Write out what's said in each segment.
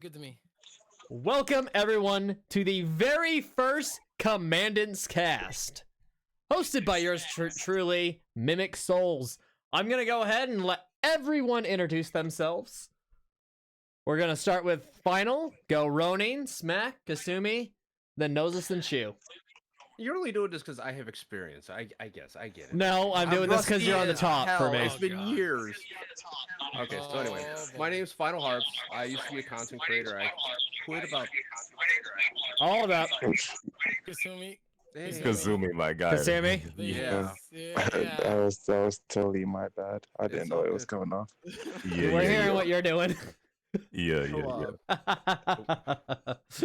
Good to me. Welcome, everyone, to the very first Commandant's cast, hosted by yours truly, MimicSouls. I'm going to go ahead and let everyone introduce themselves. We're going to start with Final, go Ronin, Smack, Kasumi, then Nouzes and Shu. You're only doing this because I have experience. I guess. I get it. No, I'm doing this because you're on the top for me. It's been God. years. Okay, so anyway, my name's FinalHarps. I used to be a content creator. I quit about... All of that. Kasumi. Hey. Kazumi, my guy. Kasumi? Yeah. That was totally my bad. I didn't know it was coming off. We're hearing what you're doing. Yeah.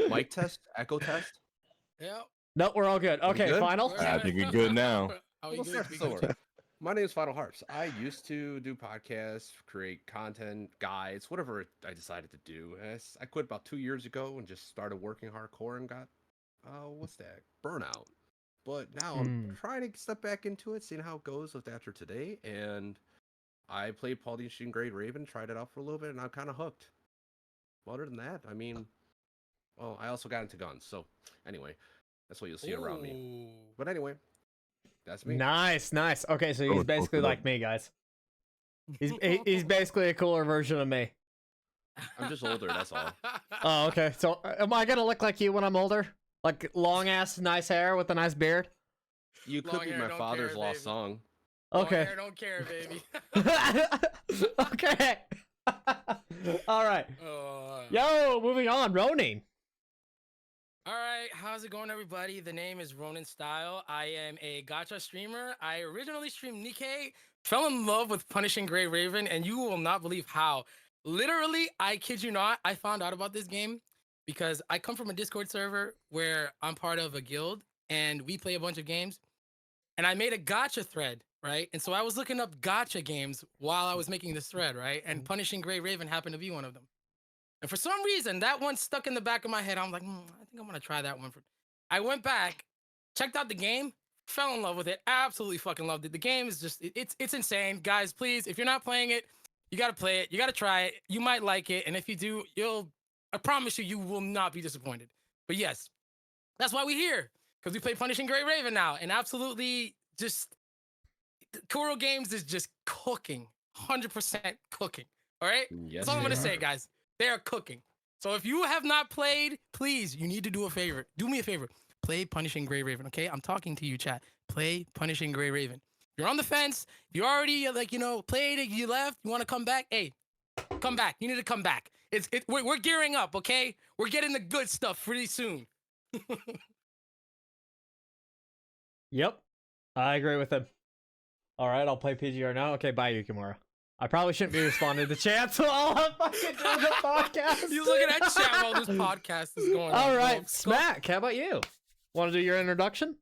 Mic test? Echo test? Yeah. No, we're all good. Okay, good? Final. I think we're good now. Are we Well, good? that's the word. My name is FinalHarps. I used to do podcasts, create content, guides, whatever I decided to do. I quit about 2 years ago and just started working hardcore and got, what's that? Burnout. But now I'm trying to step back into it, seeing how it goes after today. And I played Polynesian Great Raven, tried it out for a little bit, and I'm kind of hooked. Other than that, I mean, well, I also got into guns. So anyway, that's what you'll see around me. But anyway, that's me. Nice. Okay, so he's basically like me, guys. He's basically a cooler version of me. I'm just older, that's all. Oh, okay. So am I gonna look like you when I'm older? Like long ass, nice hair with a nice beard? You could Long be hair, my don't father's care, lost baby. song. Okay. I don't care, baby. Okay. All right. Yo, moving on. Ronin. All right, how's it going, everybody? The name is Ronin Style. I am a gacha streamer. I originally streamed Nikkei, fell in love with Punishing Gray Raven, and you will not believe how. Literally, I kid you not, I found out about this game because I come from a Discord server where I'm part of a guild, and we play a bunch of games. And I made a gacha thread, right? And so I was looking up gacha games while I was making this thread, right? And Punishing Gray Raven happened to be one of them. And for some reason, that one stuck in the back of my head. I'm like, I think I'm gonna try that one. I went back, checked out the game, fell in love with it, absolutely fucking loved it. The game is just, it's insane. Guys, please, if you're not playing it, you gotta play it, you gotta try it. You might like it, and if you do, I promise you, you will not be disappointed. But yes, that's why we're here, because we play Punishing Gray Raven now, and absolutely just, Kuro Games is just cooking, 100% cooking, all right? Yes, That's all I'm they gonna say, are. guys. They are cooking. So if you have not played, please, you need to do a favor. Do me a favor. Play Punishing Gray Raven, okay? I'm talking to you, chat. Play Punishing Gray Raven. You're on the fence. You already, played it, you left, you want to come back? Hey, come back. You need to come back. We're gearing up, okay? We're getting the good stuff pretty soon. Yep. I agree with him. All right, I'll play PGR now. Okay, bye, Yukimura. I probably shouldn't be responding to chat while I'm fucking doing the podcast. You looking at chat while this podcast is going on. All bro. right, Smack, how about you? Want to do your introduction?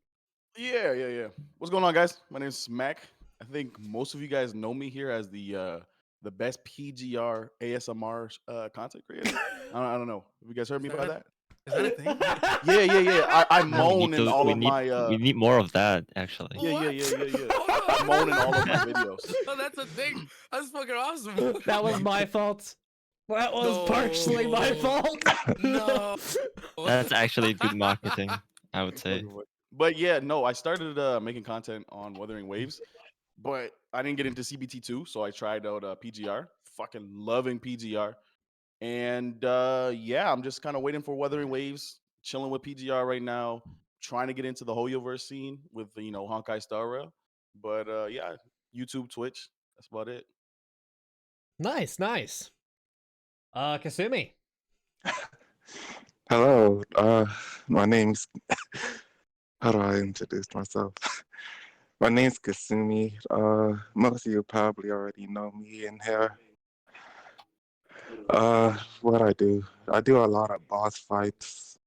Yeah. What's going on, guys? My name is Smack. I think most of you guys know me here as the best PGR ASMR content creator. I don't know. Have you guys heard me about that? Is that a thing? Yeah. I No, moan in all of my. we need more of that, actually. Yeah. What? I moan in all of my videos. Oh, that's a thing. That's fucking awesome. That was my fault. That was partially my fault. No. That's actually good marketing, I would say. But yeah, no, I started making content on Wuthering Waves, but I didn't get into CBT2, so I tried out PGR. Fucking loving PGR. And yeah, I'm just kind of waiting for Wuthering Waves, chilling with PGR right now, trying to get into the Hoyoverse scene with, Honkai Star Rail. But yeah, YouTube, Twitch, that's about it. Nice. Kasumi. Hello, my name's how do I introduce myself? My name's Kasumi. Most of you probably already know me in here. What I do a lot of boss fights,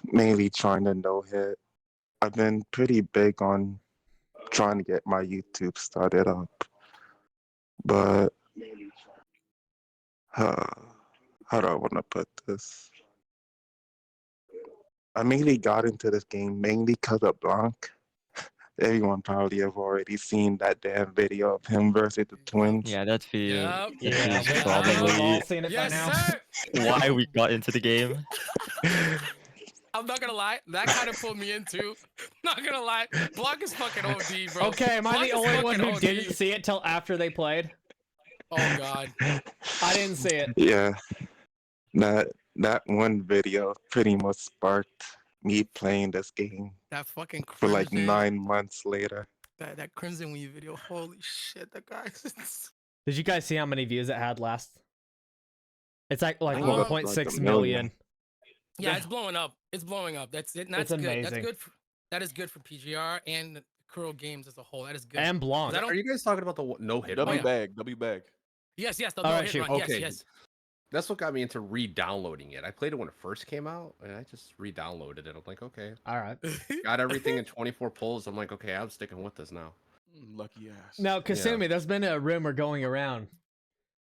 mainly trying to no hit. I've been pretty big on trying to get my YouTube started up, but how do I want to put this? I mainly got into this game mainly because of Blanc. Everyone probably have already seen that damn video of him versus the twins. Yeah, that feel Yep. that Yeah, is I think we've all probably seen it by Yes, now. sir. why we got into the game. I'm not gonna lie, that kind of pulled me into. Not gonna lie, Block is fucking OD, bro. Okay, am I Block the is only one fucking who OD. didn't see it till after they played? Oh god. I didn't see it. Yeah, that one video pretty much sparked me playing this game That fucking for like crimson. 9 months later. That Crimson Weave video. Holy shit, that guy. Did you guys see how many views it had last? It's like I think it was 1.6 like 1 million. million. Yeah, it's blowing up. It's blowing up. That's it. That's It's good. That's amazing. good. That is good for PGR and Kuro Games as a whole. That is good. And Blanc. I don't- Are you guys talking about the no hit? W yeah. bag, W bag. Yes, the All no right, hit shoot. run. Okay. Yes. That's what got me into re-downloading it. I played it when it first came out, and I just re-downloaded it. I'm like, okay, All right. got everything in 24 pulls. I'm like, okay, I'm sticking with this now. Lucky ass. Now, Kasumi, there's been a rumor going around.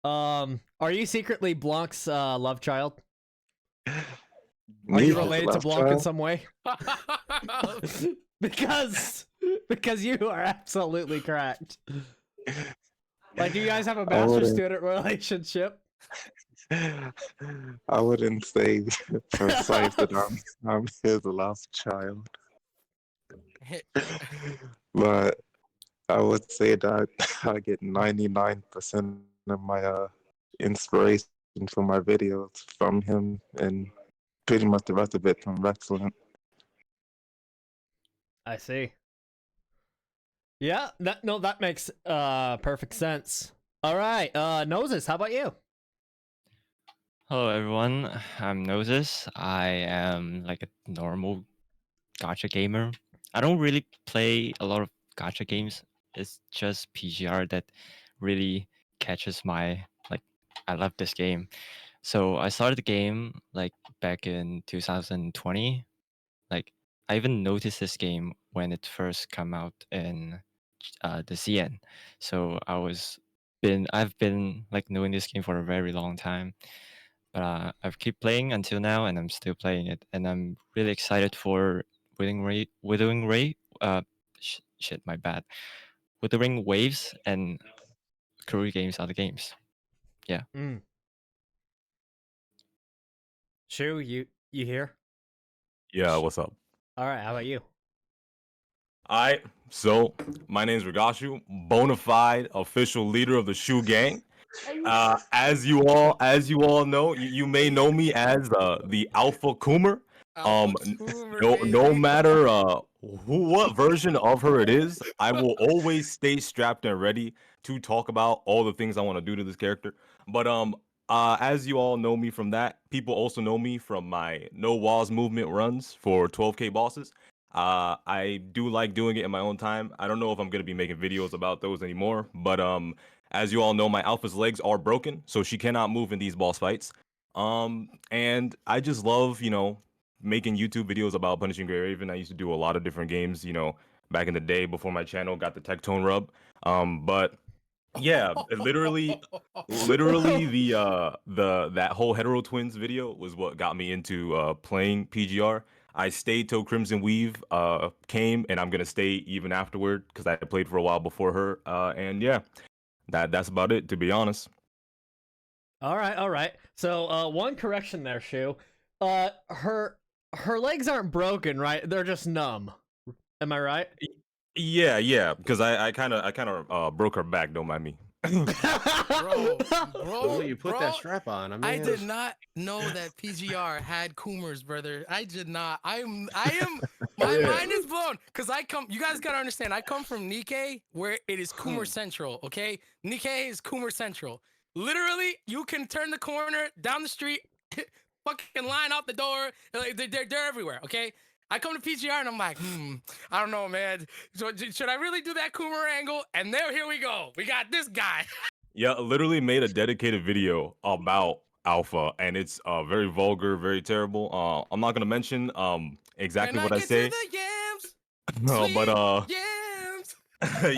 Are you secretly Blanc's love child? Are Me, you the related to love Blanc in child? some way? because you are absolutely correct. Like, do you guys have a master wouldn't. student relationship? I wouldn't say precise that I'm his love child, but I would say that I get 99% of my inspiration for my videos from him, and pretty much the rest of it from Rexcellent. I see. Yeah, that makes perfect sense. All right, Nouzes, how about you? Hello everyone, I'm Nouzes. I am like a normal gacha gamer. I don't really play a lot of gacha games. It's just PGR that really catches my like. I love this game. So I started the game like back in 2020. Like I even noticed this game when it first came out in the CN. So I've been like knowing this game for a very long time. But I've keep playing until now, and I'm still playing it, and I'm really excited for Withering Ray. Shit, my bad. Withering Waves and Kuro Games are the games. Yeah. Shu, you here? Yeah, what's up? All right, how about you? Alright, so my name's Regashu, bona fide official leader of the Shoe Gang. As you all know, you may know me as the Alpha Coomer. No matter what version of her it is, I will always stay strapped and ready to talk about all the things I want to do to this character. But as you all know me from that, people also know me from my No Walls movement runs for 12K bosses. I do like doing it in my own time. I don't know if I'm gonna be making videos about those anymore, but as you all know, my alpha's legs are broken, so she cannot move in these boss fights. And I just love, making YouTube videos about Punishing Grey Raven. I used to do a lot of different games, back in the day before my channel got the Tectone rub. But yeah, literally that whole Hetero Twins video was what got me into playing PGR. I stayed till Crimson Weave came, and I'm gonna stay even afterward because I played for a while before her. And yeah, that's about it, to be honest. All right. So, one correction there, Shu. Her legs aren't broken, right? They're just numb. Am I right? Yeah, because I kind of broke her back. Don't mind me. Bro, Oh, you put bro, that strap on. I mean, I did not know that PGR had Coomers, brother. I did not. I am. My mind is blown because you guys gotta understand. I come from Nikkei, where it is Coomer Central. Okay, Nikkei is Coomer Central. Literally, you can turn the corner down the street, fucking line out the door. Like, they're everywhere. Okay. I come to PGR and I'm like, I don't know, man. So, should I really do that Coomer angle? And here we go. We got this guy. Yeah, literally made a dedicated video about Alpha, and it's very vulgar, very terrible. I'm not gonna mention exactly Can what I get say. to the yams? No, but Yams.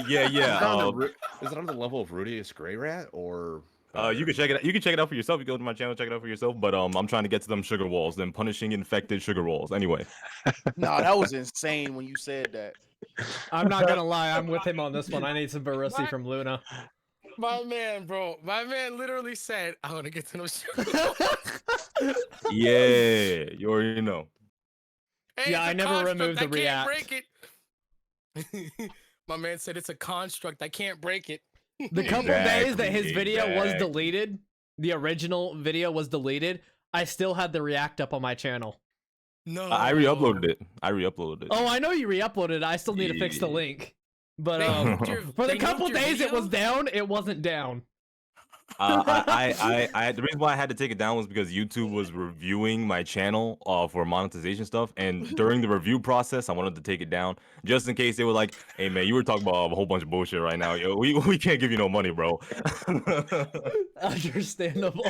yeah. Is it on the level of Rudius Grey Rat or? You can check it out. You can check it out for yourself. You go to my channel, check it out for yourself. But I'm trying to get to them sugar walls, them punishing infected sugar walls. Anyway. Nah, that was insane when you said that. I'm not gonna lie, I'm with him on this one. I need some Barussi from Luna. My man, bro. My man literally said, "I want to get to know you." Yeah, you already know. Hey, Yeah, it's I a never construct, removed the I can't react. break it. My man said it's a construct. I can't break it. The couple days that his Exactly, video was exactly. deleted, the original video was deleted, I still had the react up on my channel. No. I re-uploaded it. I re-uploaded it. Oh, I know you re-uploaded it. I still need to fix the Yeah. link. But They nuked for the they couple nuked your days it was video? down, it wasn't down. The reason why I had to take it down was because YouTube was reviewing my channel for monetization stuff, and during the review process, I wanted to take it down just in case they were like, "Hey man, you were talking about a whole bunch of bullshit right now. Yo, we can't give you no money, bro." Understandable.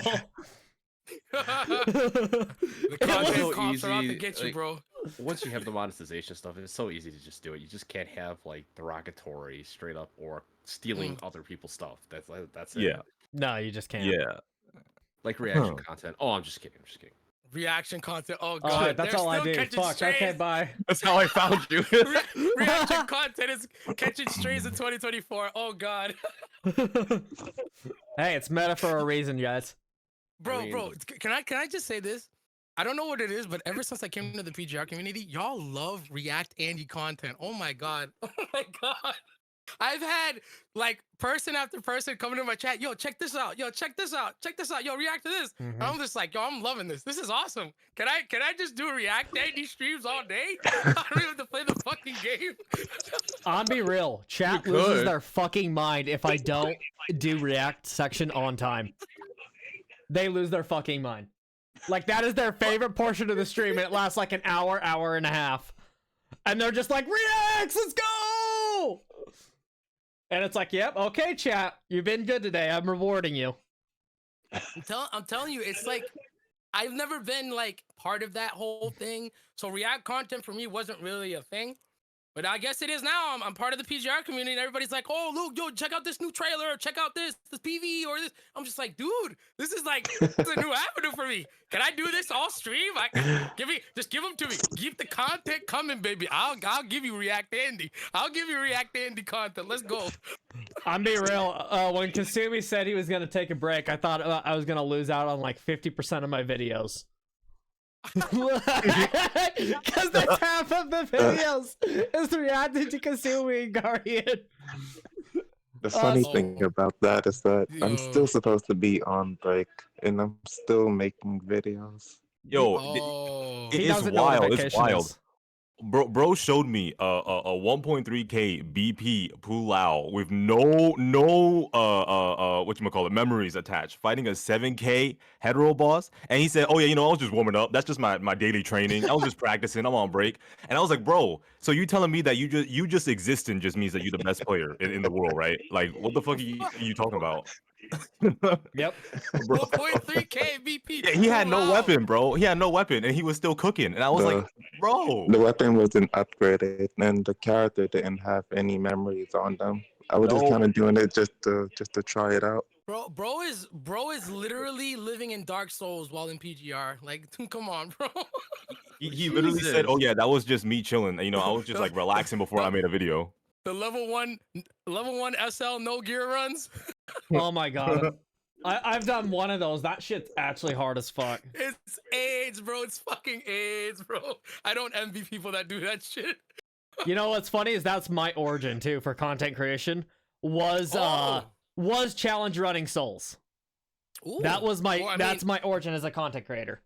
The so content cops are out to easy, get you, like- bro. Once you have the monetization stuff, it's so easy to just do it. You just can't have like derogatory, straight up, or stealing other people's stuff. That's it. Yeah, No, you just can't. yeah. Like reaction content. Oh, I'm just kidding. I'm just kidding. Reaction content. Oh All god, right, that's they're all I still do. catching Fuck. Okay, strays. bye. That's how I found you. Reaction content is catching strays in 2024. Oh god, Hey, it's meta for a reason, guys. bro, mean, bro. Can I just say this? I don't know what it is, but ever since I came into the PGR community, y'all love React Andy content. Oh my god. Oh my god. I've had like person after person coming to my chat. Yo, check this out. Yo, check this out. Check this out. Yo, react to this. And I'm just like, yo, I'm loving this. This is awesome. Can I just do React Andy streams all day? I don't even have to play the fucking game. On be real, chat You loses could. their fucking mind if I don't do react section on time. They lose their fucking mind. Like that is their favorite portion of the stream, and it lasts like an hour, hour and a half. And they're just like, reacts, let's go! And it's like, yep, okay, chat, you've been good today. I'm rewarding you. I'm telling you, it's like I've never been like part of that whole thing. So React content for me wasn't really a thing. But I guess it is now. I'm part of the PGR community, and everybody's like, "Oh, look, yo, check out this new trailer. Check out this PV or this." I'm just like, dude, this is a new avenue for me. Can I do this all stream? Just give them to me. Keep the content coming, baby. I'll give you React Andy. I'll give you React Andy content. Let's go. I'm being real. When Kasumi said he was gonna take a break, I thought I was gonna lose out on like 50% of my videos. Because that's half of the videos is reacting to Kasumi Guardian. The funny Oh. thing about that is that I'm Yo. still supposed to be on break, and I'm still making videos. Yo, Oh. He it's doesn't know what wild. It's vacation wild. is. Bro showed me a 1.3K BP Pulao with no whatchamacallit memories attached, fighting a 7K hetero boss, and he said, "Oh yeah, I was just warming up. That's just my daily training. I was just practicing. I'm on break." And I was like, "Bro, so you telling me that you just existing just means that you're the best player in the world, right? Like, what the fuck are you talking about?" Yep. Bro, 1.3K BP. yeah, he had no Wow. weapon, bro. He had no weapon, and he was still cooking. And I was like, "Bro, The weapon wasn't upgraded, and the character didn't have any memories on them. I was just No. kind of doing it just to try it out. Bro is literally living in Dark Souls while in PGR. Like, come on, bro. He literally said, "Oh yeah, that was just me chilling. I was just like relaxing before I made a video." The level one SL no gear runs. Oh my god. I've done one of those. That shit's actually hard as fuck. It's AIDS, bro. It's fucking AIDS, bro. I don't envy people that do that shit. You know what's funny is that's my origin too for content creation. Was Oh. challenge running souls. Ooh. That was my Well, I that's my origin as a content creator.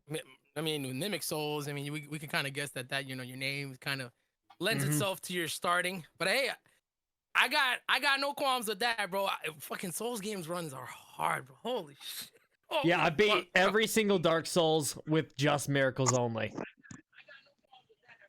I mean, with MimicSouls, I mean, we can kind of guess that your name kind of lends Mhm. itself to your starting. But hey, I got no qualms with that, bro. Fucking Souls games runs are hard, bro. Holy shit. Yeah, I Holy beat fuck. every single Dark Souls with just miracles only.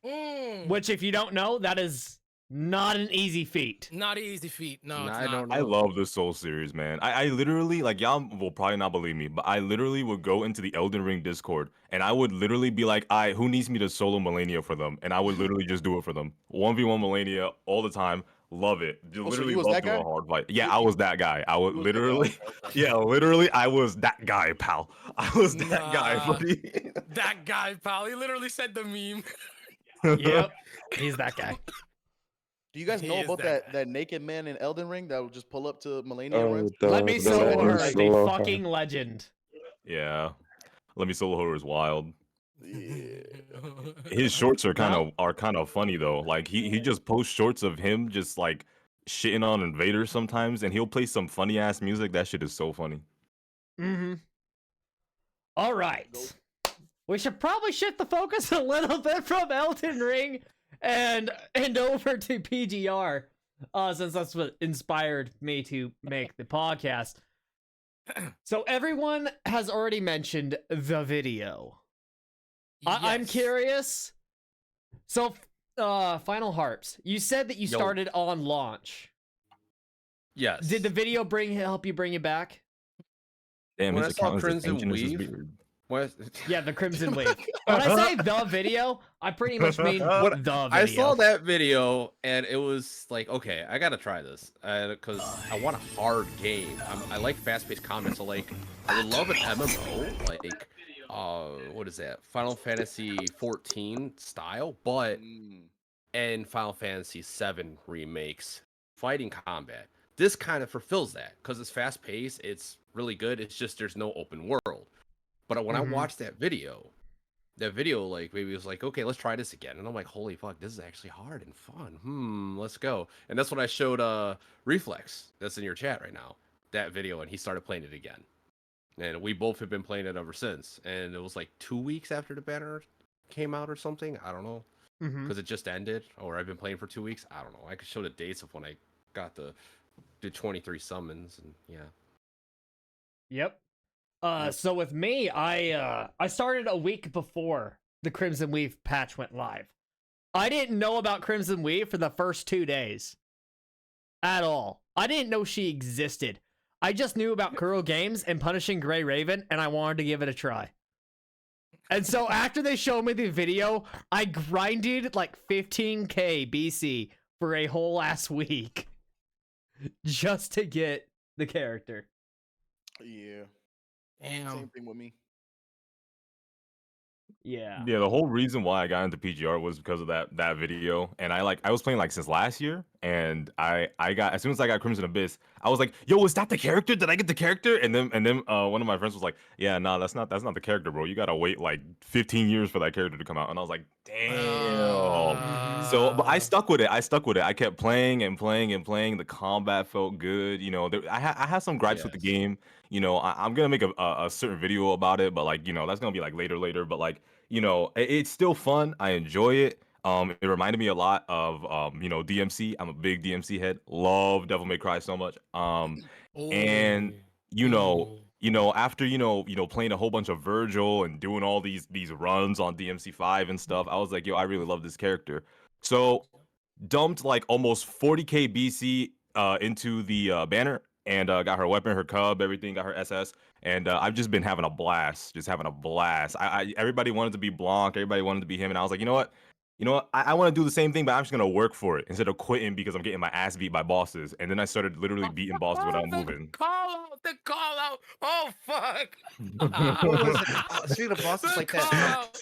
Mm. Which, if you don't know, that is not an easy feat. Not an easy feat. No, Nah, it's I not. don't I know. love the Soul series, man. I literally, like, y'all will probably not believe me, but I literally would go into the Elden Ring Discord and I would literally be like, who needs me to solo Melania for them? And I would literally just do it for them. 1v1 Melania all the time. Love it. so Literally you was love that doing guy? a hard fight. Yeah, I was that guy. I would You was that guy, literally, okay. yeah, literally, I was that guy, pal. I was that guy, Nah. buddy. That guy, pal. He literally said the meme. Yep, he's that guy. Do you guys He know is about that that naked man in Elden Ring that would just pull up to Millennium Oh, runs? Let me the solo legend her, like- the solo fucking legend. Yeah. Let me solo her is wild. Yeah. His shorts are Now- kind of funny though. Like he just posts shorts of him just like shitting on invaders sometimes, and he'll play some funny ass music. That shit is so funny. Mm-hmm. All right. We should probably shift the focus a little bit from Elden Ring and over to PGR, since that's what inspired me to make the podcast. So everyone has already mentioned the video. I'm Yes. curious. So, FinalHarps, you said that you Yo. started on launch. Yes. Did the video help you bring it back? Damn, When his I saw account is as Crimson ancient as his Weave- beard. Yeah, the Crimson Wave. When I say the video, I pretty much mean What- the video. I saw that video and it was like, okay, I gotta try this because I want a hard game. I like fast-paced combat, so like I would love an MMO, like what is that? Final Fantasy 14 style, but Mm. and Final Fantasy 7 remakes fighting combat. This kind of fulfills that because it's fast-paced, it's really good. It's just there's no open world. But when I Mhm. watched that video like maybe it was like, okay, let's try this again. And I'm like, holy fuck, this is actually hard and fun. Let's go. And that's what I showed Reflex, that's in your chat right now, that video, and he started playing it again. And we both have been playing it ever since. And it was like 2 weeks after the banner came out or something. I don't know. Mhm. Because it just ended, or I've been playing for 2 weeks. I don't know. I could show the dates of when I got the 23 summons, and yeah. Yep. Yep. So with me, I started a week before the Crimson Weave patch went live. I didn't know about Crimson Weave for the first 2 days. At all. I didn't know she existed. I just knew about Kuro Games and Punishing Gray Raven, and I wanted to give it a try. And so after they showed me the video, I grinded like 15k BC for a whole ass week. Just to get the character. Yeah. Damn. Same thing with me. Yeah. Yeah, the whole reason why I got into PGR was because of that video, and I was playing like since last year, and I got, as soon as I got Crimson Abyss, I was like, yo, is that the character? Did I get the character? And then one of my friends was like, yeah, nah, that's not the character, bro. You gotta wait like 15 years for that character to come out, and I was like, damn. So, but I stuck with it. I kept playing and playing and playing. The combat felt good. You know, I had some gripes with the Yes. game. You know, I'm gonna make a certain video about it, but like, you know, that's gonna be like later. But like, you know, it's still fun. I enjoy it. It reminded me a lot of you know, DMC. I'm a big DMC head. Love Devil May Cry so much. And Ooh. you know, Ooh. after playing a whole bunch of Virgil and doing all these runs on DMC5 and stuff, I was like, yo, I really love this character. So dumped like almost 40k BC into the banner, and got her weapon, her cub, everything, got her SS, and I've just been having a blast, everybody wanted to be Blanc, everybody wanted to be him, and I was like, you know what, I want to do the same thing, but I'm just gonna work for it instead of quitting because I'm getting my ass beat by bosses. And then I started literally beating bosses without moving. The call out. Oh fuck. Speaking of bosses The like call that, out.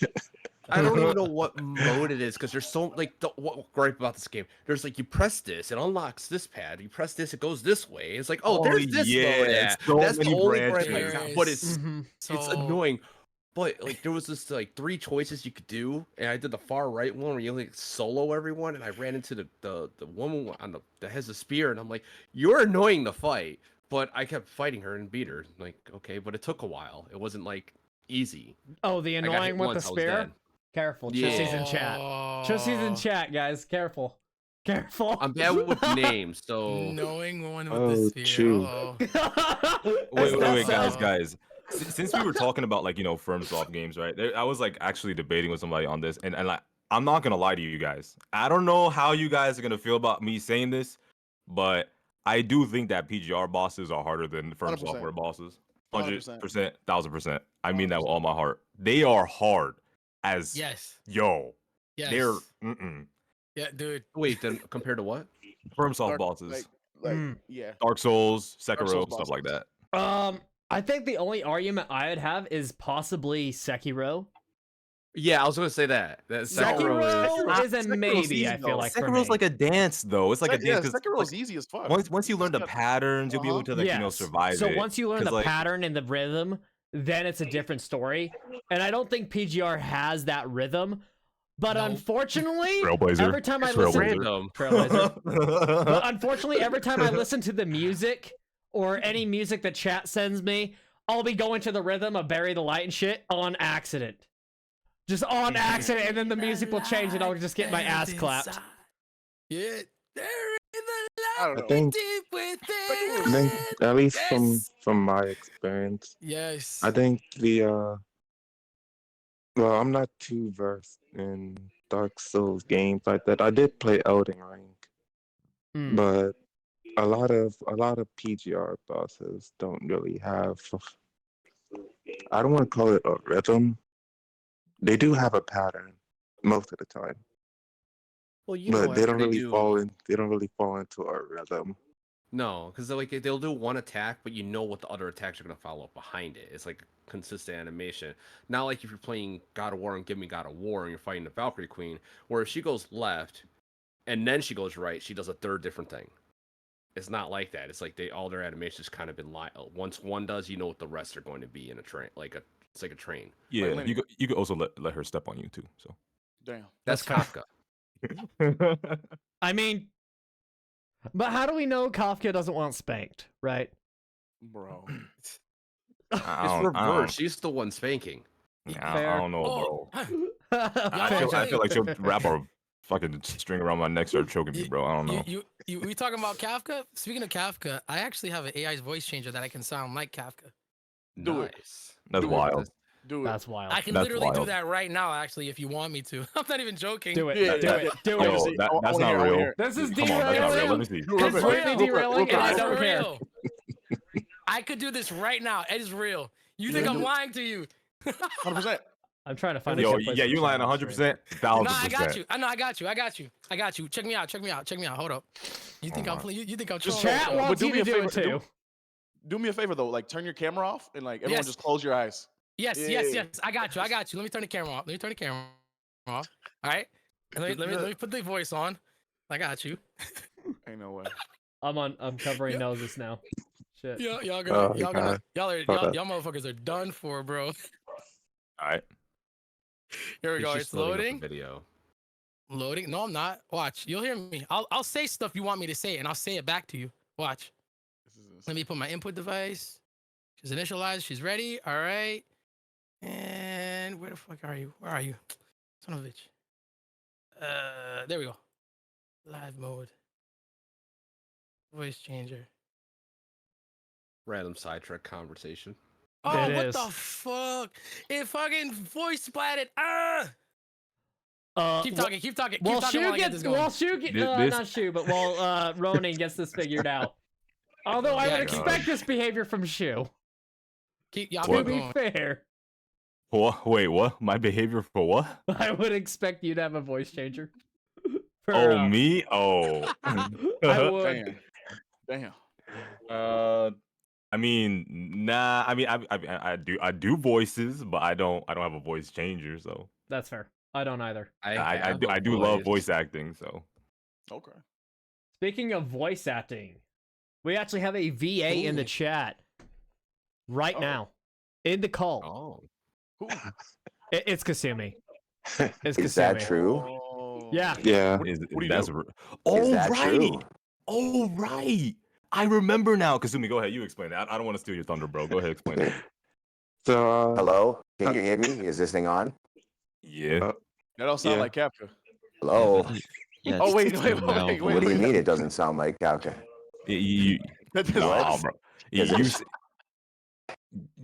I don't even know what mode it is because there's so like what gripe about this game. There's like you press this, it unlocks this pad. You press this, it goes this way. It's like, oh, there's this mode. Yeah, so that's the many only gripe I branches. got. But it's Mhm. it's annoying. But like there was this like 3 choices you could do, and I did the far right one where you like solo everyone, and I ran into the woman on that has a spear, and I'm like, you're annoying to fight. But I kept fighting her and beat her. Like, okay, but it took a while. It wasn't like easy. Oh, the I got hit annoying with the once, I was spear? dead. Careful. Yeah. Chussi's in chat. Chussi's in chat, guys. Careful. Careful. I'm bad with names, so Knowing one with Oh, the spear. true. Uh-oh. Wait, That's guys. Since we were talking about like, FromSoft games, right? I was like actually debating with somebody on this, and like, I'm not gonna lie to you guys. I don't know how you guys are gonna feel about me saying this, but I do think that PGR bosses are harder than From 100%. Software bosses. 100%. 100%, 1000%. I mean that with 100%. all my heart. They are hard as Yes. yo. Yes. They're Yeah, dude. wait, then compared to what? FromSoft bosses. Like, Mm. yeah. Dark Souls, Sekiro, Souls stuff like bosses. that. I think the only argument I would have is possibly Sekiro. Yeah, I was gonna say that. That Sekiro is a Sekiro's maybe. easy, I feel though. like for Sekiro's me. like a dance, though. It's like a Yeah, dance because Sekiro's easy as fuck. once you learn the Just got- patterns, you'll be able to like yes. survive So it. once you learn 'Cause, the like, pattern and the rhythm, then it's a different story. And I don't think PGR has that rhythm. But Nope. unfortunately, Trailblazer. every time I It's listen, random. Trailblazer. But unfortunately, every time I listen to the music or any music that chat sends me, I'll be going to the rhythm of Bury the Light and shit on accident. Just on accident, and then the music will change and I'll just get my ass clapped. Yeah, there is I a don't I know. think, deep within. I think at least Yes. from my experience, Yes. I think the well, I'm not too versed in Dark Souls games like that. I did play Elden Ring, Hmm. but a lot of PGR bosses don't really have. I don't want to call it a rhythm. They do have a pattern most of the time, Well, you know, but they after don't really do... fall in. They don't really fall into a rhythm. No, because like they'll do one attack, but you know what the other attacks are gonna follow up behind it. It's like consistent animation. Not like if you're playing God of War and Give Me God of War and you're fighting the Valkyrie Queen, where if she goes left and then she goes right, she does a third different thing. It's not like that. It's like all their animations kind of been once one does, you know what the rest are going to be in a train, it's like a train. Yeah, Lenny. you could also let her step on you too. So Damn. That's Kafka. I mean, but how do we know Kafka doesn't want spanked, right? Bro. It's I don't- reverse. She's the one spanking. I don't know, Oh, bro. huh. I feel like she'll wrap a fucking string around my neck, start choking me, bro. I don't know. We talking about Kafka? Speaking of Kafka, I actually have an AI's voice changer that I can sound like Kafka. Do it. Nice. That's Do it. wild. Do it. That's wild. I can That's literally do wild. that right now, actually, if you want me to. I'm not even joking. Do it. Yeah, do yeah, it. yeah. Do I it. wanna Yo, see- that, I that's wanna not hear it, I wanna real. hear it. This is Come on, that's not real. Let me see. Do it real It's quick. really Real quick, derailing, real quick. and I It is don't care. real. I could do this right now. It is real. You think Yeah, I'm do it. lying to you? 100%. I'm trying to find a Yo, good place yeah, to you check lying my 100%, stream. 1000%. No, I got you. I know, I got you. I got you. I got you. Check me out. Check me out. Check me out. Hold up. You think Oh I'm my. playing? You think I'm Just trolling? Chat But wants do you me to a do it favor, too. Do me a favor though, like turn your camera off and like everyone Yes. just close your eyes. Yes, Yeah. yes, yes. I got you. I got you. Let me turn the camera off. Let me turn the camera off. All right. And let me put the voice on. I got you. Ain't no way. I'm covering Yeah. Nouzes now. Shit. Y'all Oh, y'all God. Hold up. y'all motherfuckers are done for, bro. All right. Here we She's go. just It's loading up the loading. video. Loading. No, I'm not. Watch. You'll hear me. I'll say stuff you want me to say, and I'll say it back to you. Watch. This is Let insane. me put my input device. She's initialized. She's ready. All right. And where the fuck are you? Where are you? Son of a bitch. There we go. Live mode. Voice changer. Random sidetrack conversation. Oh, It what is. the fuck? It fucking voice splatted. Ah! Keep talking. Keep talking. Keep While talking Shu while I get gets, this going. while Shu get, This- not Shu, but while Ronan gets this figured out. Although I Yeah, would keep- expect this behavior from Shu. Keep y'all To keep be going. fair, What? Wait, what? My behavior for what? I would expect you to have a voice changer. For, Oh, me? Oh. I would. Damn. I mean, nah. I mean, I do voices, but I don't have a voice changer. So That's fair. I don't either. I do love voice acting. So Okay. Speaking of voice acting, we actually have a VA in the Ooh. chat right Oh. now in the call. Oh. Who? It's Kasumi. It's Is that Kasumi. true? Oh. Yeah. Yeah. What do you that's do? oh that right. true? Oh right. I remember now. Kasumi, go ahead. You explain that. I don't want to steal your thunder, bro. Go ahead, explain it. So Hello? Can you hear me? Is this thing on? Yeah. That don't sound Yeah. like Capca. Hello? Yeah, Oh, it's wait, just wait, now. wait, What do you wait. mean it doesn't sound like Capca? That doesn't Nah, sound- bro. Is You, it- s-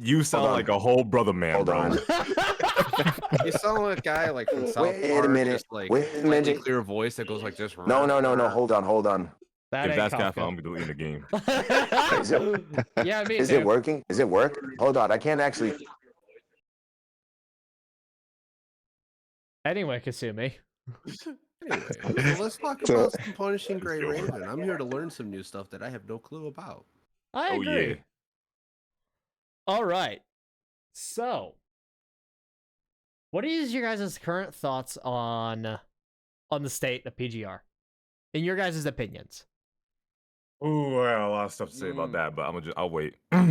you sound on. like a whole brother man, Hold bro. on. You sound like a guy like from South Wait a Park, minute. just like Wait a slightly minute. clear voice that goes like this. No. Hold on. That If ain't that's Kafka. Kafka, I'm deleting the game. Is it- Yeah, me Is too. it working? Is it work? Hold on. I can't actually. Anyway, Kasumi. Anyway, so let's talk So- about some punishing Gray go. Raven. I'm here to learn some new stuff that I have no clue about. I Oh, agree. yeah. All right. So, What is your guys' current thoughts on the state of PGR? In your guys' opinions. Ooh, I got a lot of stuff to say about Mm. that, but I'll wait. Are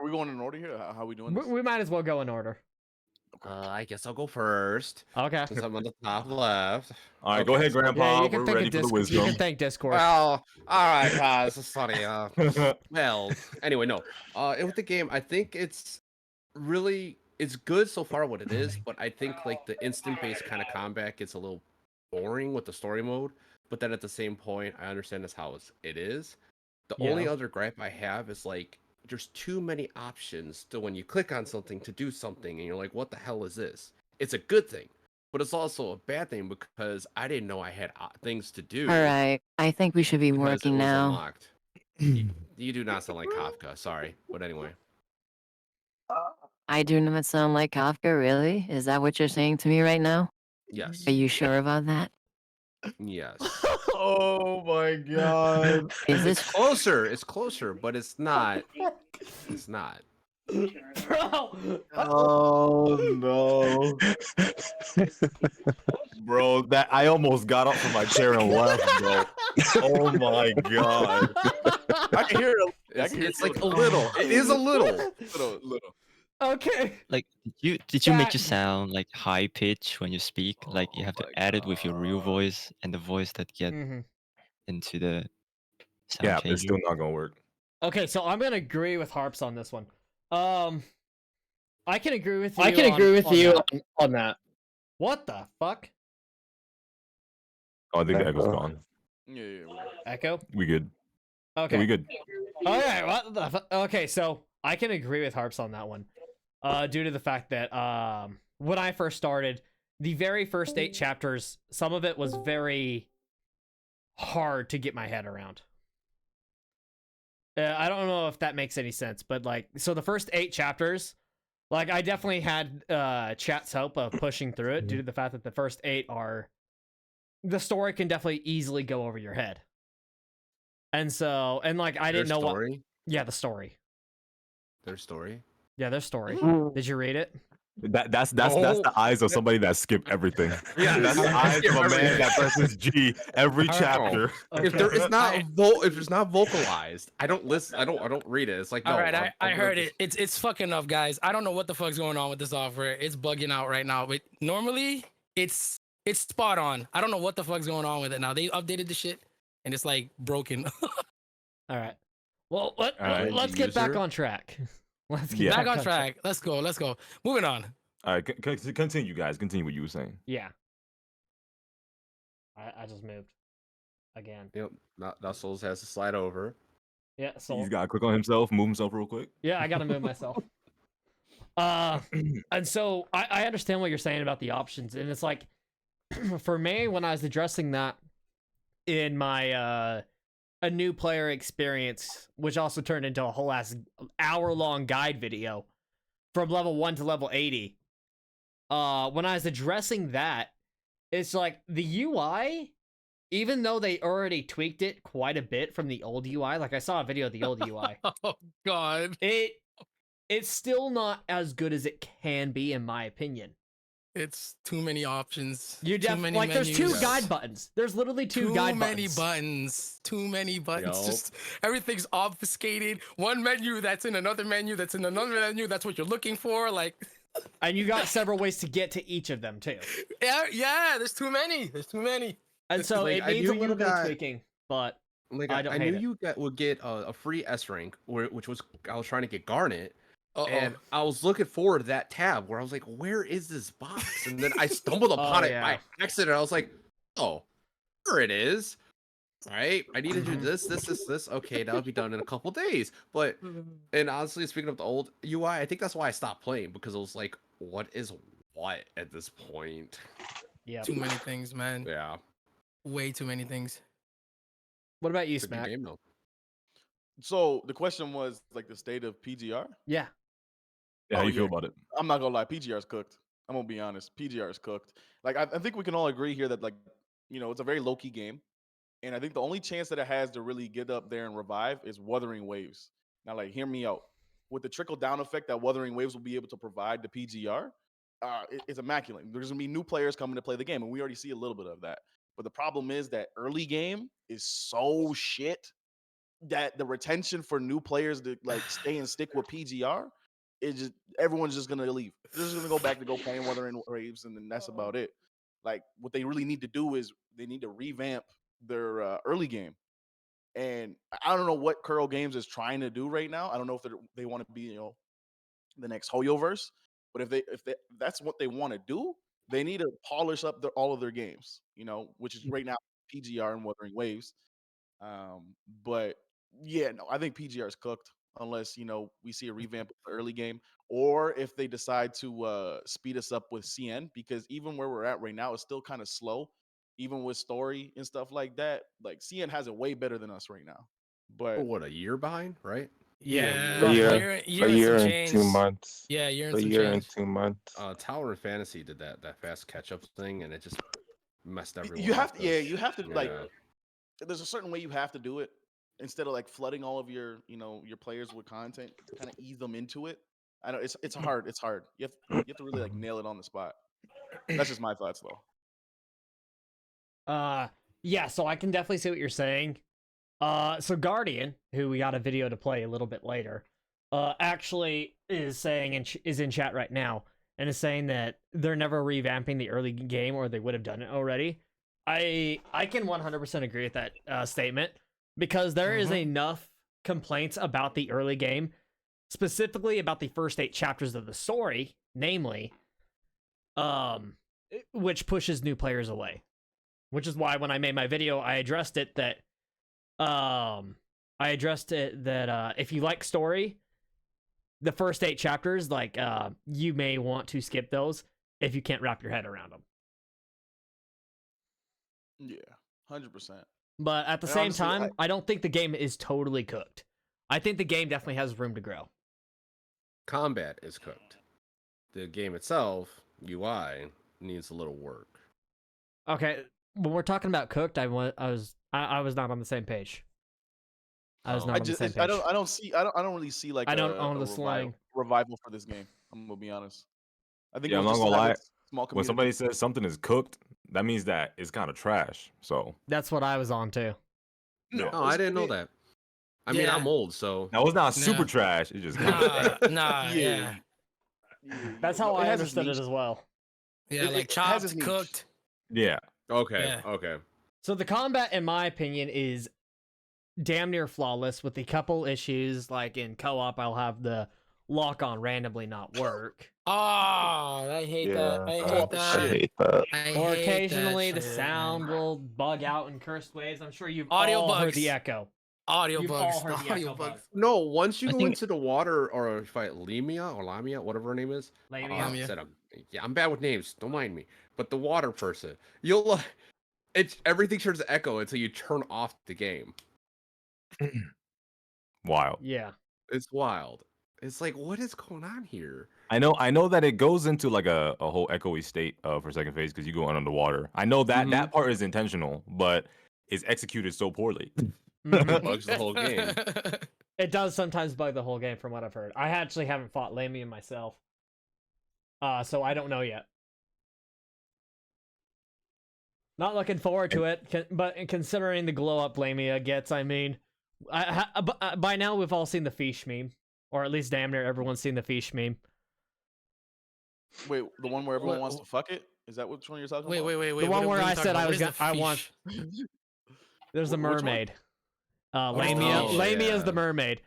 we going in order here? How are we doing this? We might as well go in order. I guess I'll go first Okay. since I'm on the top left. All right, go Okay, ahead, so- Grandpa. you can We're thank ready for the you wisdom. can thank Discord. Well, all right, guys. It's funny. Well, anyway, no. With the game, I think it's good so far what it is, but I think like the instant-based kind of combat gets a little boring with the story mode. But then at the same point, I understand that's how it is. The only Yeah. other gripe I have is like there's too many options to when you click on something to do something, and you're like, what the hell is this? It's a good thing, but it's also a bad thing because I didn't know I had things to do. All right, I think we should be because it working was now. unlocked. You do not sound like Kafka. Sorry, but anyway. I do not sound like Kafka, really? Is that what you're saying to me right now? Yes. Are you sure about that? Yes. Oh my god. Is It's this closer. It's closer, but it's not. It's not. Bro! Oh no. Bro, that I almost got up from my chair and left, bro. Oh my god. I can hear it. I It's, can hear it's like a little. It is a little. little. Okay. Like, did you make Chat. your sound like high pitch when you speak? Like you have to my add it with your real voice and the voice that get Mm-hmm. into the sound Yeah, changer. it's still not gonna work. Okay, so I'm gonna agree with Harps on this one. I can agree with you. I can agree with on you that. on that. What the fuck? Oh, I think the echo's Echo. gone. Yeah. Echo? We good. Okay. Yeah, we good. Okay, what the okay, so I can agree with Harps on that one. Due to the fact that when I first started, the very first 8 chapters, some of it was very hard to get my head around. I don't know if that makes any sense, but like, so the first 8 chapters, like I definitely had chat's help of pushing through it due to the fact that the first 8 are, the story can definitely easily go over your head. And so, and like, I didn't know what, yeah, the story. Their story. Yeah, their story. Did you read it? That's the eyes of somebody that skipped everything. Yeah, That's the eyes of a man that presses G every chapter. If there is not if it's not vocalized, I don't listen. I don't read it. It's like no. All right, I'm I gonna heard just- it. It's fucking up, guys. I don't know what the fuck's going on with the software. It's bugging out right now. But normally, it's spot on. I don't know what the fuck's going on with it now. They updated the shit, and it's like broken. All right. Well, right, let's get back user. on track. Let's get Yeah. Back on track. Let's go. Moving on. All right, continue, guys. Continue what you were saying. Yeah. I just moved again. Yep. Nouzes has to slide over. Yeah. So He's got to click on himself, move himself real quick. yeah, I gotta move myself. And so I understand what you're saying about the options, and it's like, for me, when I was addressing that in my a new player experience, which also turned into a whole ass hour-long guide video from level 1 to level 80. When I was addressing that, it's like the UI, even though they already tweaked it quite a bit from the old UI, like I saw a video of the old UI, Oh God. it's still not as good as it can be, in my opinion. It's too many options. You too many like there's 2 menus. guide buttons. There's literally 2 Too guide many buttons. buttons. Too many buttons. Yup. Just everything's obfuscated. One menu that's in another menu that's in another menu. That's what you're looking for. Like, And you got several ways to get to each of them too. yeah. There's too many. There's too many. And so like, it I needs a knew little you bit of got- tweaking, but Like I don't I hate knew it. you would get a free S rank, which was I was trying to get Garnet, Uh-oh. and I was looking forward to that tab where I was like, where is this box? And then I stumbled upon it yeah. by accident. I was like, oh, here it is. Right, I need to do this. Okay, that'll be done in a couple days. But and honestly, speaking of the old UI, I think that's why I stopped playing because I was like, what is what at this point? yeah. Too many things, man. Yeah, Way too many things. What about you, it's a good Smack? game though. So the question was like the state of PGR. Yeah. Yeah, how Oh, you feel yeah. about it? I'm not gonna lie, PGR is cooked. I'm gonna be honest. PGR is cooked. Like I think we can all agree here that like it's a very low key game, and I think the only chance that it has to really get up there and revive is Wuthering Waves. Now, like, hear me out. With the trickle down effect that Wuthering Waves will be able to provide to PGR, it's immaculate. There's gonna be new players coming to play the game, and we already see a little bit of that. But the problem is that early game is so shit that the retention for new players to like stay and stick with PGR is just everyone's just gonna leave. They're just gonna go back to go playing Wuthering Waves, and then that's about it. Like what they really need to do is they need to revamp their early game. And I don't know what Curl Games is trying to do right now. I don't know if they want to be the next Hoyoverse, but if that's what they want to do, they need to polish up all of their games. Which is right now PGR and Wuthering Waves. But yeah, no, I think PGR is cooked unless we see a revamp of the early game, or if they decide to speed us up with CN, because even where we're at right now is still kind of slow, even with story and stuff like that. Like CN has it way better than us right now. But What, a year behind, right? Yeah, A year, year a and year some and change. 2 months. Yeah, year and A some year change. and 2 months. Tower and Fantasy did that fast catch up thing, and it just messed everyone. you have up, to, yeah, you have to like. Yeah. There's a certain way you have to do it instead of like flooding all of your your players with content to kind of ease them into it. I know it's hard. It's hard. You have to really like nail it on the spot. That's just my thoughts though. Yeah, so I can definitely see what you're saying. So Guardian, who we got a video to play a little bit later, actually is saying and is in chat right now and is saying that they're never revamping the early game, or they would have done it already. I can 100% agree with that statement, because there is enough complaints about the early game, specifically about the first 8 chapters of the story, namely, which pushes new players away. Which is why when I made my video, I addressed it that if you like story, the first 8 chapters, like you may want to skip those if you can't wrap your head around them. Yeah, 100%. But at the And same honestly, time, I don't think the game is totally cooked. I think the game definitely has room to grow. Combat is cooked. The game itself, UI, needs a little work. Okay, when we're talking about cooked, I was not on the same page. I was not on the same page. I don't really see like I don't a own the slang. revival for this game. I'm gonna be honest. I think Yeah, it I'm was not just gonna to have lie. its small When community. somebody says something is cooked, that means that it's kind of trash. So That's what I was on too. No, I didn't know that. I mean, Yeah. I'm old, so that was not super No. trash. It just kind of Nah, yeah. That's how It I has its understood it niche. as well. Yeah, It like has chopped, its niche. cooked. yeah. okay, Yeah. okay. So the combat, in my opinion, is damn near flawless, with a couple issues. Like in co-op, I'll have the lock-on randomly not work. Oh, I hate that. I Yeah, hate I I that. hate that. I Or hate occasionally that the shit, sound man. will bug out in cursed waves. I'm sure you've Audio all heard bugs. the echo. Audio You've bugs. all heard the Audio echo bugs. bug. No, once you I go think- into the water or fight Lamia, whatever her name is. Lamia. I said I'm bad with names. Don't mind me. But the water person, you'll everything turns to echo until you turn off the game. Wild. Yeah. It's wild. It's like, what is going on here? I know that it goes into like a whole echoey state for second phase because you go underwater. I know that that part is intentional, but it's executed so poorly. Mhm. Bugs the whole game. It does sometimes bug the whole game, from what I've heard. I actually haven't fought Lamia myself, so I don't know yet. Not looking forward to it, but considering the glow up Lamia gets, I mean, by now we've all seen the fish meme, or at least damn near everyone's seen the fish meme. Wait, the one where everyone What- wants to fuck it? Is that which one you're talking Wait, about? wait, wait, wait. The one what where are you I talking said about? I What was is the I want. fish? There's a Which one? mermaid. Oh, Lamia, oh, Lamia is the yeah. mermaid,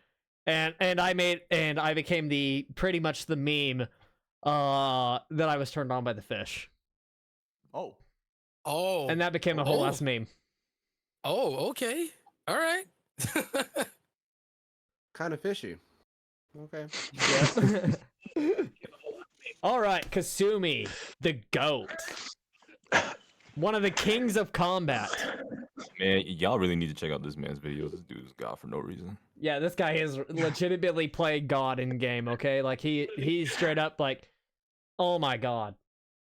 and I became the pretty much the meme that I was turned on by the fish, Oh, Oh. and that became a whole Oh. ass meme. Oh, okay. All right. Kind of fishy. Okay. All right, Kasumi, the GOAT, one of the kings of combat. Man, y'all really need to check out this man's videos. This dude is God for no reason. Yeah, this guy is legitimately playing God in game. Okay, like he's straight up like, oh my god.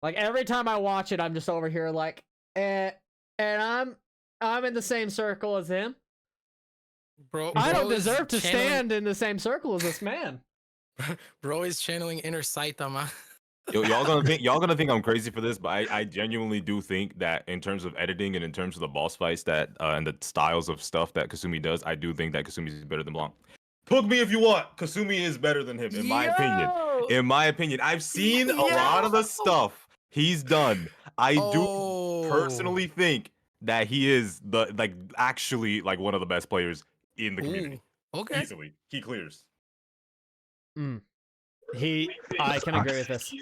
Like every time I watch it, I'm just over here like, and I'm in the same circle as him. Bro, I don't is deserve to channeling- stand in the same circle as this man. Bro is channeling inner Saitama. y'all gonna think I'm crazy for this, but I genuinely do think that in terms of editing and in terms of the boss fights that and the styles of stuff that Kasumi does, I do think that Kasumi is better than Blanc. Cook me if you want. Kasumi is better than him, in my opinion. Yo! In my opinion, I've seen a lot of Yo! the stuff he's done. I do Oh. personally think that he is the actually one of the best players in the community. Ooh, okay. Easily, he clears. I can agree with this.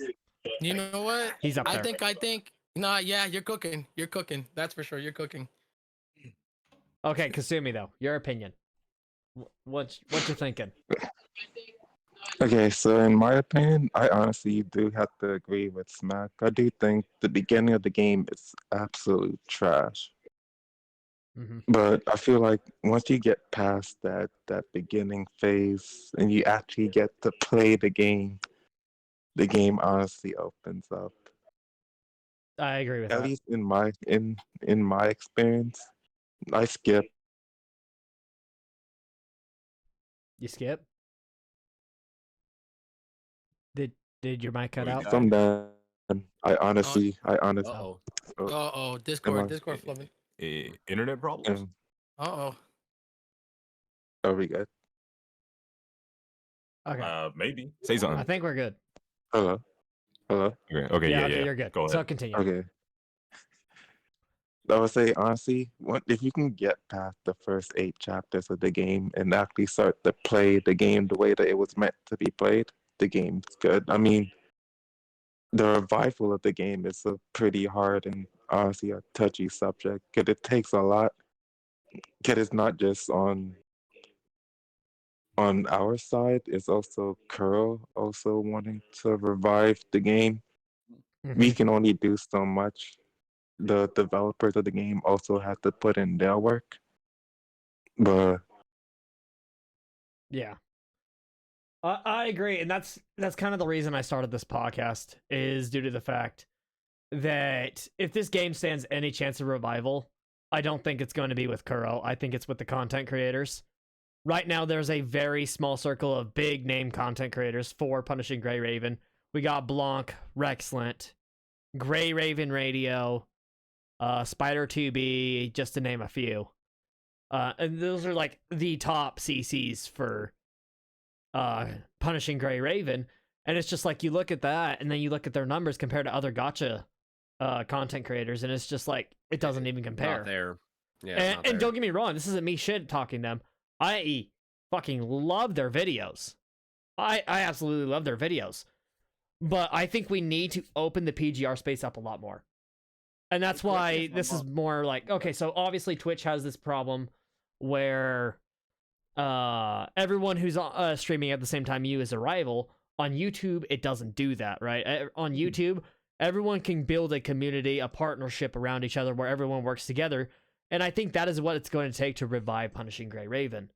You know what? He's up there. I think. Nah, yeah, you're cooking. You're cooking. That's for sure. You're cooking. Okay, Kasumi though, your opinion. What you thinking? Okay, so in my opinion, I honestly do have to agree with Smack. I do think the beginning of the game is absolute trash. Mm-hmm. But I feel like once you get past that beginning phase and you actually get to play the game honestly opens up. I agree with At that. least in my experience, I skip. You skip? Did your mic cut We out? got- From then, I honestly. Uh-oh. Uh-oh. Discord flubbing. Internet problems? Uh-oh. Are we good? Okay. Maybe. Say something. I think we're good. Hello? Okay, yeah, Okay, you're good. Go ahead. So continue. Okay. I would say honestly, if you can get past the first 8 chapters of the game and actually start to play the game the way that it was meant to be played, the game's good. I mean, the revival of the game is a pretty hard and honestly a touchy subject because it takes a lot. Because it's not just on our side, it's also Kuro also wanting to revive the game. We Mhm. can only do so much. The developers of the game also have to put in their work. But Yeah. I agree, and that's kind of the reason I started this podcast, is due to the fact that if this game stands any chance of revival, I don't think it's going to be with Kuro. I think it's with the content creators. Right now, there's a very small circle of big name content creators for Punishing Gray Raven. We got Blanc, Rexlent, Gray Raven Radio, Spider2B, just to name a few. And those are like the top CCs for Punishing Gray Raven. And it's just like you look at that and then you look at their numbers compared to other gacha content creators, and it's just like it doesn't even compare. Not there. Yeah. And don't get me wrong, this isn't me shit talking them. I fucking love their videos. I absolutely love their videos. But I think we need to open the PGR space up a lot more. And that's why this is more like, okay, so obviously Twitch has this problem where everyone who's streaming at the same time you is a rival. On YouTube, it doesn't do that, right? On YouTube, everyone can build a community, a partnership around each other where everyone works together. And I think that is what it's going to take to revive Punishing Gray Raven.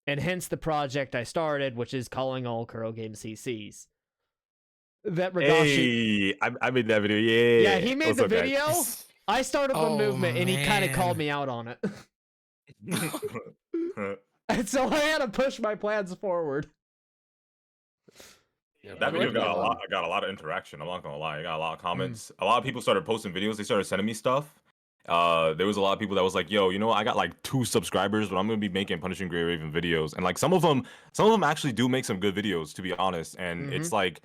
And hence the project I started, which is calling all Kuro Game CCs. That Regashu... Hey, I made that video. Yeah. Yeah, he made What's the up, guys? video. I started the Oh, movement, and he kind of called man. me out on it. And so I had to push my plans forward. Yeah, That but video it got a was, lot. I got a lot of interaction. I'm not gonna lie. I got a lot of comments. A lot of people started posting videos. They started sending me stuff. There was a lot of people that was like, "Yo, you know, I got like 2 subscribers, but I'm gonna be making Punishing Gray Raven videos." And like some of them actually do make some good videos, to be honest. And it's like,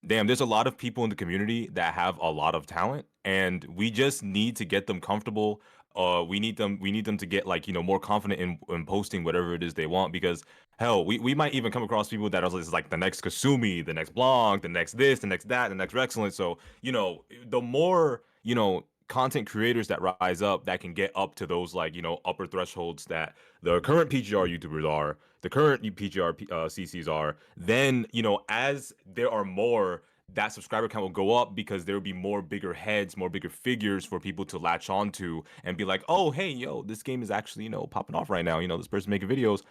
damn, there's a lot of people in the community that have a lot of talent, and we just need to get them comfortable. We need them to get like, you know, more confident in posting whatever it is they want, because hell, we might even come across people that are just like the next Kasumi, the next Blanc, the next this, the next that, the next Rexcellent. So, you know, the more, you know, content creators that rise up that can get up to those like, you know, upper thresholds that the current PGR YouTubers are, the current PGR CCs are, then, you know, as there are more, that subscriber count will go up, because there will be more bigger heads, more bigger figures for people to latch onto and be like, oh, hey, yo, this game is actually, you know, popping off right now. You know, this person making videos.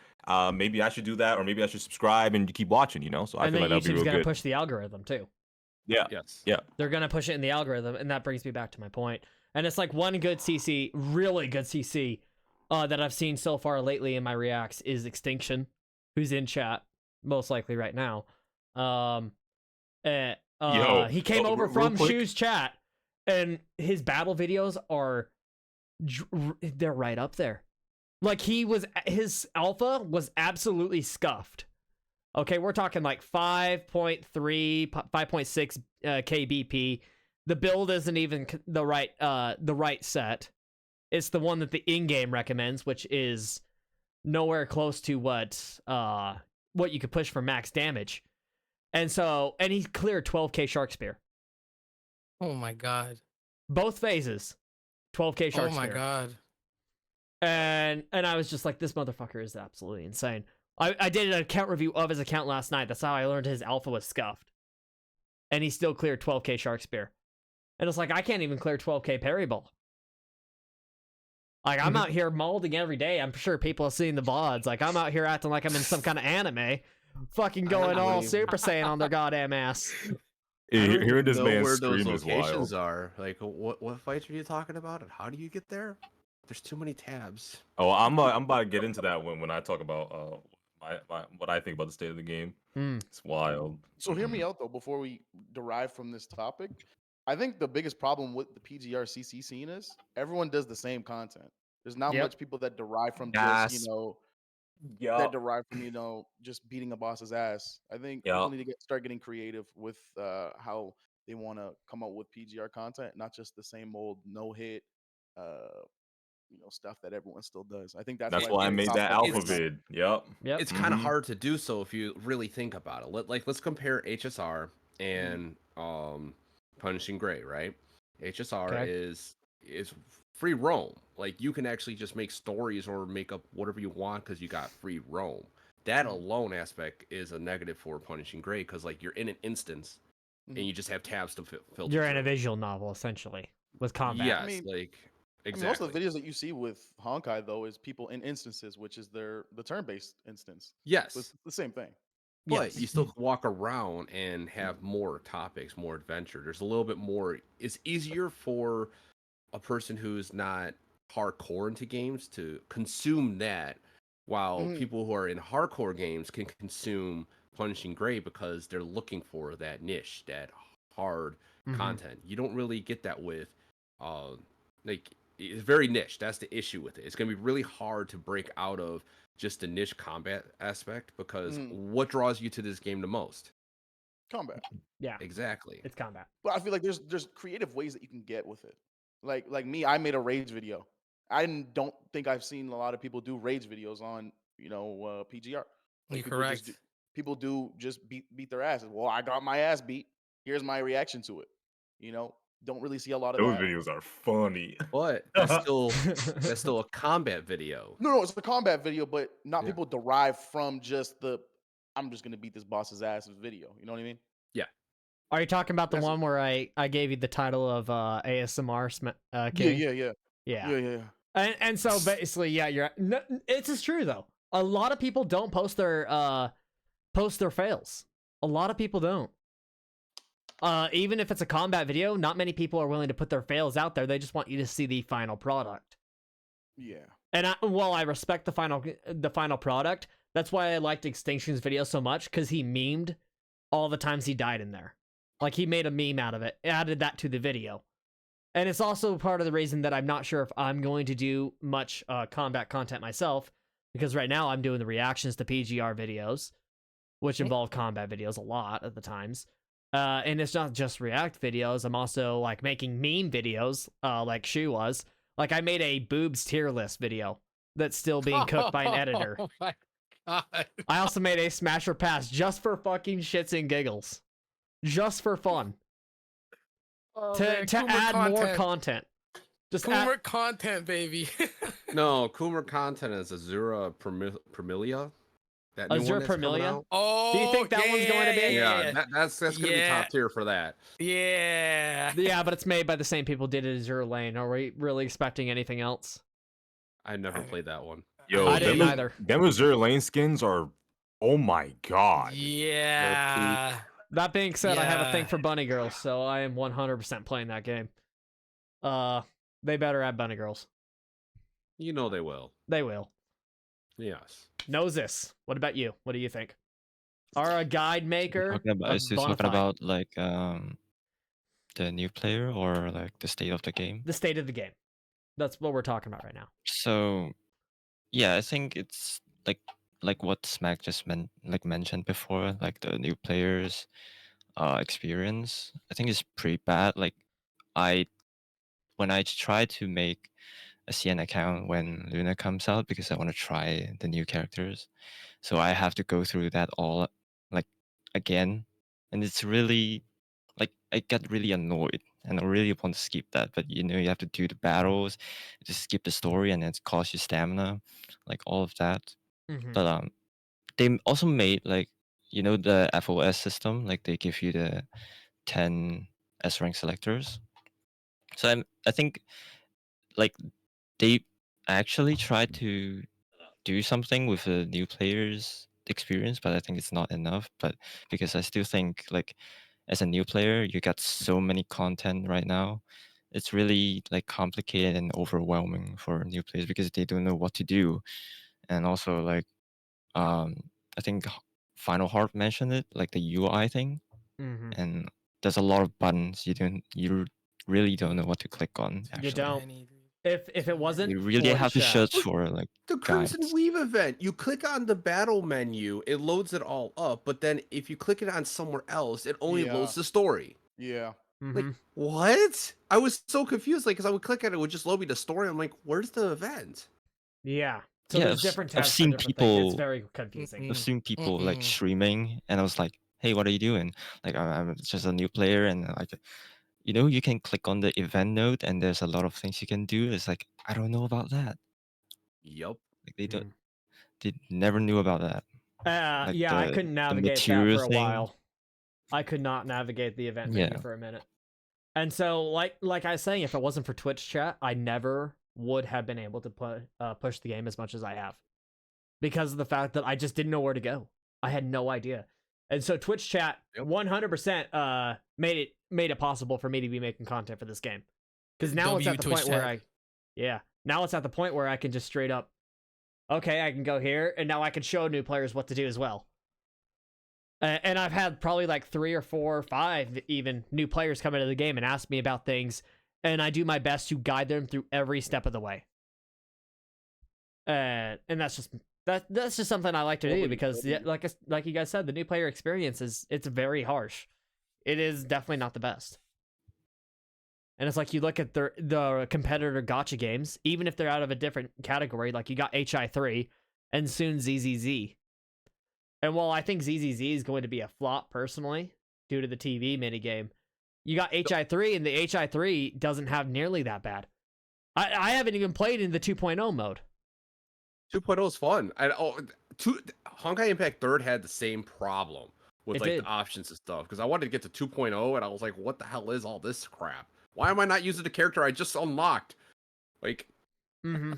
Maybe I should do that, or maybe I should subscribe and keep watching, you know? So I And feel then like that'll be YouTube's real going to good. push the algorithm, too. Yeah. yes. Yeah. They're going to push it in the algorithm, and that brings me back to my point. And it's like one good CC, really good CC, that I've seen so far lately in my reacts is Extinction, who's in chat, most likely right now. Yo, he came over real from quick. Shu's chat, and his battle videos are they're right up there. Like his alpha was absolutely scuffed. Okay, we're talking like 5.3, 5.6 kbp. The build isn't even the right set. It's the one that the in-game recommends, which is nowhere close to what you could push for max damage. And he cleared 12k Shark Spear. Oh my god. Both phases. 12k Shark Oh my Spear. god. And I was just like, this motherfucker is absolutely insane. I did an account review of his account last night. That's how I learned his alpha was scuffed. And he still cleared 12k Shark Spear. And it's like, I can't even clear 12k Parry Ball. Like, I'm out here molding every day. I'm sure people have seen the VODs. Like, I'm out here acting like I'm in some kind of anime. Fucking going all Super Saiyan on their goddamn ass. Hearing this know man where those scream is locations wild. are. Like, what fights are you talking about, and how do you get there? There's too many tabs. Oh, I'm about to get into that when I talk about what I think about the state of the game. It's wild. So hear me out though. Before we derive from this topic, I think the biggest problem with the PGR CC scene is everyone does the same content. There's not Yep. much people that derive from Yes. just Yeah. that derive from just beating a boss's ass. I think Yeah. people need to start getting creative with how they want to come up with PGR content, not just the same old no hit stuff that everyone still does. I think that's why I it's made top that of alpha mind. vid. Yep. It's kind of hard to do so if you really think about it. Let's compare HSR and Punishing Gray, right? HSR Okay. is free roam. Like, you can actually just make stories or make up whatever you want because you got free roam. That alone aspect is a negative for Punishing Gray because, like, you're in an instance and you just have tabs to filter. You're in a through. visual novel, essentially, with combat. Yes, I mean, exactly. most of the videos that you see with Honkai though is people in instances, which is the turn-based instance. Yes. So it's the same thing. But you still can walk around and have more topics, more adventure. There's a little bit more. It's easier for a person who's not hardcore into games to consume that, while people who are in hardcore games can consume Punishing Gray because they're looking for that niche, that hard content. You don't really get that with, it's very niche. That's the issue with it. It's going to be really hard to break out of just the niche combat aspect because what draws you to this game the most? Combat. Yeah, exactly. It's combat. But I feel like there's creative ways that you can get with it. Like me, I made a rage video. I don't think I've seen a lot of people do rage videos on PGR. You're correct. People do just beat their asses. Well, I got my ass beat. Here's my reaction to it. Don't really see a lot of Those that. videos are funny. But that's still a combat video. No, it's a combat video, but not people derive from just I'm just gonna beat this boss's ass video. You know what I mean? Yeah. Are you talking about the one where I gave you the title of ASMR King? Yeah. And so basically, it's true though. A lot of people don't post their fails. A lot of people don't. Even if it's a combat video, not many people are willing to put their fails out there. They just want you to see the final product. Yeah. And while I respect the final product, that's why I liked Extinction's video so much, because he memed all the times he died in there. Like, he made a meme out of it, added that to the video. And it's also part of the reason that I'm not sure if I'm going to do much combat content myself, because right now I'm doing the reactions to PGR videos, which involve combat videos a lot at the times. And it's not just react videos. I'm also like making meme videos, like Shu was. Like, I made a boobs tier list video that's still being cooked by an editor. Oh my god. I also made a smasher pass just for fucking shits and giggles. Just for fun. To add more content. Just Coomer content, baby. No, Coomer content is Azura Premilia. That new Azura one that's coming Premilia? out. Oh, Do you think that one's going to be? Yeah, that's gonna be top tier for that. Yeah. Yeah, but it's made by the same people who did Azure Lane. Are we really expecting anything else? I never played that one. Yo, I didn't either. Them Azure Lane skins are, oh my god. Yeah. That being said, I have a thing for bunny girls, so I am 100% playing that game. They better add bunny girls. You know they will. They will. Yes. Nouzes, what about you? What do you think? are a guide maker Talking about, of is he bona talking fide. about like the new player or like the state of the game? The state of the game. That's what we're talking about right now. So yeah, I think it's like what Smack just mentioned before, like the new players experience. I think it's pretty bad. Like when I try to make a CN account when Luna comes out because I want to try the new characters, so I have to go through that all like again, and it's really like I get really annoyed and I really want to skip that. But you know, you have to do the battles, just skip the story, and it costs you stamina, like all of that. Mhm. But they also made like the FOS system, like they give you the 10 S rank selectors. So I think like they actually tried to do something with the new players experience, but I think it's not enough. But because I still think like as a new player, you got so many content right now. It's really like complicated and overwhelming for new players because they don't know what to do. And also like I think FinalHarp mentioned it, like the UI thing. Mhm. And there's a lot of buttons you really don't know what to click on You actually. don't. If it wasn't You really for have the to chat, search for like The Crimson guides. Weave event, you click on the battle menu, it loads it all up, but then if you click it on somewhere else, it only Yeah. loads the story. Yeah. Like, Mhm. what? I was so confused, like, because I would click on it, it would just load me the story. I'm like, where's the event? Yeah. So Yeah, there's different I've tabs for seen different things. It's people very confusing. I've seen people like Mm-mm. streaming, and I was like, "Hey, what are you doing?" Like, I'm just a new player, and like, you can click on the event node, and there's a lot of things you can do. It's like I don't know about that. Yup. Like they don't, Mm. they never knew about that. Like Yeah, I couldn't the navigate that material for a thing. while. I could not navigate the event Yeah. menu for a minute. And so, like I was saying, if it wasn't for Twitch chat, I never would have been able to push the game as much as I have, because of the fact that I just didn't know where to go. I had no idea. And so Twitch chat Yep. 100% made it possible for me to be making content for this game. Because now it's W at the Twitch point where chat. now it's at the point where I can just straight up, okay, I can go here, and now I can show new players what to do as well. And I've had probably like 3 or 4 or 5 even new players come into the game and ask me about things, and I do my best to guide them through every step of the way. And that's just something I like to do, because like you guys said, the new player experience it's very harsh. It is definitely not the best. And it's like you look at the competitor gacha games, even if they're out of a different category, like you got HI3 and soon ZZZ. And while I think ZZZ is going to be a flop personally, due to the TV minigame, you got HI3, and the HI3 doesn't have nearly that bad. I haven't even played in the 2.0 mode. 2.0 is fun. And Honkai Impact 3rd had the same problem with It like did. the options and stuff. Because I wanted to get to 2.0 and I was like, what the hell is all this crap? Why am I not using the character I just unlocked? Like, Mm-hmm.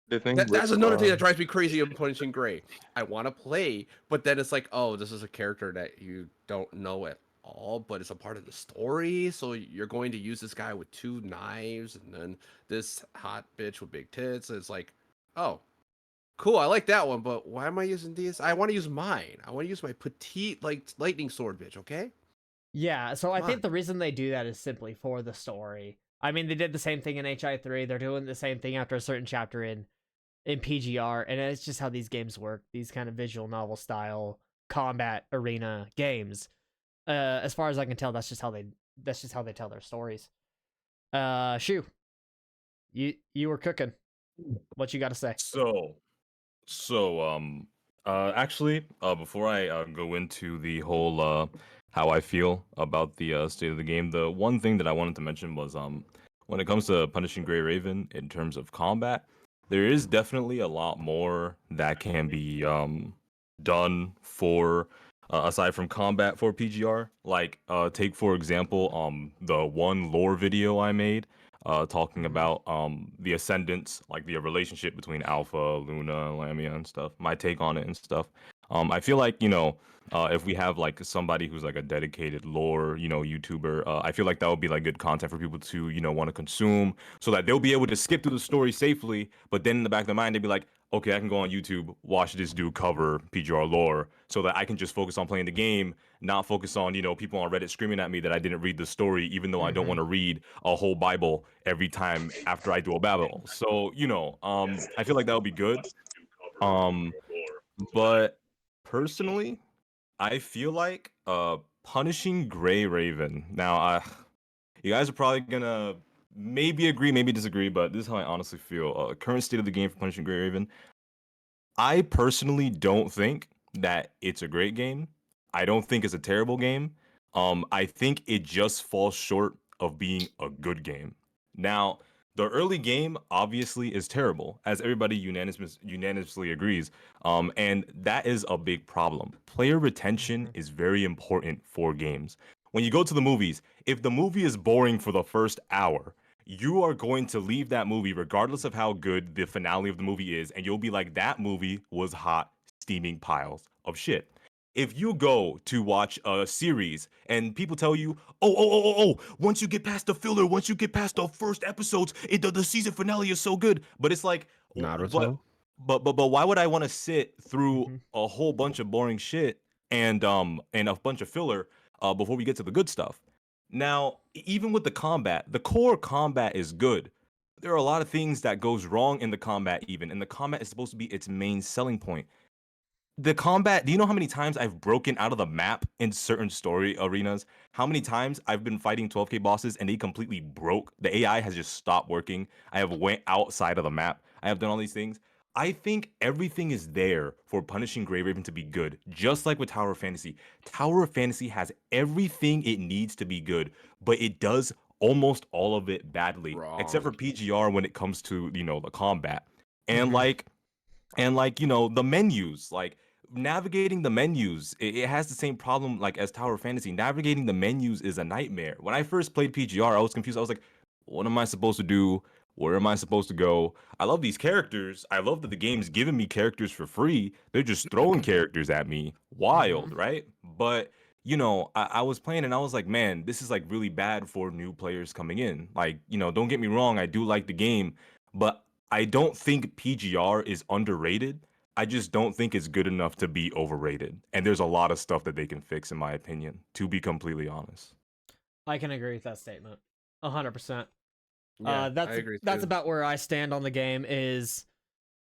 The thing that's with, another thing that drives me crazy in Punishing Gray. I want to play, but then it's like, oh, this is a character that you don't know at all, but it's a part of the story. So you're going to use this guy with 2 knives, and then this hot bitch with big tits. It's like, oh, cool, I like that one, but why am I using these? I want to use mine. I want to use my petite, like, lightning sword bitch, okay? Yeah, so I Come think on. the reason they do that is simply for the story. I mean, they did the same thing in HI3. They're doing the same thing after a certain chapter in PGR, and it's just how these games work. These kind of visual novel style combat arena games. As far as I can tell, that's just how they tell their stories. Shu, you were cooking. What you got to say? Actually, before I go into the whole how I feel about the state of the game, the one thing that I wanted to mention was when it comes to Punishing Gray Raven in terms of combat, there is definitely a lot more that can be done for aside from combat for PGR. Like take for example the one lore video I made talking about the ascendants, like the relationship between Alpha, Luna, Lamia, and stuff. My take on it and stuff. I feel like, if we have like somebody who's like a dedicated lore, YouTuber, I feel like that would be like good content for people to, want to consume, so that they'll be able to skip through the story safely. But then in the back of their mind, they'd be like, okay, I can go on YouTube, watch this dude cover PGR lore, so that I can just focus on playing the game, not focus on, people on Reddit screaming at me that I didn't read the story, even though I don't want to read a whole Bible every time after I do a battle. So, I feel like that would be good. But personally, I feel like punishing Gray Raven. Now, you guys are probably gonna maybe agree, maybe disagree, but this is how I honestly feel. Current state of the game for punishing Gray Raven. I personally don't think that it's a great game. I don't think it's a terrible game. I think it just falls short of being a good game. Now, the early game obviously is terrible, as everybody unanimously agrees. And that is a big problem. Player retention is very important for games. When you go to the movies, if the movie is boring for the first hour, you are going to leave that movie regardless of how good the finale of the movie is, and you'll be like, that movie was hot, steaming piles of shit. If you go to watch a series and people tell you, once you get past the filler, once you get past the first episodes, the season finale is so good. But it's like, Naruto. but why would I want to sit through a whole bunch of boring shit and a bunch of filler before we get to the good stuff? Now, even with the combat, the core combat is good. There are a lot of things that goes wrong in the combat even, and the combat is supposed to be its main selling point. The combat, do you know how many times I've broken out of the map in certain story arenas? How many times I've been fighting 12k bosses and they completely broke? The AI has just stopped working. I have went outside of the map. I have done all these things. I think everything is there for punishing Grey Raven to be good, just like with Tower of Fantasy. Tower of Fantasy has everything it needs to be good, but it does almost all of it badly, except for PGR when it comes to, the combat. And the menus, like navigating the menus, it has the same problem like as Tower of Fantasy. Navigating the menus is a nightmare. When I first played PGR, I was confused. I was like, what am I supposed to do? Where am I supposed to go? I love these characters. I love that the game's giving me characters for free. They're just throwing characters at me. Wild, right? But I was playing and I was like, man, this is like really bad for new players coming in. Like, don't get me wrong, I do like the game, but I don't think PGR is underrated. I just don't think it's good enough to be overrated. And there's a lot of stuff that they can fix, in my opinion, to be completely honest. I can agree with that statement. 100%. Yeah, I agree that's too. about where I stand on the game. Is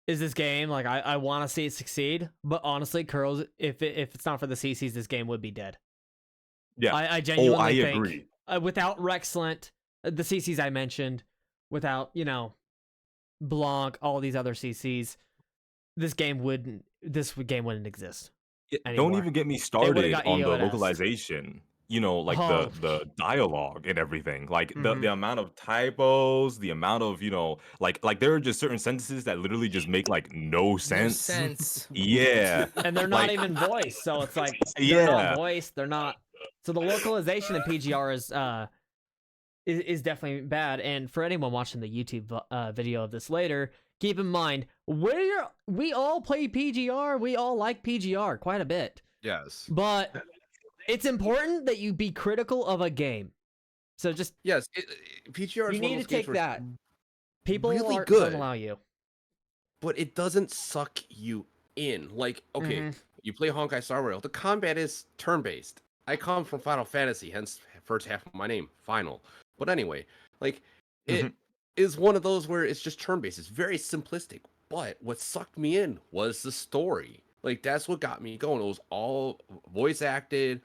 this game, like, I want to see it succeed, but honestly, Curls, if it's not for the CCs, this game would be dead. Yeah. I genuinely think agree. Without Rexlent, the CCs I mentioned, without Blanc, all these other CCs, this game wouldn't exist. Don't even get me started got on the EOS. localization. Like the dialogue and everything, like Mhm. the amount of typos, the amount of like there are just certain sentences that literally just make like no sense. No sense. Yeah, And they're not Like- even voiced, so it's like they're not yeah. voiced. They're not. So the localization in PGR is definitely bad. And for anyone watching the YouTube video of this later, keep in mind we all play PGR. We all like PGR quite a bit. Yes. But it's important that you be critical of a game. So just Yes. PGR is you one need of to those games take where that. People really don't good. allow you. but it doesn't suck you in. Like, okay, you play Honkai Star Rail. The combat is turn-based. I come from Final Fantasy, hence first half of my name, Final. But anyway, like, it is one of those where it's just turn-based. It's very simplistic. But what sucked me in was the story. Like, that's what got me going. It was all voice acted.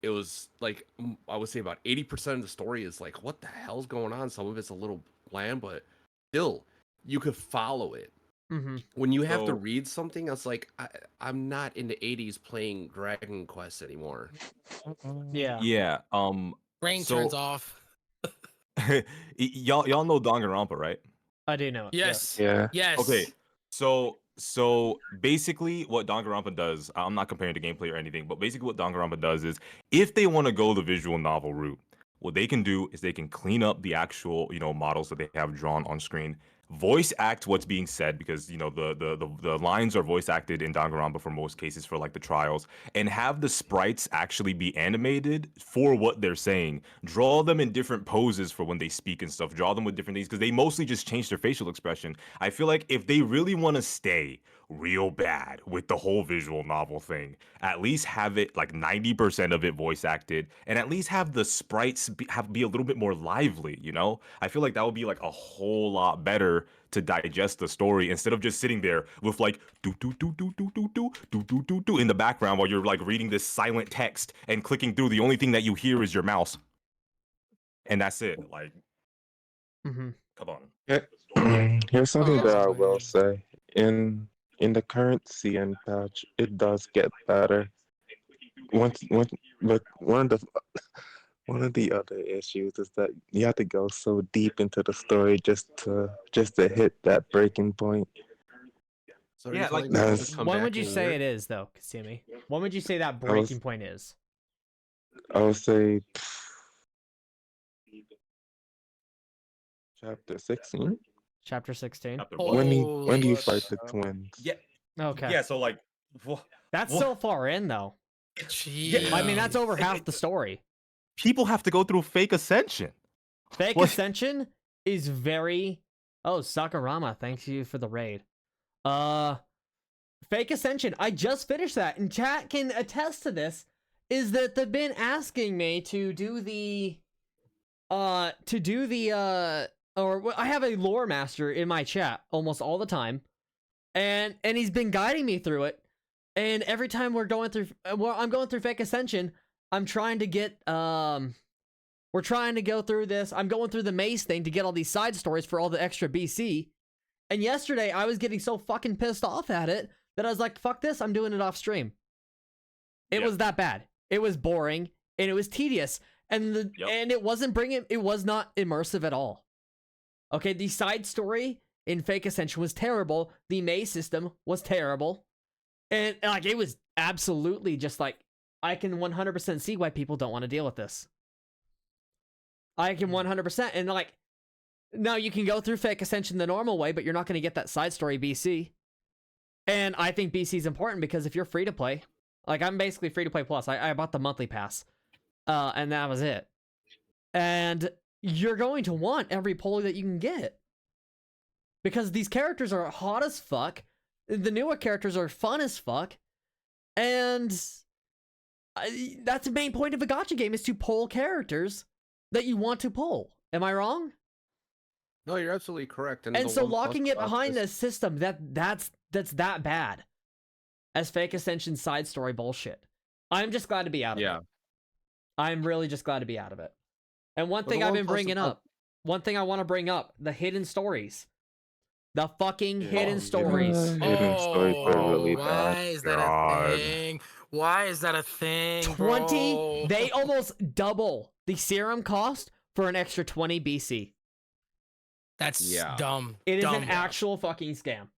It was like, I would say about 80% of the story is like, what the hell's going on? Some of it's a little bland, but still, you could follow it. When you have to read something, I was like, I'm not in the 80s playing Dragon Quest anymore. Yeah. Yeah. Brain turns off. y'all know Danganronpa, right? I do know it. Yes. Yeah. Yes. Okay. So basically what Danganronpa does, I'm not comparing to gameplay or anything, but basically what Danganronpa does is if they want to go the visual novel route, what they can do is they can clean up the actual, models that they have drawn on screen, voice act what's being said, because you know the lines are voice acted in Danganronpa for most cases for like the trials, and have the sprites actually be animated for what they're saying. Draw them in different poses for when they speak and stuff. Draw them with different things because they mostly just change their facial expression. I feel like if they really want to stay real bad with the whole visual novel thing, at least have it like 90% of it voice acted, and at least have the sprites be a little bit more lively, you know? I feel like that would be like a whole lot better to digest the story instead of just sitting there with like do do do do do do do do do do do in the background while you're like reading this silent text and clicking through. The only thing that you hear is your mouse. And that's it. Like, Mm-hmm. come on. Here's something that I Oh, will man. say. In the current CN patch, it does get better. But one of the other issues is that you have to go so deep into the story just to hit that breaking point. So are Yeah, you like- telling me I'll That's- just come When back would you in a say year? it is, though, Kasumi? When would you say that I was- breaking point is? I would say chapter 16. Chapter 16? After what? When do you Holy fight the shit. twins? Yeah. Okay. Yeah, so like That's Wha- so far in, though. Jeez. I mean, that's over half the story. people have to go through fake ascension. Fake What? Ascension is very... Oh, Sakurama, thank you for the raid. Fake Ascension, I just finished that, and chat can attest to this, is that they've been asking me to do the... I have a lore master in my chat almost all the time, and he's been guiding me through it, and every time I'm going through Fake Ascension, I'm trying to get, we're trying to go through this. I'm going through the maze thing to get all these side stories for all the extra BC. And yesterday, I was getting so fucking pissed off at it that I was like, fuck this, I'm doing it off stream. It Yep. was that bad. It was boring, and it was tedious. And it was not immersive at all. Okay, the side story in Fake Ascension was terrible. The maze system was terrible. And like, it was absolutely just like, I can 100% see why people don't want to deal with this. I can 100%. And like, now you can go through Fake Ascension the normal way, but you're not going to get that side story BC. And I think BC is important because if you're free to play, like I'm basically free to play plus. I bought the monthly pass. And that was it. And you're going to want every pulley that you can get. Because these characters are hot as fuck. The newer characters are fun as fuck. And that's the main point of a gacha game, is to pull characters that you want to pull. Am I wrong? No, you're absolutely correct. And the so one plus locking it about behind this- a system that's that bad as Fake Ascension side story bullshit. I'm just glad to be out of it. I'm really just glad to be out of it. And one Well, thing the I've one been plus bringing about- up, one thing I want to bring up, the hidden stories. The fucking Yeah. hidden Oh, stories. Hidden stories are really why bad. is that God. a thing? Why is that a thing, 20, bro? they almost double the serum cost for an extra 20 BC. That's Yeah. dumb. It is dumb. an actual fucking scam.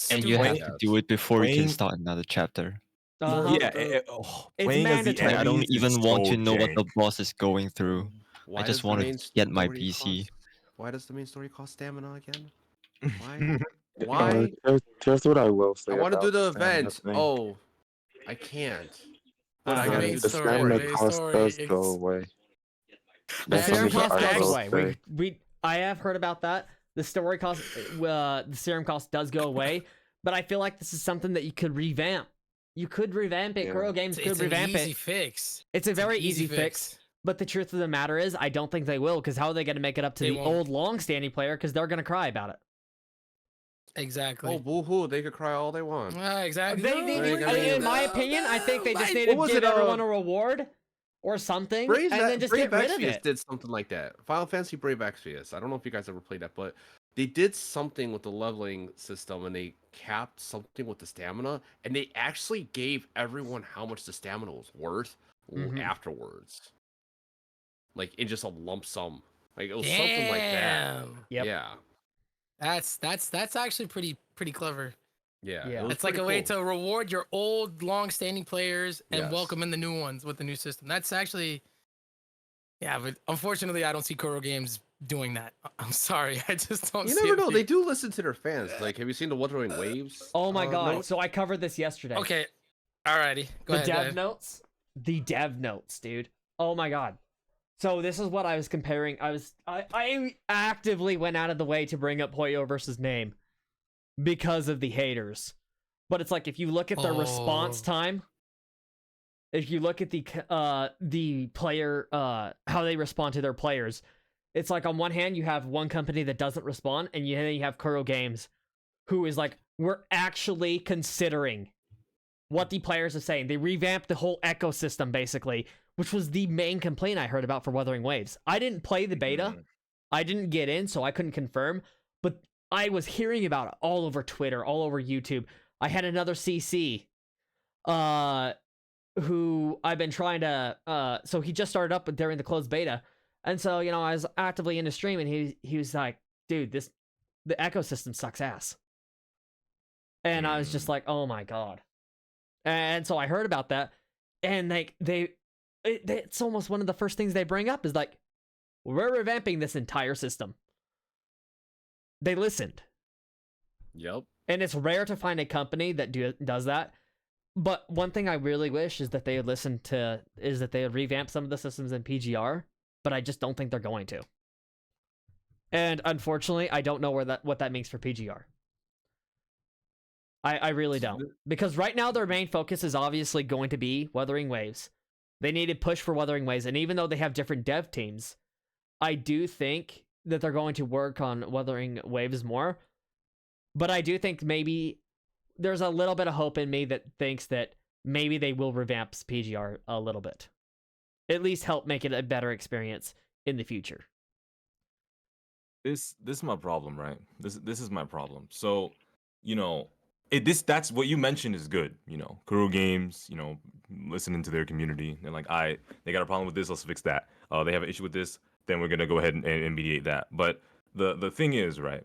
And you have Stupid. to do it before you can Playing- start another chapter. Uh-huh. Yeah, It's playing as the mandatory. Like, I don't enemies is even want so to know what the jank. boss is going through. Why just does the wanna main get my story BC. Why does the main story cost stamina again? Why? Why? Here's what I will say. I want to about do the stamina event. thing. Oh, I can't. But I The gotta main do the the story, stamina main cost story, does it's- go away. The That's serum something cost that I goes will away. say. I have heard about that. The story cost, the serum cost does go away, but I feel like this is something that you could revamp. You could revamp it. Yeah. Kuro Games could It's an revamp easy it. fix. It's a It's an very easy fix. But the truth of the matter is, I don't think they will, because how are they going to make it up to They the won't. old long-standing player? Because they're going to cry about it. Exactly. Oh, boo-hoo. They could cry all they want. Exactly. In my opinion, I think they just need What to was give it, everyone a reward or something, Brave, and then just Brave get rid of Exvius it. did something like that. Final Fantasy Brave Exvius. I don't know if you guys ever played that, but they did something with the leveling system, and they capped something with the stamina, and they actually gave everyone how much the stamina was worth Mhm. afterwards, like in just a lump sum. Like it was something like that. Damn. Yep. Yeah, That's actually pretty clever. yeah. Yeah. It was It's like a pretty way cool. to reward your old long-standing players and Yes. welcome in the new ones with the new system. That's actually, yeah, but unfortunately, I don't see Kuro Games doing that. I'm sorry, I just don't You see never it know. They being- do listen to their fans. Like, have you seen the Wuthering Waves? Oh my god! note? So I covered this yesterday. Okay, alrighty, go The ahead. Go dev ahead. notes. The dev notes, dude. Oh my god. So this is what I was comparing. I actively went out of the way to bring up Hoyo versus Name because of the haters. But it's like if you look at their response Oh. time, if you look at the player how they respond to their players, it's like on one hand you have one company that doesn't respond, and then you have Kuro Games, who is like, we're actually considering what the players are saying. They revamped the whole ecosystem basically, which was the main complaint I heard about for Wuthering Waves. I didn't play the beta. I didn't get in, so I couldn't confirm, but I was hearing about it all over Twitter, all over YouTube. I had another CC who I've been trying to so he just started up during the closed beta. And so, you know, I was actively in the stream, and he was like, dude, the ecosystem sucks ass. And I was just like, oh my god. And so I heard about that, and it's almost one of the first things they bring up is like, we're revamping this entire system. They listened. Yep. And it's rare to find a company that does that. But one thing I really wish is that they would revamp some of the systems in PGR, but I just don't think they're going to. And unfortunately, I don't know what that means for PGR. I really don't. Because right now their main focus is obviously going to be Wuthering Waves. They need to push for Wuthering Waves, and even though they have different dev teams, I do think that they're going to work on Wuthering Waves more. But I do think maybe there's a little bit of hope in me that thinks that maybe they will revamp PGR a little bit. At least help make it a better experience in the future. This is my problem, right? This is my problem. So, you know, that's what you mentioned is good. You know, Kuro Games, you know, listening to their community. They're like, they got a problem with this, let's fix that. They have an issue with this, then we're gonna go ahead and mediate that. But the thing is, right?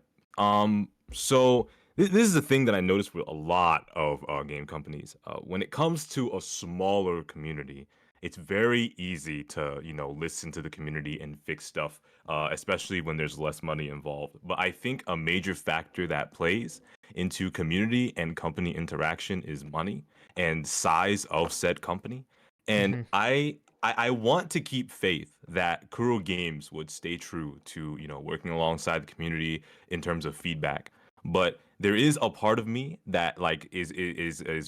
So this is the thing that I noticed with a lot of game companies. When it comes to a smaller community, it's very easy to, you know, listen to the community and fix stuff, especially when there's less money involved. But I think a major factor that plays into community and company interaction is money and size of said company. And I want to keep faith that Kuro Games would stay true to, you know, working alongside the community in terms of feedback. But there is a part of me that like is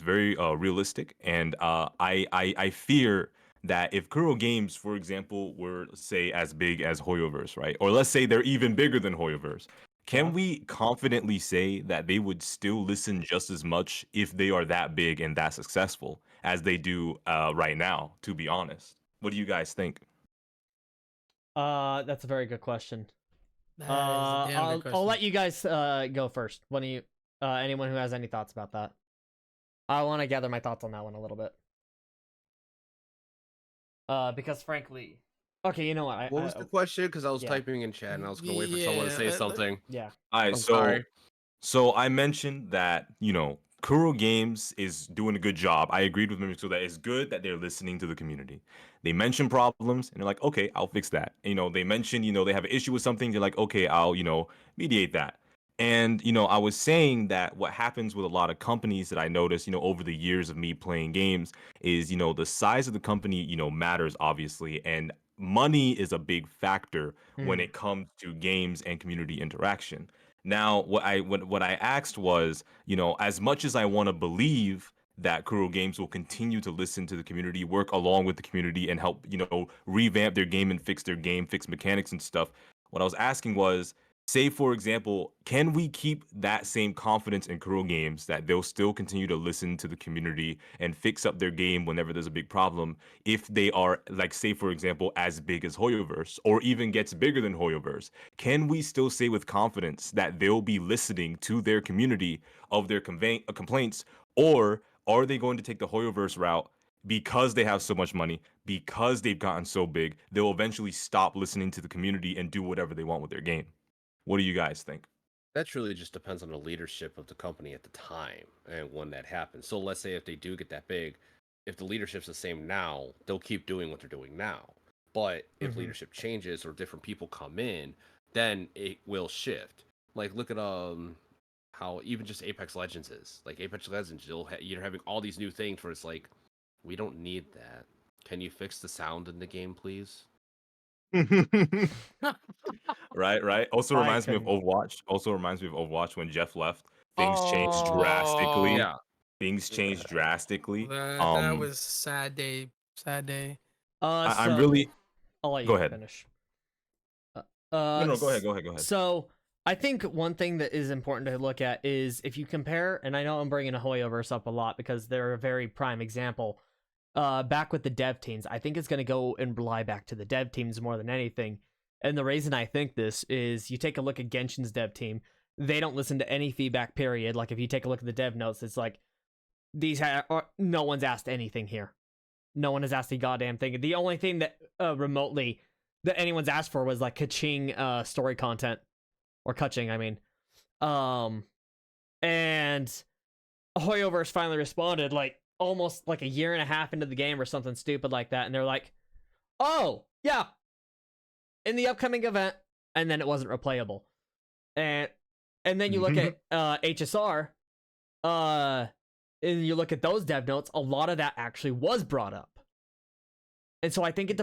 very realistic, and I fear that if Kuro Games, for example, were say as big as Hoyoverse, right, or let's say they're even bigger than Hoyoverse, can we confidently say that they would still listen just as much if they are that big and that successful as they do right now? To be honest, what do you guys think? That's a very good question. That is a damn good I'll question. let you guys go first. When you anyone who has any thoughts about that? I want to gather my thoughts on that one a little bit. Because frankly, okay, you know what? What was the question? Because I was yeah. typing in chat and I was gonna wait for someone to say something. Yeah. All right, I'm sorry. So I mentioned that, you know, Kuro Games is doing a good job. I agreed with MimicSouls that it's good that they're listening to the community. They mention problems and they're like, okay, I'll fix that. And, you know, they mention, you know, they have an issue with something. They're like, okay, I'll, you know, mediate that. And, you know, I was saying that what happens with a lot of companies that I noticed, you know, over the years of me playing games is, you know, the size of the company, you know, matters obviously. And money is a big factor when it comes to games and community interaction. Now, what I asked was, you know, as much as I want to believe that Kuro Games will continue to listen to the community, work along with the community, and help, you know, revamp their game and fix their game, fix mechanics and stuff. What I was asking was, say, for example, can we keep that same confidence in Kuro Games that they'll still continue to listen to the community and fix up their game whenever there's a big problem if they are, like, say, for example, as big as Hoyoverse or even gets bigger than Hoyoverse? Can we still say with confidence that they'll be listening to their community of their complaints, or are they going to take the Hoyoverse route? Because they have so much money, because they've gotten so big, they'll eventually stop listening to the community and do whatever they want with their game. What do you guys think? That truly just depends on the leadership of the company at the time and when that happens. So let's say if they do get that big, if the leadership's the same now, they'll keep doing what they're doing now. But if leadership changes or different people come in, then it will shift. Like look at how even just Apex Legends is. Like Apex Legends, you're having all these new things where it's like, we don't need that. Can you fix the sound in the game, please? Right. Also I reminds me of couldn't- Overwatch. Also reminds me of Overwatch when Jeff left. Things changed Oh. drastically. Yeah. Things changed drastically. That was sad day. Sad day. I'm really. I'll let you Go ahead. finish. No, go ahead. So I think one thing that is important to look at is if you compare, and I know I'm bringing Hoyoverse up a lot because they're a very prime example. Back with the dev teams, I think it's going to go and rely back to the dev teams more than anything. And the reason I think this is you take a look at Genshin's dev team, they don't listen to any feedback, period. Like if you take a look at the dev notes, it's like no one's asked anything here. No one has asked a goddamn thing. The only thing that remotely that anyone's asked for was like kaching story content, or kaching, I mean. And Hoyoverse finally responded like almost like a year and a half into the game or something stupid like that, and they're like, "Oh yeah, in the upcoming event," and then it wasn't replayable. And then you look at HSR, and you look at those dev notes, a lot of that actually was brought up. And so I think it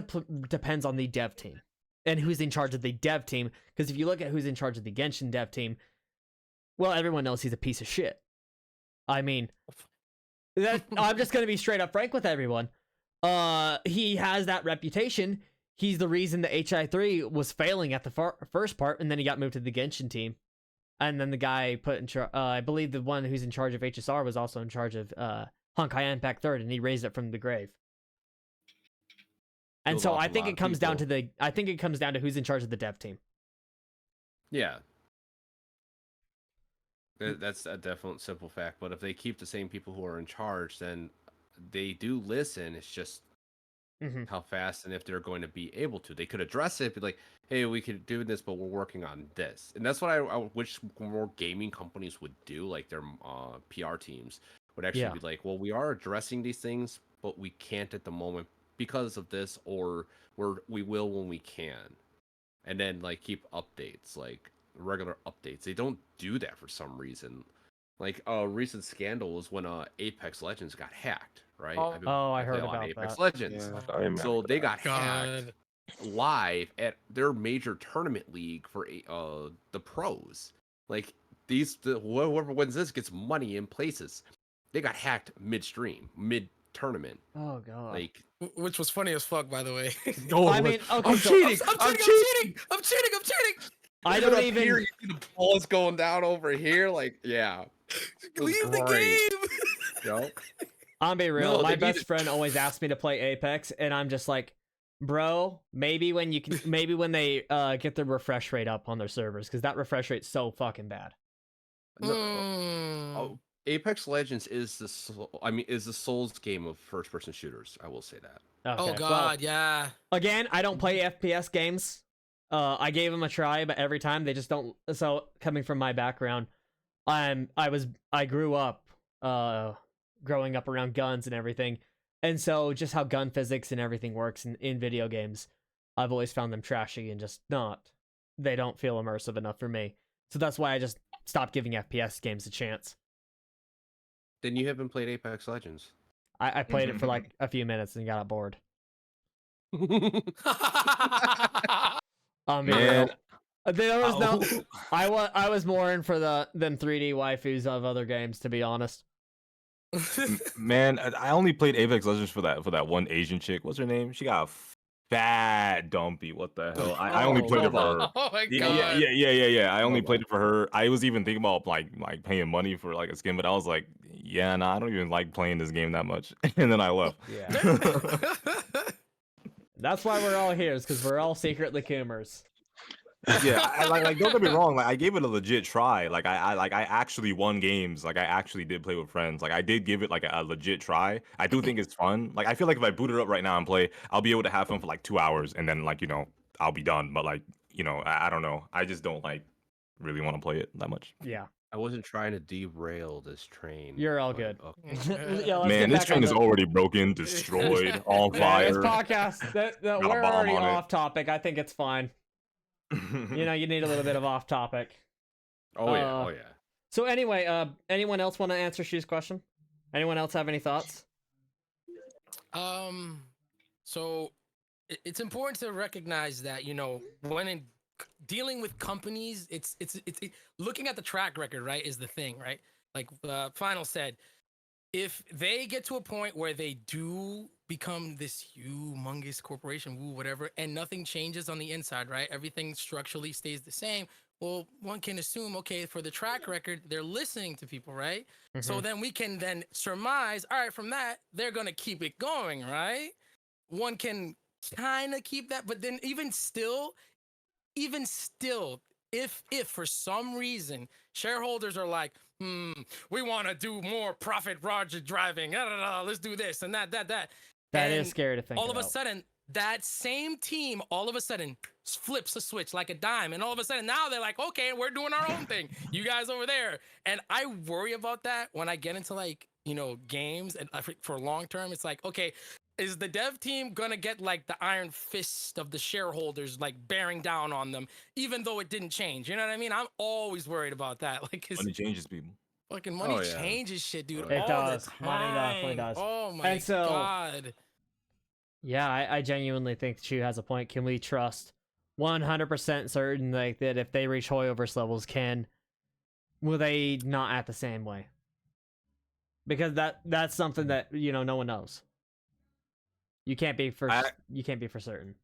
depends on the dev team and who's in charge of the dev team. Because if you look at who's in charge of the Genshin dev team, well, everyone knows he's a piece of shit. I mean, I'm just going to be straight up frank with everyone. He has that reputation. He's the reason the HI3 was failing at the first part, and then he got moved to the Genshin team. And then the guy put in charge, I believe the one who's in charge of HSR was also in charge of Honkai Impact 3rd, and he raised it from the grave. And so I think it comes down to who's in charge of the dev team. Yeah. That's a definite simple fact. But if they keep the same people who are in charge, then they do listen. It's just how fast and if they're going to be able to. They could address it, be like, hey, we could do this, but we're working on this. And that's what I wish more gaming companies would do, like their PR teams would actually be like, well, we are addressing these things, but we can't at the moment because of this, or we will when we can. And then like keep updates, like regular updates. They don't do that for some reason. Like a recent scandal was when Apex Legends got hacked, right? I heard about Apex that. Legends. Yeah, So they got hacked live at their major tournament league for the pros. Like whoever wins this gets money in places. They got hacked midstream, mid tournament. Oh god. Like, Which was funny as fuck, by the way. I mean, okay, I'm so cheating. I'm cheating. I Even don't up even. here, you see the balls going down over here. Like, yeah. Leave the great. game. Yo. I'm be real. No, My they best need friend always asks me to play Apex, and I'm just like, bro, maybe when they get the refresh rate up on their servers, because that refresh rate's so fucking bad. Oh, Apex Legends is the Souls game of first-person shooters. I will say that. Okay, Oh well, god, yeah. again, I don't play FPS games. I gave them a try, but every time they just don't. So coming from my background, I grew up growing up around guns and everything, and so just how gun physics and everything works in video games, I've always found them trashy and just they don't feel immersive enough for me. So that's why I just stopped giving FPS games a chance. Then you haven't played Apex Legends. I played it for like a few minutes and got bored. Man. There was no. I was more in for them 3D waifus of other games, to be honest. Man, I only played Apex Legends for that one Asian chick. What's her name? She got a fat dumpy. What the hell? I only played it for her. Oh my god. Yeah. I only played it for her. I was even thinking about like paying money for like a skin, but I was like, yeah, nah, I don't even like playing this game that much. And then I left. Yeah. That's why we're all here, is because we're all secretly Coomers. Yeah, like don't get me wrong. Like I gave it a legit try. Like I actually won games. Like I actually did play with friends. Like I did give it like a legit try. I do think it's fun. Like I feel like if I boot it up right now and play, I'll be able to have fun for like 2 hours, and then like I'll be done. But like I don't know. I just don't like really want to play it that much. Yeah. I wasn't trying to derail this train. You're all but, good. okay. Yeah, let's Man, get this back train on is the- already broken, destroyed, on Yeah, fire. this podcast, Got a we're bomb already on it. off topic. I think it's fine. You know, you need a little bit of off topic. Oh yeah, Uh, oh yeah. So anyway, anyone else want to answer Shu's question? Anyone else have any thoughts? So it's important to recognize that, you know, when dealing with companies, it's looking at the track record, right, is the thing, right? Like Final said, if they get to a point where they do become this humongous corporation, woo, whatever, and nothing changes on the inside, right? Everything structurally stays the same. Well, one can assume, okay, for the track record, they're listening to people, right? So then we can then surmise, all right, from that, they're going to keep it going, right? One can kind of keep that, but then even still, if for some reason shareholders are like, we want to do more profit Roger driving, let's do this and that. That and is scary to think all of a about. sudden, that same team all of a sudden flips a switch like a dime, and all of a sudden now they're like, okay, we're doing our own thing, you guys over there. And I worry about that when I get into, like, you know, games, and for long term, it's like, okay, is the dev team gonna get like the iron fist of the shareholders, like bearing down on them, even though it didn't change? You know what I mean? I'm always worried about that. Like, Money changes people. fucking money Oh, yeah. changes shit, dude. It all does. The time. Money definitely does. Oh my And so- god. Yeah, I genuinely think Shu has a point. Can we trust 100% certain like that if they reach Hoyoverse levels, will they not act the same way? Because that's something that, you know, no one knows. You can't be for certain.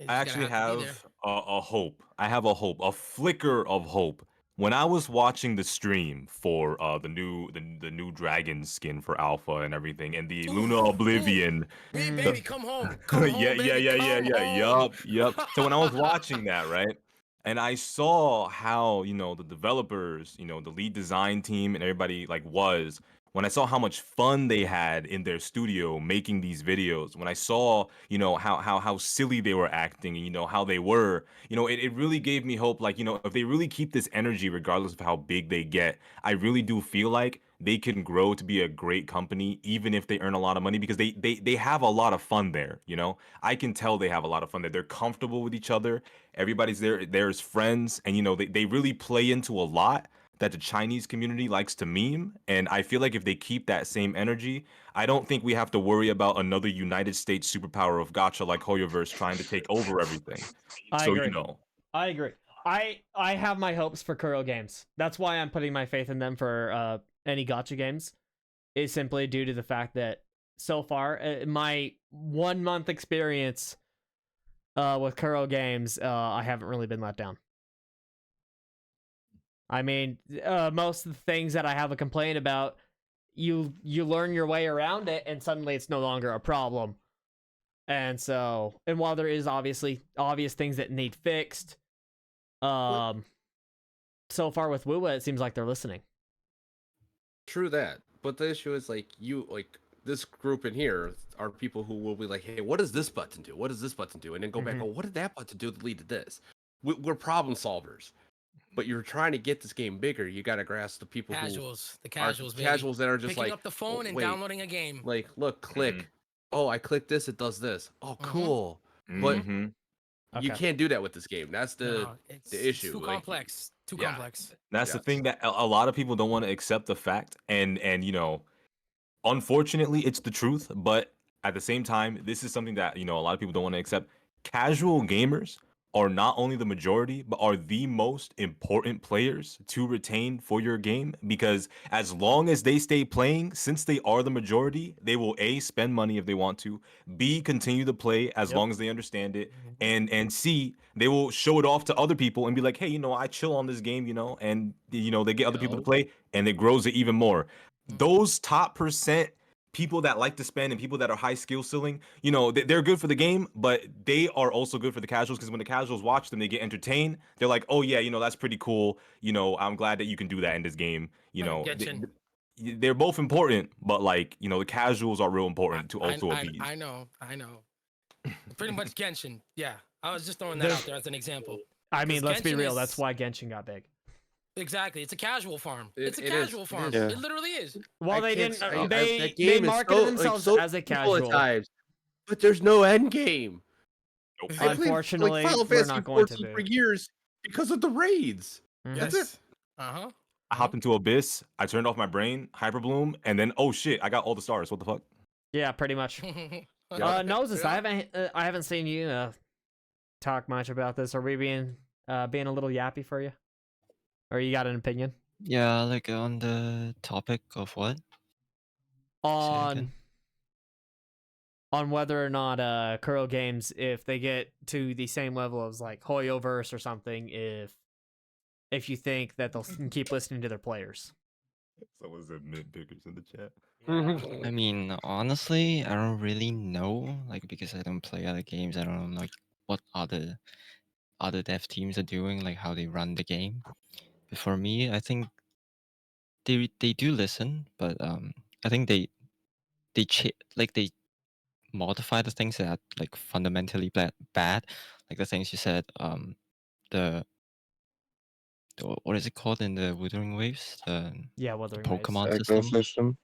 I actually have a hope. I have a hope, a flicker of hope. When I was watching the stream for the new dragon skin for Alpha and everything, and the Luna Oblivion. Hey, baby, come home. Come home, Yeah. baby, come home. Yup. So when I was watching that, right, and I saw how, you know, the developers, you know, the lead design team and everybody when I saw how much fun they had in their studio making these videos, when I saw, you know, how silly they were acting, and, you know, how they were, you know, it really gave me hope. Like, you know, if they really keep this energy, regardless of how big they get, I really do feel like they can grow to be a great company, even if they earn a lot of money, because they have a lot of fun there, you know? I can tell they have a lot of fun there. They're comfortable with each other. Everybody's there as friends, and, you know, they really play into a lot that the Chinese community likes to meme. And I feel like if they keep that same energy, I don't think we have to worry about another United States superpower of gacha like Hoyoverse trying to take over everything. I So, agree. you know. I agree. I have my hopes for Kuro Games. That's why I'm putting my faith in them for any gacha games. Is simply due to the fact that so far, my 1 month experience with Kuro Games, I haven't really been let down. I mean, most of the things that I have a complaint about, you learn your way around it, and suddenly it's no longer a problem. And while there is obviously obvious things that need fixed, so far with Wuwa, it seems like they're listening. True that, but the issue is this group in here are people who will be like, hey, what does this button do? What does this button do? And then go back, oh, what did that button do that lead to this? We're problem solvers. But you're trying to get this game bigger. You got to grasp the people the casuals that are just picking like up the phone and downloading a game. Like, look, click. Oh, I click this, it does this. Oh, cool. But you can't do that with this game. That's the issue. Too complex. Too complex. That's the thing that a lot of people don't want to accept the fact. And you know, unfortunately, it's the truth. But at the same time, this is something that, you know, a lot of people don't want to accept. Casual gamers are not only the majority, but are the most important players to retain for your game, because as long as they stay playing, since they are the majority, they will A, spend money if they want to, B, continue to play as long as they understand it, and C, they will show it off to other people and be like, hey, you know, I chill on this game, you know, and, you know, they get other people to play, and it grows it even more. Those top percent people that like to spend and people that are high skill ceiling, you know, they're good for the game, but they are also good for the casuals, because when the casuals watch them, they get entertained. They're like, oh yeah, you know, that's pretty cool. You know, I'm glad that you can do that in this game. You know, they're both important, but like, you know, the casuals are real important to also appease. I know. Pretty much Genshin. Yeah, I was just throwing that out there as an example. I mean, let's be real. That's why Genshin got big. Exactly, it's a casual farm. It's a casual farm. Yeah. It literally is. Well, they marketed themselves as a casual, but there's no end game. Nope. I played Unfortunately, Final we're Fantasy not going to 14 for be. years because of the raids. Mhm. That's Yes. it. Uh-huh. I hopped into Abyss. I turned off my brain, Hyperbloom, and then oh shit, I got all the stars. What the fuck? Yeah, pretty much. Yeah. Nouzes, Yeah. I haven't seen you talk much about this. Are we being a little yappy for you, or you got an opinion Yeah, like on the topic of what? Say it again. on whether or not Kuro Games, if they get to the same level as like Hoyoverse or something, if you think that they'll keep listening to their players? Someone said mid pickers in the chat. I mean, honestly, I don't really know, like because I don't play other games. I don't know like what other dev teams are doing, like how they run the game. But for me, I think they do listen, but I think they modify the things that are like fundamentally bad, like the things you said, the what is it called in the Wuthering Waves, Yeah, the Wuthering Waves. Pokemon system. Ecosystem.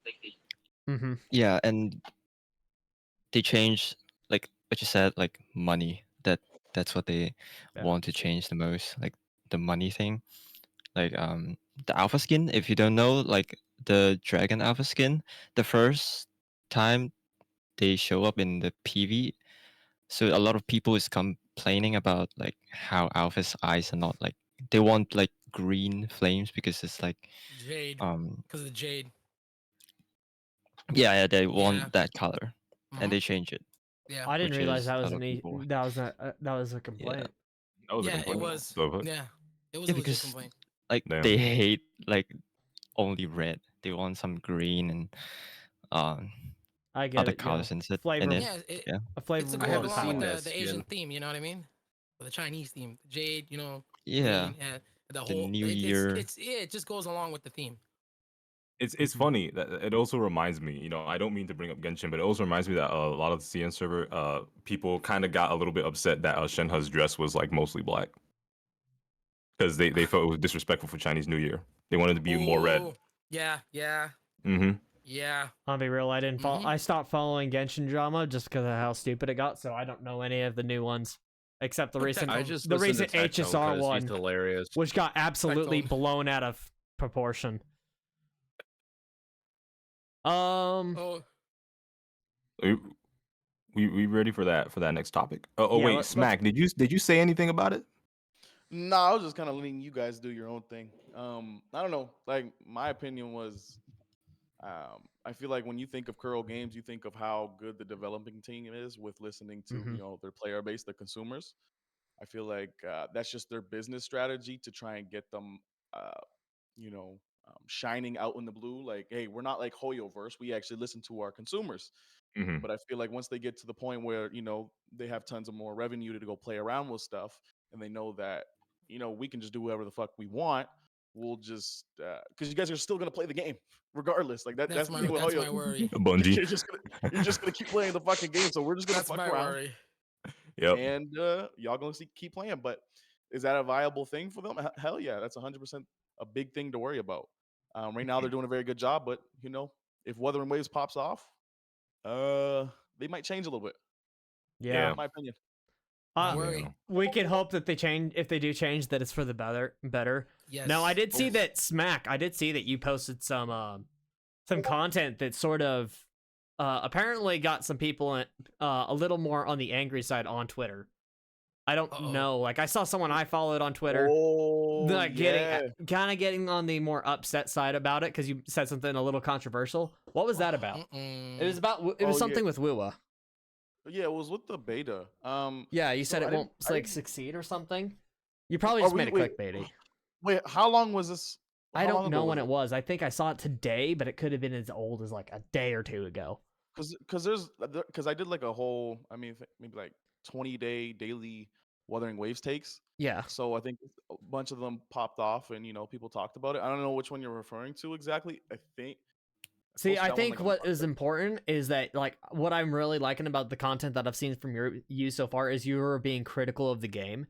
Mm-hmm. Yeah, and they change like what you said, like money. That's what they Yeah. want to change the most, like the money thing. Like the alpha skin, if you don't know, like the dragon alpha skin, the first time they show up in the PV, so a lot of people is complaining about like how alpha's eyes are not like, they want like green flames because it's like Jade. um Because of the jade. yeah, they Yeah. want that color and Mhm. they change it, Yeah. I didn't which realize is that a was lot of people. that was a Yeah. complaint. That was a Yeah, it complaint. was. So, fuck. Yeah. It was Yeah, a legit because complaint. like Damn. they hate like only red. They want some green and um I get other it. You know, colors in it. flavor, In it. Yeah, Yeah. a it's to flavorful go haven't along seen with that the Asian skin. theme, you know what I mean? Or the Chinese theme. The jade, you know, Yeah. green, yeah. The The whole New Year. it just goes along with the theme. It's Mhm. funny that it also reminds me, you know, I don't mean to bring up Genshin, but it also reminds me that a lot of the CN server people kind of got a little bit upset that Shenhe's dress was like mostly black because they felt it was disrespectful for Chinese New Year. They wanted to be more red. Oh, yeah, yeah, Mm-hmm. yeah. I'll be real. I didn't follow. Mhm. I stopped following Genshin drama just because of how stupid it got. So I don't know any of the new ones except the Like recent, I just the listen to recent Tectone HSR 'cause one, he's hilarious. which got absolutely Tectone. blown out of proportion. Oh, We ready for that next topic? Oh Yeah, wait, let's- Smack, did you say anything about it? No, I was just kind of letting you guys do your own thing. I don't know. Like my opinion was, I feel like when you think of Curl Games, you think of how good the developing team is with listening to Mhm. their player base, the consumers. I feel like that's just their business strategy to try and get them, uh, shining out in the blue. Like, hey, we're not like Hoyoverse. We actually listen to our consumers. Mm-hmm. But I feel like once they get to the point where they have tons of more revenue to go play around with stuff, and they know that we can just do whatever the fuck we want. We'll just because you guys are still gonna play the game regardless. Like that's the thing with that's Hoyo. my worry. Bungie. You're just gonna keep playing the fucking game. So we're just gonna That's fuck my around worry. Yep. and y'all gonna keep playing. But is that a viable thing for them? Hell yeah, that's 100% a big thing to worry about. Right now they're doing a very good job, but if Wuthering Waves pops off, they might change a little bit. Yeah. My opinion. Uh, Worry. Yeah. we can hope that they change. If they do change, that it's for the better. Yes. Now, I did see Yes. that Smack. I did see that you posted some content that sort of apparently got some people a little more on the angry side on Twitter. I don't Uh-oh. know. Like I saw someone I followed on Twitter, Oh, like yeah. getting on the more upset side about it because you said something a little controversial. What was that about? Mm-mm. It was about. It was Oh, yeah. something with Wua. Yeah, it was with the beta. Yeah, you said so it I won't didn't- I like didn't- succeed or something. You probably Are just we- made it wait, clickbaity. Wait, how long was this? I how long don't ago know when was it was. I think I saw it today, but it could have been as old as like a day or two ago. Because I did like a whole, maybe like 20-day daily Wuthering Waves takes. Yeah. So I think a bunch of them popped off, and people talked about it. I don't know which one you're referring to exactly. I think. See, posted I that one, think like, a what month is ago. important is that like what I'm really liking about the content that I've seen from you so far is you're being critical of the game.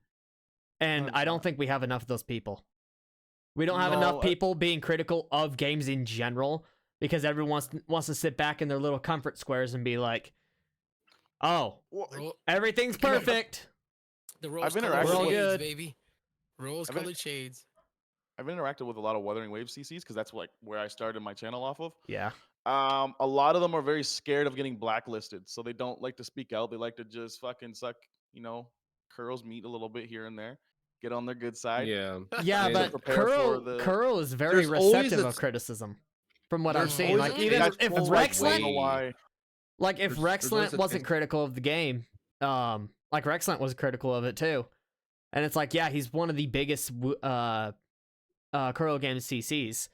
And I don't 100%. think we have enough of those people. We don't have enough No, people being critical of games in general because everyone wants to sit back in their little comfort squares and be like, "Oh, Well, Bro, everything's You know- perfect." The I've rose-colored interacted We're all shades, good. baby. Rose-colored shades. I've interacted with a lot of Wuthering Waves CCs because that's like where I started my channel off of. Yeah. A lot of them are very scared of getting blacklisted, so they don't like to speak out. They like to just fucking suck, Curl's meat a little bit here and there, get on their good side. Yeah. Yeah, And but prepare for the- Curl is very There's always receptive a- of criticism, from what I've there's seen. always Like a even if tasteful, like, Rexlant, way- like if there's always Rexlant a wasn't taste- critical of the game, like Rexlant was critical of it too, and it's like, yeah, he's one of the biggest Curl Games CCs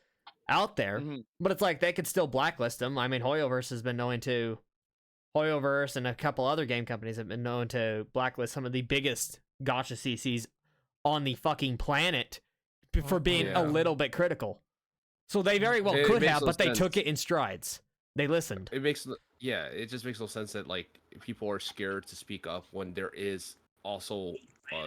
out there, Mhm. but it's like they could still blacklist him. I mean, Hoyoverse has been known to, Hoyoverse and a couple other game companies have been known to blacklist some of the biggest gacha CCs on the fucking planet for being Yeah. a little bit critical. So they very well It could makes have, no but they took sense. it in strides. They listened. It makes it just makes no sense that like people are scared to speak up when there is also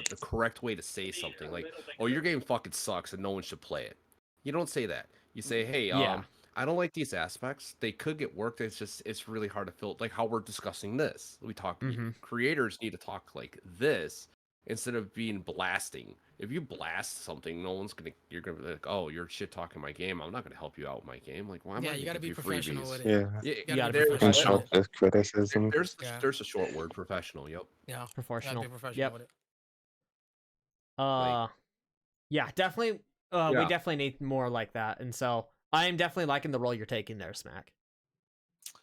the correct way to say something. Like, oh, your game fucking sucks and no one should play it. You don't say that. You say, hey, Yeah. I don't like these aspects. They could get worked. It's really hard to filter. Like how we're discussing this. We talk. Creators need to talk like this instead of being blasting. If you blast something, no one's gonna. You're gonna be like, oh, you're shit talking my game. I'm not gonna help you out with my game. Like, why am I? Yeah, you gotta giving be you professional freebies? with it. Yeah. You gotta be There's- professional. Constructive criticism. Yeah. There's a short word, professional. Yep. Yeah. Professional. Gotta be professional Yep. with it. Yeah, definitely. We Yeah. definitely need more like that, and so I am definitely liking the role you're taking there, Smack.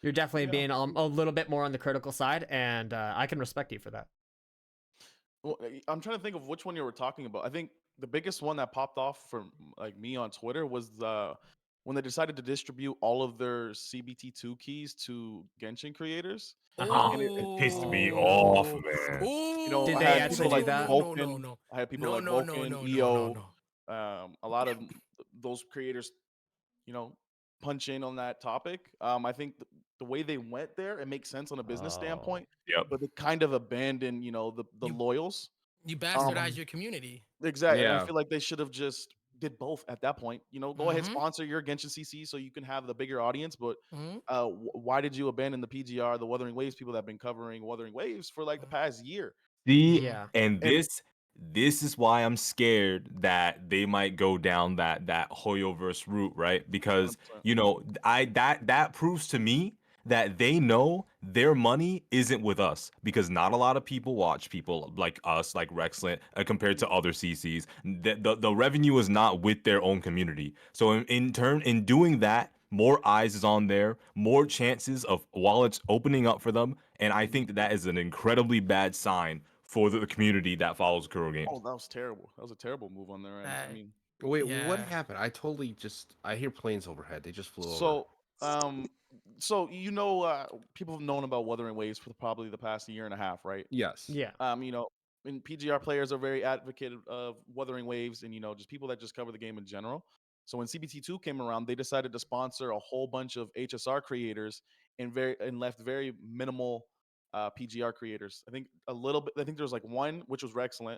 You're definitely being a little bit more on the critical side, and I can respect you for that. Well, I'm trying to think of which one you were talking about. I think the biggest one that popped off for like me on Twitter was when they decided to distribute all of their CBT2 keys to Genshin creators. Oh, it pissed me off, man. Did I they had actually people do like that? Vulcan. I had people like Vulcan, EO. A lot of those creators, punch in on that topic. I think the way they went there, it makes sense on a business standpoint. Yep. But they kind of abandoned, the loyals. You bastardize your community. Exactly. And I Yeah. feel like they should have just did both at that point. Go ahead, sponsor your Genshin CC so you can have the bigger audience. But why did you abandon the PGR, the Wuthering Waves people that have been covering Wuthering Waves for like the past year? See, Yeah. and this is why I'm scared that they might go down that Hoyoverse route, right? Because 100%. that proves to me that they know their money isn't with us, because not a lot of people watch people like us, like Rexlant, compared to other CCs. The revenue is not with their own community. So in doing that, more eyes is on there, more chances of wallets opening up for them, and I think that is an incredibly bad sign for the community that follows Kuro Games. Oh, that was terrible. That was a terrible move on their end. I mean, Wait, what Yeah. happened? I totally I hear planes overhead. They just flew over. So people have known about Wuthering Waves for probably the past year and a half, right? Yes. Yeah. And PGR players are very advocate of Wuthering Waves, and just people that just cover the game in general. So when CBT2 came around, they decided to sponsor a whole bunch of HSR creators and left very minimal PGR creators. I think a little bit. I think there was like one, which was Rexlant,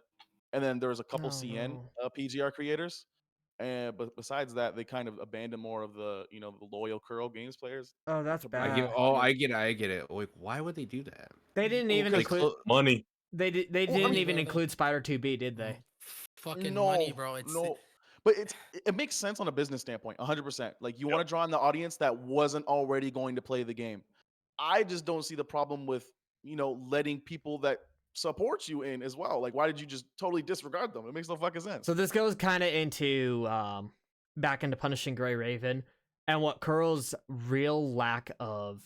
and then there was a couple CN PGR creators. But besides that, they kind of abandoned more of the the loyal Curl Games players. Oh, that's to bring I bad. get. Oh, I get it. I get it. Like, why would they do that? They didn't even because- include. Money. They didn't mean, even bro, include Spider 2B, did they? Fucking money, bro. It's no. But it makes sense on a business standpoint, 100%. Like you want to draw in the audience that wasn't already going to play the game. I just don't see the problem with letting people that support you in as well. Like, why did you just totally disregard them? It makes no fucking sense. So this goes kind of into back into punishing Grey Raven and what Curl's real lack of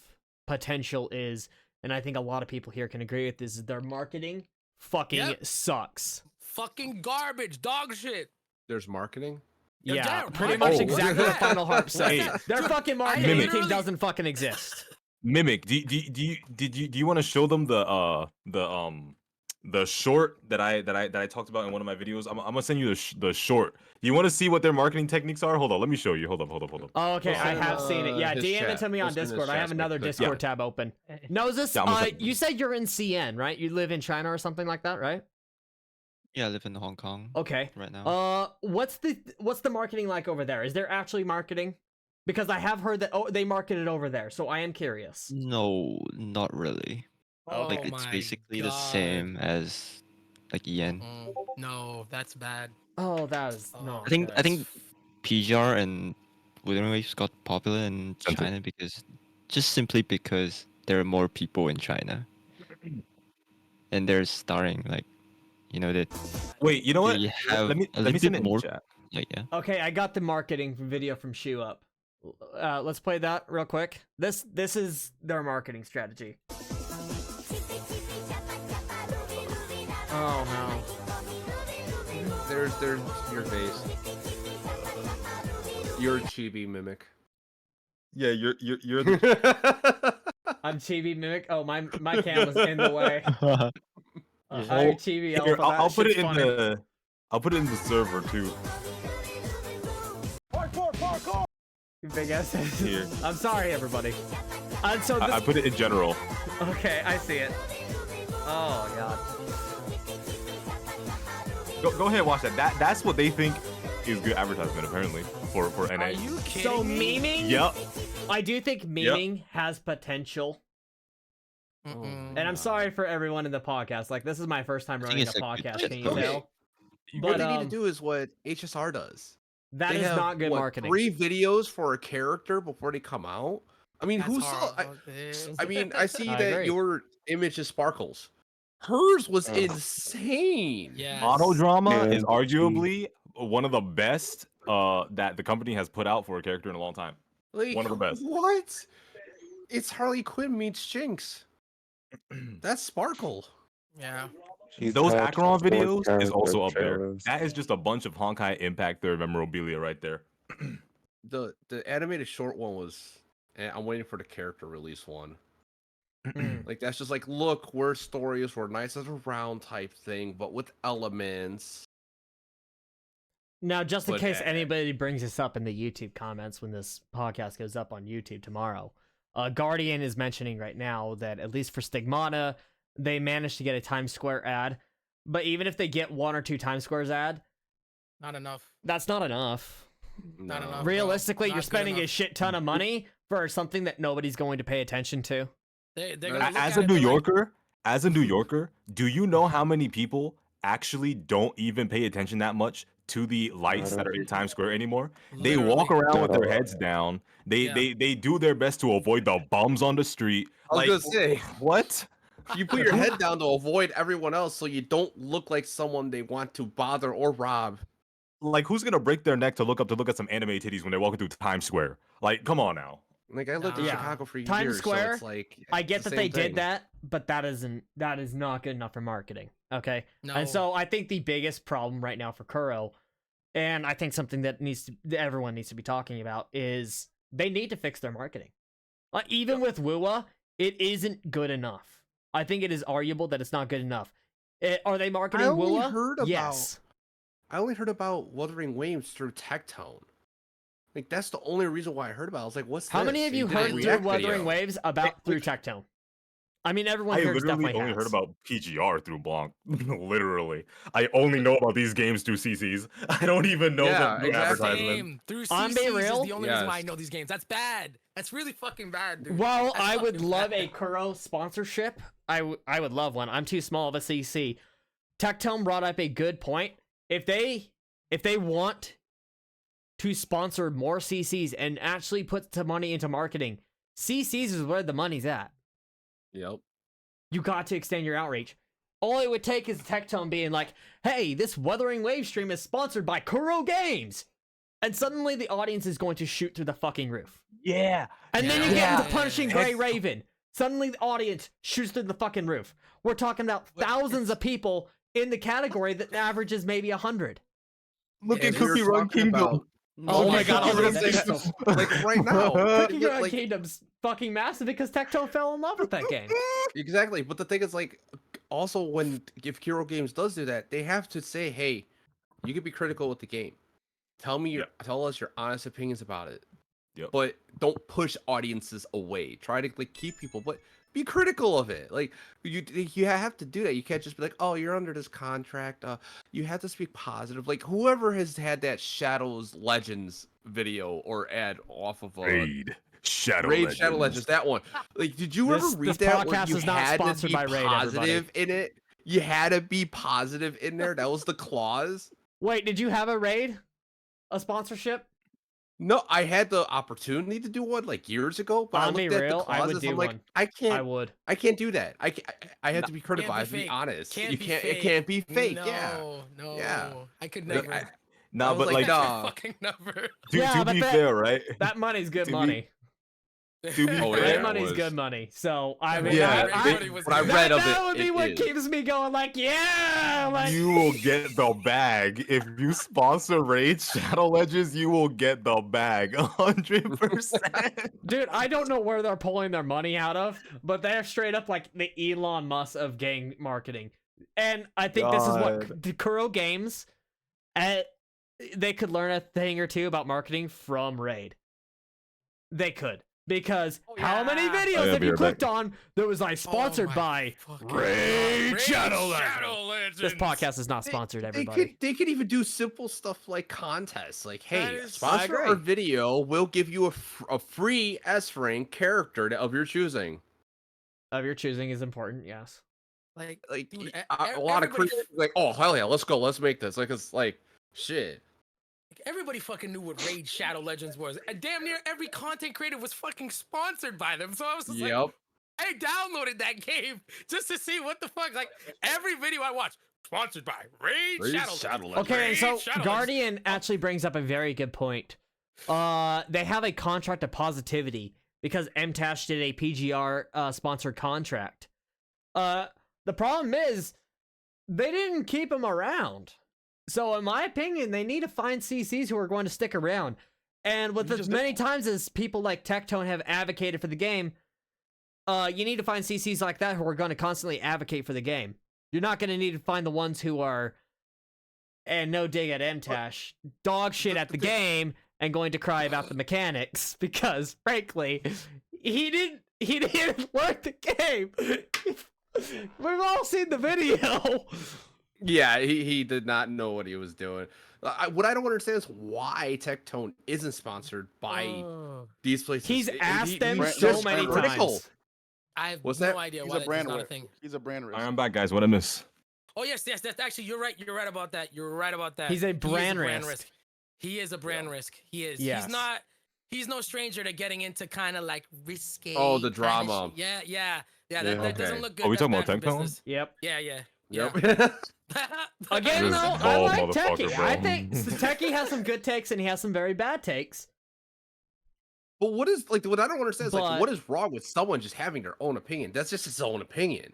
potential is, and I think a lot of people here can agree with this, is their marketing fucking sucks. fucking garbage, dog shit. There's marketing. Yeah, damn, pretty Mike. much Oh, exactly what FinalHarps Hey. says. Their fucking marketing Mimic. team doesn't fucking exist. Mimic, do you want to show them the short that I talked about in one of my videos? I'm gonna send you the short. Do you want to see what their marketing techniques are? Hold on, let me show you. Hold up. Oh, okay, I have seen it. Yeah, his DM it chat. to me on Post in his Discord. I chat have so another quick. Discord tab open. Nouzes, Yeah, I'm gonna send- you said you're in CN, right? You live in China or something like that, right? Yeah, I live in Hong Kong Okay. right now. What's the marketing like over there? Is there actually marketing? Because I have heard that they market it over there, so I am curious. No, not really. Oh Like it's my basically the God. same as like EN. No, that's bad. Oh, that is Oh, not. I think good. PGR and Wuthering Waves got popular in Censored. China because just simply because there are more people in China, and they're starring like, you know, that Wait, you know what? they have Let me a let me little send bit it in more. chat. Like, yeah. Okay, I got the marketing video from Shoe Up. Let's play that real quick. This is their marketing strategy. Oh no. There's your face. You're chibi mimic. Yeah, you're the I'm Chibi Mimic. Oh, my cam was in the way. Yeah. Hi, Chibi Here, Alpha. That I'll put it shit's in funny. I'll put it in the server too. You big ass. Here. I'm sorry, everybody. So this... I put it in general. Okay, I see it. Oh god. Go ahead, watch that. That's what they think is good advertisement apparently for NA. Are you kidding So me? memeing? Yep. I do think memeing has potential. Mm-mm. And I'm sorry for everyone in the podcast. Like, this is my first time running a it's a good podcast. shit Can you Okay. tell? What But they need to do is what HSR does. that They is have, not good what, marketing. 3 videos for a character before they come out. I mean, That's who saw? horrible. I mean, I see I that agree. your image is sparkles. Hers was Ugh. insane. Yes. Monodrama Yeah, is arguably one of the best that the company has put out for a character in a long time. Like, One of the best. What? It's Harley Quinn meets Jinx. That's sparkle. Yeah. She's Those had Acheron four videos is character also up there. trailers. That is just a bunch of Honkai Impact their memorabilia right there. The animated short one was. I'm waiting for the character release one. Like that's just like, look, we're stories, we're nice as a round type thing, but with elements. Now, just in But, case anybody brings this up in the YouTube comments when this podcast goes up on YouTube tomorrow, Guardian is mentioning right now that at least for Stigmata, they managed to get a Times Square ad. But even if they get 1 or 2 Times Squares ad, Not enough. that's not enough. Not enough. Realistically, Not you're good spending a enough. shit ton of money for something that nobody's going to pay attention to. They're As gonna look As at a it, New they're like, Yorker, do you know how many people actually don't even pay attention that much to the lights that are in Times Square anymore? They walk literally. around with their Yeah. heads down. They Yeah. they do their best to avoid the bums on the street. I was Like gonna say, what? you put your head down to avoid everyone else so you don't look like someone they want to bother or rob. Like who's gonna break their neck to look at some anime titties when they're walking through Times Square? Like, come on now. Like I lived in Yeah. Chicago for Times years, Square, so it's like I it's get the that they same did thing. that, but that is not good enough for marketing. Okay? No. And so I think the biggest problem right now for Kuro, and I think something that everyone needs to be talking about, is they need to fix their marketing. Like even with Wua, it isn't good enough. I think it is arguable that it's not good enough. Are they marketing I only Wua? heard about- Yes. I only heard about Wuthering Waves through Tectone. Like that's the only reason why I heard about it. I was like, what's How this? many of And you did a heard through react Wuthering video. Waves about through Tectone? I mean, everyone I here literally definitely only has. heard about PGR through Blanc. Literally. I only know about these games through CCs. I don't even know Yeah, them through exactly. advertisements. Same. Through I'm being CCs is real. the only reason why I Yes. know these games. That's bad. That's really fucking bad, dude. Well, That's I would fucking love bad. a Kuro sponsorship. I would love one. I'm too small of a CC. Tectone brought up a good point. If they want to sponsor more CCs and actually put some money into marketing, CCs is where the money's at. Yep. You got to extend your outreach. All it would take is Tectone being like, hey, this Wuthering Wave stream is sponsored by Kuro Games. And suddenly the audience is going to shoot through the fucking roof. Yeah. And then you get Yeah. into Punishing Grey Raven. Suddenly the audience shoots through the fucking roof. We're talking about thousands of people in the category that averages maybe 100. Look And at we were Cookie Run talking Kingdom. about- Oh my god, I was I gonna love say, Tectone. like right now. Cookie Run like, Kingdom's fucking massive because Tectone fell in love with that game. exactly. But the thing is, like, also if Kuro Games does do that, they have to say, hey, you can be critical with the game. Tell us your honest opinions about it. Yep. But don't push audiences away. Try to like keep people, but be critical of it. Like you have to do that. You can't just be like, oh, you're under this contract. You have to speak positive. Like whoever has had that Shadows Legends video or ad off of Raid. Shadow Shadow Legends, that one. Like, did you ever read this that where podcast you is not had to sponsored be by Raid, positive in it? you had to be positive in there. That was the clause. Wait, did you have a raid? A sponsorship? No, I had the opportunity to do one like years ago, but I I'll be looked at the real, I would clauses. do I'm like, one. I I can't. would. I can't do that. I have to be critical. Can't I have to be fake. honest. Can't You be can't. fake. It can't be fake. No, Yeah. no. Yeah. I could Like, never. I Nah, was but like, like, nah. Fucking never. Yeah, to but be that- fair, right? That money's good To be- money. To be Oh, fair, That yeah, money's was. good money. So I Yeah, mean, yeah, everybody was what I good. read of that it, would be it what is. keeps me going. Like, yeah, like you will get the bag if you sponsor Raid Shadow Legends. You will get the bag, 100%. dude, I don't know where they're pulling their money out of, but they're straight up like the Elon Musk of game marketing. And I think this is what the Kuro Games, they could learn a thing or two about marketing from Raid. They could. Because how many yeah. videos Oh, yeah, have be you right clicked back. on that was like sponsored my by fucking Raid God. Shadow Raid Legends? Shadow Legends. This podcast is not sponsored, everybody. They could even do simple stuff like contests. Like, hey, is- sponsor I our agree. video. We'll give you a free S rank character of your choosing. Of your choosing is important, yes. Like, Like dude, a lot of everybody- creators like, oh hell yeah, let's go, let's make this. Like it's like shit. everybody fucking knew what Raid Shadow Legends was. And damn near every content creator was fucking sponsored by them. So I was just like, Yep. I downloaded that game just to see what the fuck. Like every video I watch, sponsored by Raid Shadow Legends. Okay, Raid so Shadow Legends. Guardian actually brings up a very good point. They have a contract of positivity because MTash did a PGR sponsored contract. The problem is they didn't keep him around. So in my opinion, they need to find CCs who are going to stick around. And with as many times as people like Tectone have advocated for the game, you need to find CCs like that who are going to constantly advocate for the game. You're not going to need to find the ones who are, and no dig at MTash, dog shit at the game and going to cry about the mechanics because, frankly, he didn't work the game. We've all seen the video. Yeah, he did not know what he was doing. What I don't understand is why Tectone isn't sponsored by these places. He's asked them he's so just many critical. times. I have What's no that? idea He's why a that's brand not a risk. thing. He's a brand risk. All right, I'm back, guys. What I miss? Oh yes, that's actually you're right. You're right about that. You're right about that. He's a He is brand risk. He is a brand risk. He is. Yes. He's no stranger to getting into kind of like risque. Oh, the kinda drama. shit. Yeah. Yeah, That doesn't okay. look good. Are we That's talking about bad for Tectone? business. Yep. Yeah. Yep. Again, This though, I bald like motherfucker, Techie. bro. I think Techie has some good takes and he has some very bad takes. But what I don't understand is But- like what is wrong with someone just having their own opinion? That's just his own opinion.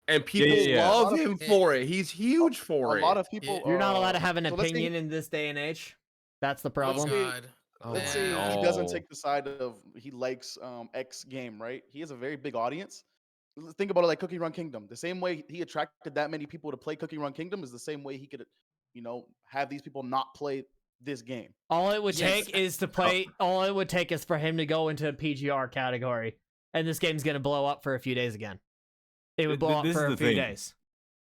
And people yeah. love A lot of him for it. He's huge for it. A lot of people. You're not allowed to have an so let's say- opinion in this day and age. That's the Oh, problem. God. Let's man. say he doesn't no. take the side of he likes X game, right? He has a very big audience. Think about it like Cookie Run Kingdom. The same way he attracted that many people to play Cookie Run Kingdom is the same way he could, have these people not play this game. All it would Yes. take is to play. All it would take is for him to go into a PGR category, and this game's gonna blow up for a few days again. It would blow up This for is a the few thing. days.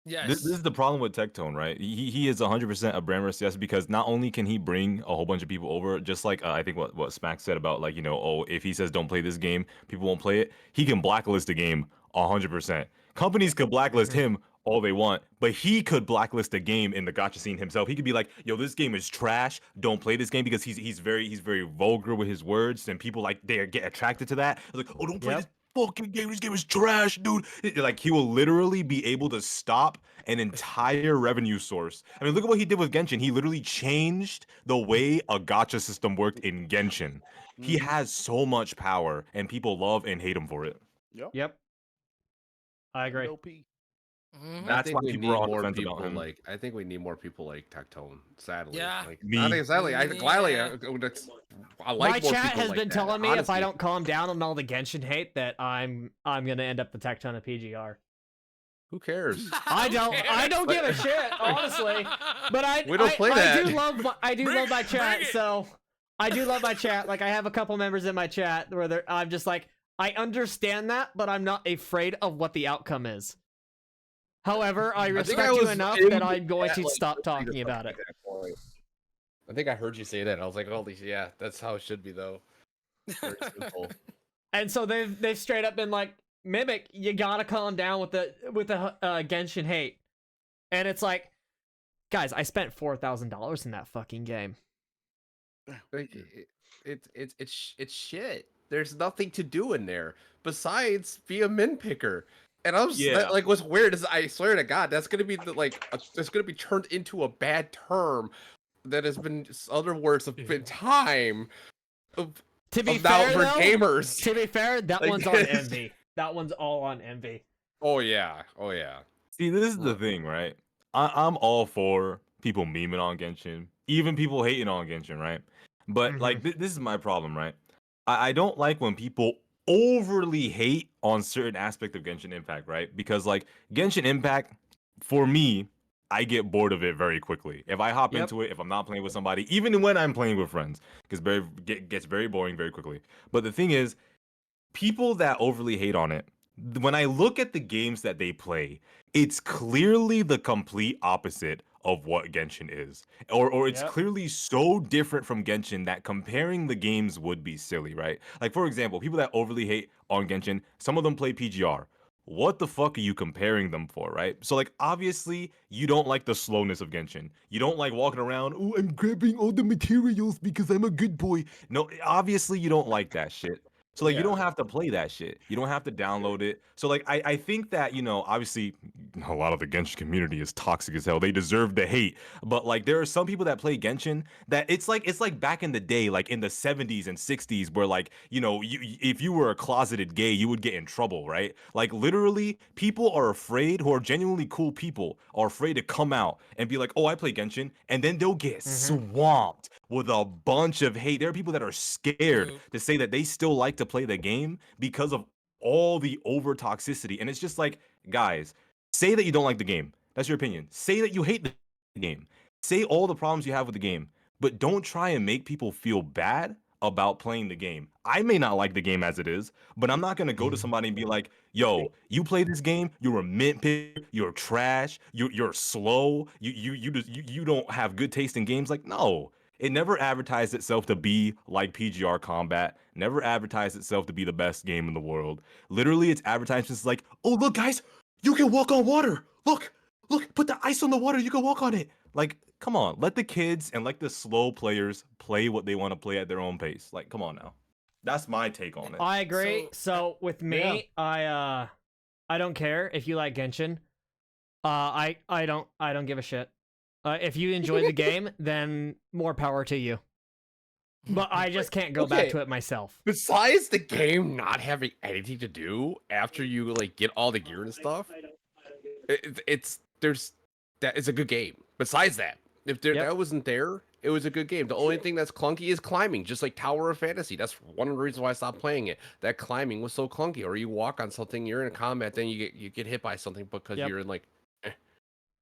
Yes. This is the problem with Tectone, right? He is 100% a brand risk, yes, because not only can he bring a whole bunch of people over, just like I think what Smack said about like, if he says don't play this game, people won't play it. He can blacklist the game 100%. Companies could blacklist him all they want, but he could blacklist a game in the gacha scene himself. He could be like, yo, this game is trash. Don't play this game because he's very vulgar with his words, and people like they get attracted to that. Like, oh, don't play Yep. this fucking game. This game is trash, dude. Like he will literally be able to stop an entire revenue source. I mean, look at what he did with Genshin. He literally changed the way a gacha system worked in Genshin. He has so much power, and people love and hate him for it. Yep. I agree. LP. Mhm. I That's think why we people need are on the more fence people about him. like I think we need more people like Tectone. Sadly, Yeah. Like, Me. not sadly. I gladly. Yeah. I like My more chat people has like been that, telling me if I honestly. don't calm down on all the Genshin hate that I'm gonna end up the Tectone of PGR. Who cares? I don't give a shit, honestly. But We don't play I that. do love my chat. bring it. So I do love my chat. Like I have a couple members in my chat where I'm just like, I understand that, but I'm not afraid of what the outcome is. However, I think respect I you was enough in that I'm going that, to like, stop listening to talking about it. something at that point. I think I heard you say that. I was like, holy shit, yeah, that's how it should be though. Very simple. And so they've straight up been like, Mimic, you gotta calm down with the Genshin hate. And it's like, guys, I spent $4,000 in that fucking game. It's shit. There's nothing to do in there besides be a min picker. And I was Yeah. like, what's weird is I swear to God, that's gonna be that's gonna be turned into a bad term that has been other words have been time of, To be of now fair, for though, gamers. to be fair, that Like, one's on Envy. That one's all on Envy. Oh yeah, oh yeah. See, this is the thing, right? I'm all for people memeing on Genshin, even people hating on Genshin, right? But like, this is my problem, right? I don't like when people overly hate on certain aspect of Genshin Impact, right? Because like Genshin Impact, for me, I get bored of it very quickly. If I hop Yep. into it, if I'm not playing with somebody, even when I'm playing with friends, gets very boring very quickly. But the thing is, people that overly hate on it, when I look at the games that they play, it's clearly the complete opposite of what Genshin is. Or it's Yep. clearly so different from Genshin that comparing the games would be silly, right? Like, for example, people that overly hate on Genshin, some of them play PGR. What the fuck are you comparing them for, right? So, like, obviously, you don't like the slowness of Genshin. You don't like walking around, oh, I'm grabbing all the materials because I'm a good boy. No, obviously, you don't like that shit. So like you don't have to play that shit. You don't have to download it. So like I think that, obviously a lot of the Genshin community is toxic as hell. They deserve the hate. But like there are some people that play Genshin that it's like back in the day, like in the 70s and 60s where like, if you were a closeted gay, you would get in trouble, right? Like literally people are afraid, who are genuinely cool people are afraid to come out and be like, "Oh, I play Genshin," and then they'll get swamped with a bunch of hate. There are people that are scared to say that they still like to play the game because of all the over toxicity. And it's just like, guys, say that you don't like the game. That's your opinion. Say that you hate the game. Say all the problems you have with the game, but don't try and make people feel bad about playing the game. I may not like the game as it is, but I'm not gonna go to somebody and be like, "Yo, you play this game? You're a mint picker. You're trash. You're slow. You don't have good taste in games." Like, no. It never advertised itself to be like PGR Combat, never advertised itself to be the best game in the world. Literally, its advertisements is like, "Oh, look, guys, you can walk on water. Look, put the ice on the water, you can walk on it." Like, come on, let the kids and like the slow players play what they want to play at their own pace. Like, come on now. That's my take on it. I agree. So with me, I don't care if you like Genshin. I don't give a shit. If you enjoy the game, then more power to you. But I just can't go back Okay. to it myself. Besides the game not having anything to do after you like get all the gear and stuff, it's a good game. Besides that, if that wasn't there, it was a good game. The only thing that's clunky is climbing, just like Tower of Fantasy. That's one of the reasons why I stopped playing it. That climbing was so clunky. Or you walk on something, you're in a combat, then you get hit by something because you're in like.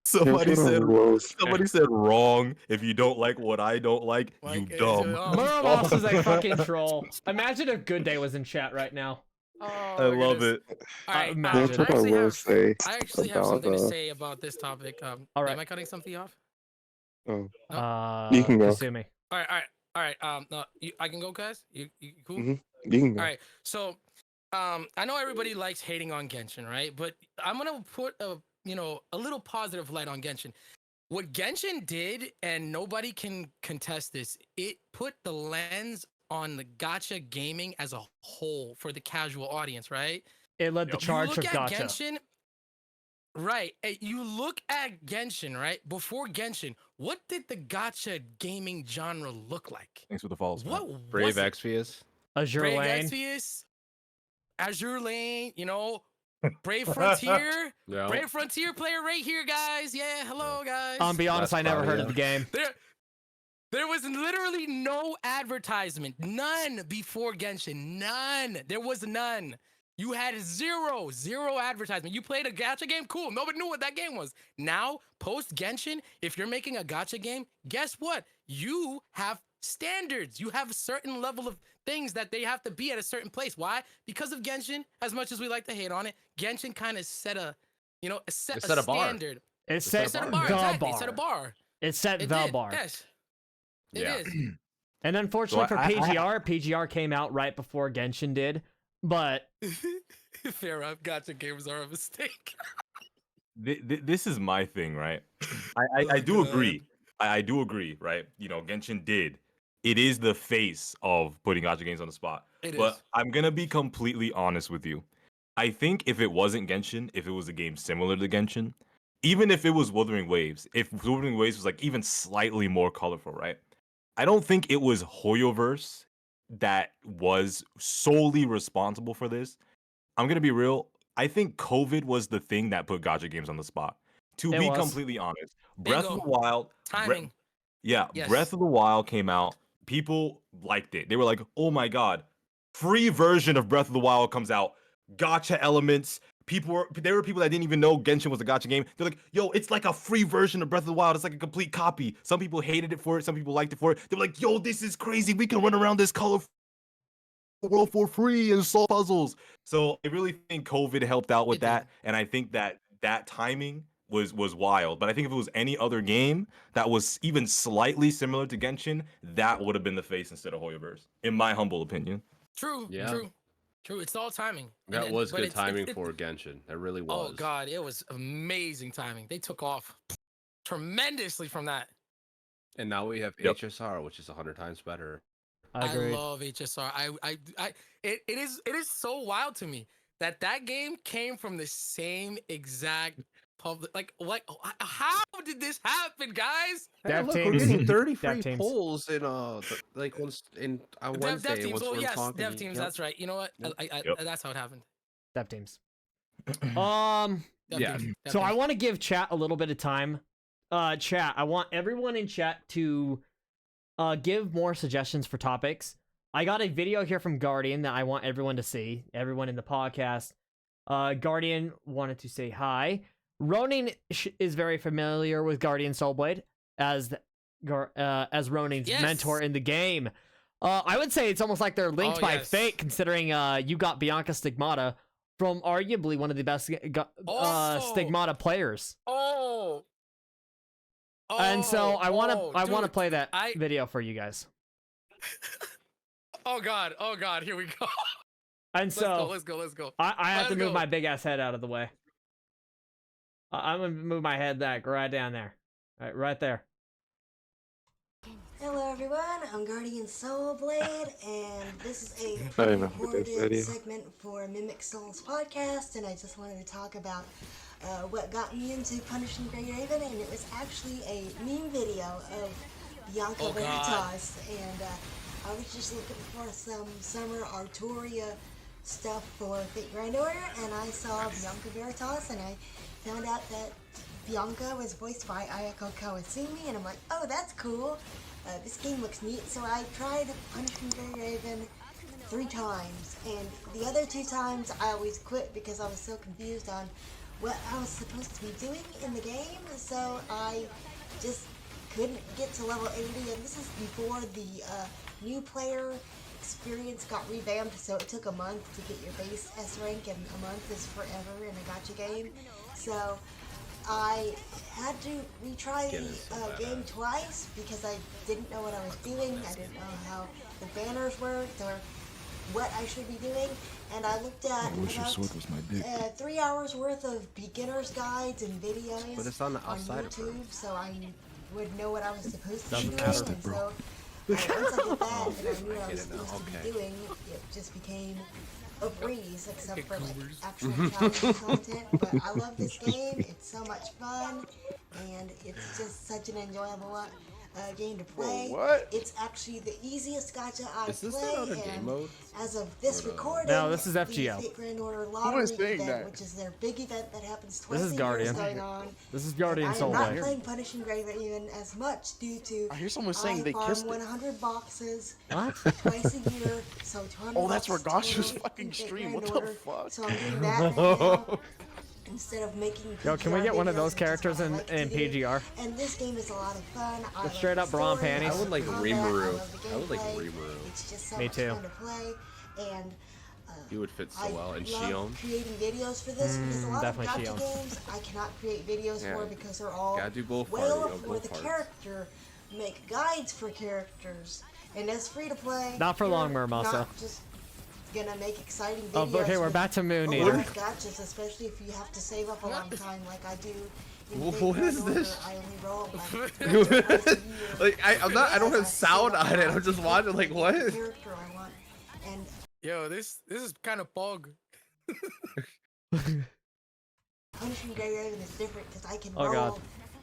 Somebody Here's what I said will say. somebody said wrong. If you don't like what I don't like, you Like, dumb. Muramos is a fucking troll. Imagine if Good Day was in chat right now. I love it. All right, Imagine. Here's what I will say I actually have about something to say about this topic. All right. Am I cutting something off? oh, You can go. Kasumi. All right. No, I can go, guys. You cool? Mhm. You can go. All right. So, I know everybody likes hating on Genshin, right? But I'm gonna put a little positive light on Genshin. What Genshin did, and nobody can contest this, it put the lens on the gacha gaming as a whole for the casual audience, right? It led the charge of gacha. Genshin, right? You look at Genshin, right? Before Genshin, what did the gacha gaming genre look like? Thanks for the follows. man. What Brave was it? Exvius. Azure Brave Lane. Exvius, Azure Lane, Brave Frontier, Yeah. Brave Frontier player right here, guys. Yeah, hello, guys. Be honest, That's I never probably heard of the game. There was literally no advertisement, none before Genshin, none. There was none. You had zero advertisement. You played a gacha game, cool. Nobody knew what that game was. Now, post Genshin, if you're making a gacha game, guess what? You have standards. You have a certain level of things that they have to be at a certain place. Why? Because of Genshin. As much as we like to hate on it, Genshin kind of set a set a bar. standard. It set It set a the bar. Exactly. bar. It set a bar. It set It the did. bar. Yes. It Yeah. is. And unfortunately So for I- PGR, PGR came out right before Genshin did. But Fair up. Gacha games are a mistake. This is my thing, right? I do agree. I do agree, right? You know, Genshin did. It is the face of putting gacha games on the spot. But I'm gonna be completely honest with you. I think if it wasn't Genshin, if it was a game similar to Genshin, even if it was Wuthering Waves, if Wuthering Waves was like even slightly more colorful, right? I don't think it was Hoyoverse that was solely responsible for this. I'm gonna be real. I think COVID was the thing that put gacha games on the spot. To It be was. completely honest, Breath of Bingo. the Wild, Timing. yeah, Yes. Breath of the Wild came out. People liked it. They were like, "Oh my god, free version of Breath of the Wild comes out. Gacha elements." There were people that didn't even know Genshin was a gacha game. They're like, "Yo, it's like a free version of Breath of the Wild. It's like a complete copy." Some people hated it for it. Some people liked it for it. They were like, "Yo, this is crazy. We can run around this colorful world for free and solve puzzles." So I really think COVID helped out with It did. that, and I think that timing was wild. But I think if it was any other game that was even slightly similar to Genshin, that would have been the face instead of Hoyoverse, in my humble opinion. True. Yeah. True. It's all timing. That was but good it's- timing it- for Genshin. That really was. Oh god, it was amazing timing. They took off tremendously from that. And now we have Yep. HSR, which is 100 times better. I agree. love HSR. It is so wild to me that game came from the same exact public. Like how did this happen, guys? Hey, Dev look, we're teams. getting 30 Dev free teams. polls in on Wednesday. Dev teams. once Oh we're yes, talking. dev teams. Yep. That's right. You know what? Yep. That's how it happened. Dev teams. Dev Yeah. teams, dev So I teams. want to give chat a little bit of time. Chat, I want everyone in chat to give more suggestions for topics. I got a video here from Guardian that I want everyone to see. Everyone in the podcast. Guardian wanted to say hi. Ronin is very familiar with Guardian Soulblade as Ronin's Yes. mentor in the game. I would say it's almost like they're linked Oh, by yes. fate, considering you got Bianca Stigmata from arguably one of the best Oh. Stigmata players. Oh. And so I want to dude, play that I- video for you guys. Oh god. Here we go. And so Let's go. I have to Let's move go. my big ass head out of the way. I'm gonna move my head back right down there, right there. Hello everyone, I'm Guardian Soulblade, and this is a I remember this recorded video. segment for MimicSouls podcast, and I just wanted to talk about what got me into Punishing Grey Raven, and it was actually a meme video of Bianca Oh, God. Veritas, and I was just looking for some summer Arturia stuff for Fate Grand Order, and I saw Bianca Veritas, and I found out that Bianca was voiced by Ayako Kawasumi, and I'm like, oh, that's cool. This game looks neat, so I tried Punishing Grey Raven 3 times, and the other 2 times I always quit because I was so confused on what I was supposed to be doing in the game, so I just couldn't get to level 80, and this is before the new player experience got revamped, so it took a month to get your base S rank, and a month is forever in a gacha game, so I had to retry the game twice because I didn't know what I was doing. I didn't know how the banners worked or what I should be doing. And I looked at about 3 hours worth of beginner's guides and videos But it's on the outside of her. YouTube, so I would know what I was supposed to Doesn't be matter. doing. And so once I did that and I knew what I get was it now, supposed to okay. be doing, it just became a breeze, except for like actual challenge content. But I love this game. It's so much fun, and it's just such an enjoyable game to play. what? It's actually the easiest gacha I Is this play, another game and mode? as of this recording, No, this is the FGO. Fate Grand Order Lottery is saying event, that? which is their big event that happens twice This is a year, Guardian. is going on. This is Guardian I am not Soulblade. playing Punishing Grey Raven as much due to I hear someone saying they farm kissed it. 100 boxes What? twice a year, so 200 Oh, that's bucks Regashu's total fucking in Fate stream. Grand What the Order. fuck? So I'm doing that now instead of making Yo, can we PGR get one of videos, those which is characters what I in like to do. PGR? And this game is a lot of fun. I love straight the up bra and story, panties. love I would like the combat, Rimuru. love the I would like gameplay. Rimuru. It's just so Me much too. fun to play, and He would fit so I well. And love Shion. creating videos for this because a lot of definitely gacha Shion. games I cannot create videos Yeah. for because they're all Gotta do both way party, up or for both the parts. character, make guides for characters, and as free to play. Not for long, you're Murmasa. not just gonna make exciting Oh, videos. okay, we're with back to Moon a Eater. lot of gotchas, especially if you have to save up a long time, like I do. In What Fate is Grand Order. this? I only roll like twice a year. Like I'm not. I don't have Because save sound up on it. a lot I'm just to watching. pick Like the what? character I want. And Yo, this is kind of bug. Punishing Grey Raven is different because I can Oh, roll God.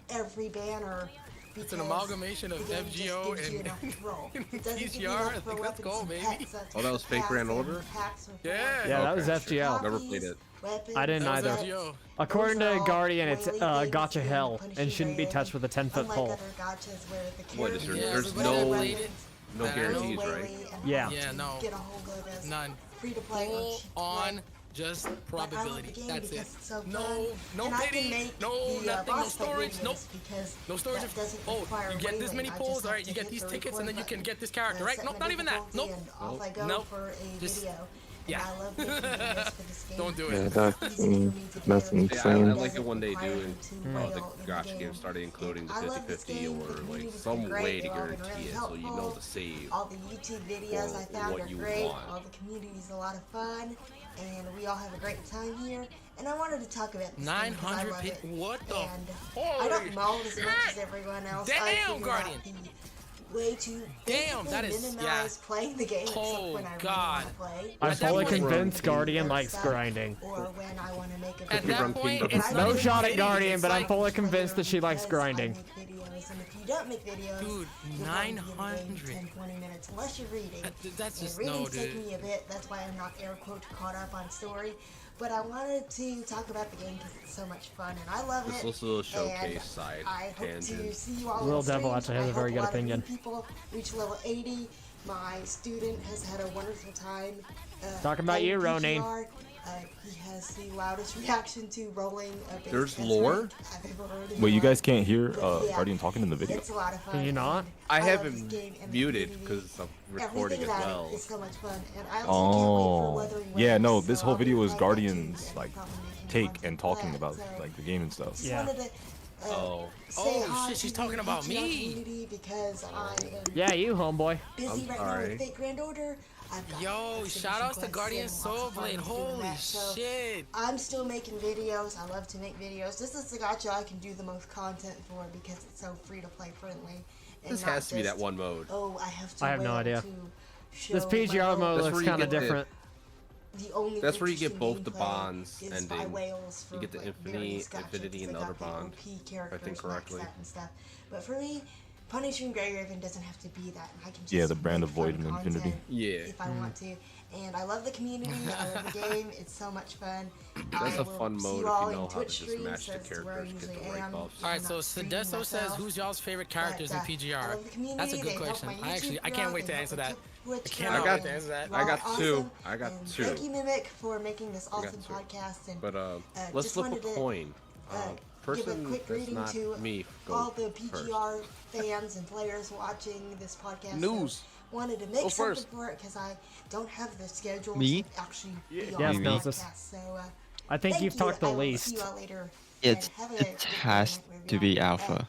every banner. It's an amalgamation of the game just FGO gives you and enough to roll. It doesn't give you PGR. enough I to think roll let's up go, some baby. packs, such Oh, that as was fake packs Grand and Order? packs with Yeah. Yeah, that Okay, was sure. FGL. Never played it. Weapons, I didn't That was either. FGO. According Those are to all Guardian, it's whaley things gotcha in hell Punishing and shouldn't be Grey touched Raven, with a 10-foot unlike pole. other gotchas where the What is character there? Yeah, There's everybody no related. no I don't know. guarantees, right? whaley and Yeah. Yeah, no. get a hold of as None. free to play or Full cheap to play. on just But I love probability. the game That's because it. it's so No, fun, no and I can pity, make no the, nothing, no boss fight storage, videos nope. because No storage. that doesn't Oh, require you get this many wailing. I pulls. just All right, have you to get hit these the tickets, and then you record can get this button, character, right? set Nope, my not even that. difficulty, Nope. and off I go Nope. for a Just- video. yeah. And I love making videos for this game. Don't do Yeah, it. that's It's easy for me to do. that's Yeah, I insane. like it when they do Doesn't and require the whale in the gotcha game. games started including the I love this 50-50 game. or The like community's some been great. way to They've all been guarantee really it so you know helpful. the save. All the YouTube videos or I found what are you great. want. All the community's a lot of fun, and we all have a great time here. And I wanted to talk about this game 'cause I 900 love it. people. What the? And I Holy don't mold as much as everyone else. I Damn, figured out Guardian. the way to Damn, basically that is- minimize playing the game except Oh, when I really God. want to play. I'm At that fully point- convinced Guardian Or likes stuff, grinding. Or when I want to make a At video. that point, Kingdom. it's And not No even shot at pity, Guardian, it's but I'm like- fully convinced that she likes Because grinding. I make videos, and if you don't make videos, Dude, you'll probably be in the game 900. 10, 20 minutes, unless you're reading. That's And just reading's no, taking dude. me a bit. That's why I'm not air quote caught up on story. But I wanted to talk about the game because it's so much fun, and I love This it. also a showcase and side I hope to tangent. see you all Lil on Devil streams. actually has I a very hope good lot of new opinion. People reach level 80. My student has had a wonderful time. Talking about you, playing Ronin. PGR. He has the loudest reaction to rolling a base There's test lore? rank I've ever heard in Wait, you my guys life. can't hear But yeah, Guardian talking in the video. It's a lot of fun. Can you not? and I love have this him game and the muted community. because I'm recording Everything as about well. it is so much fun, and I also can't wait for Oh, Wuthering yeah, Waves, no, so this whole I'll be video is playing that too, Guardian's and like probably making take content and for talking that, about so like the game and stuff. just Yeah. wanted to, Oh. say Oh, hi shit, she's to the talking about PGR me. community because I am Yeah, you, homeboy. busy I'm right now sorry. with Fate Grand Order. I've got Yo, exhibition shout outs to quests Guardian and lots of fun Soulblade. doing Holy that, so shit. I'm still making videos. I love to make videos. This is the gacha I can do the most content for because it's so free to play friendly. And This not has to be that just, one mode. Oh, I have to. I have no wail idea. to show This my PGR own- mode That's looks where you kind of get the- different. The only That's where you get interesting both the gameplay bonds is by ending. whales for, You get the like, Infinity, various gotchas, Infinity, and they the other got the bond, OP characters, correctly. maxed out and stuff. But for me, Punishing Grey Raven doesn't have to be that. I can just Yeah, the brand make of Void fun and Infinity. content Yeah. if I want to. And I love the community. I love the game. It's so much fun. That's I a will fun see mode if you you all know in how to Twitch just streams, match the that's where I characters, get usually the right am. buffs. All right, I'm so not streaming Sedesto says, myself. "Who's y'all's favorite characters in But, I PGR?" love the community. That's a They good help question. my I YouTube can't wait grow. to They answer help that. Twitch I cannot grow, wait to answer that. and I got y'all are two. awesome. I got And two. Thank you, Mimic, for making this got awesome two. podcast. And But let's just flip a wanted to, coin. give a Person quick that's greeting not to me all go the first. PGR fans and players watching this podcast. News. Wanted to make Go something first. for it because I don't have the schedule Me? to actually be Yeah. on Yes, the Nouzes. podcast. So I think thank you've you. talked the I will least. See you all later. It and have a it good has night wherever to you be are. alpha.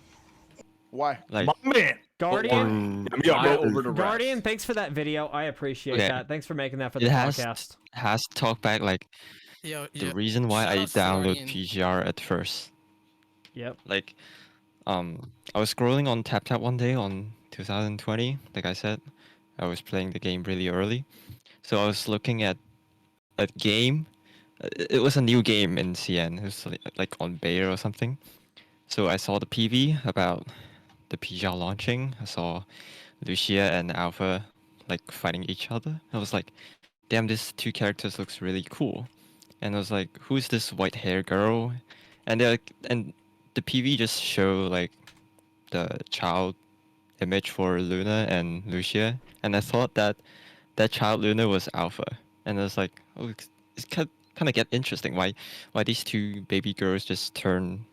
Why? Like My man. Guardian, Let me go Why over over the Guardian, rest? thanks for that video. I appreciate Okay. that. Thanks for making that for the it has podcast. has talk back like Yo, the yo, reason why shout I outs to download Guardian. PGR at first. Yep. Like, I was scrolling on TapTap one day on 2020. Like I said, I was playing the game really early, so I was looking at a game. It was a new game in CN. It was like on beta or something. So I saw the PV about the PGR launching. I saw Lucia and Alpha like fighting each other. I was like, damn, these two characters looks really cool. And I was like, who's this white hair girl? And they're like, and the PV just show like the child image for Luna and Lucia, and I thought that that child Luna was Alpha, and I was like, oh, it's kind of get interesting. Why these two baby girls just turn,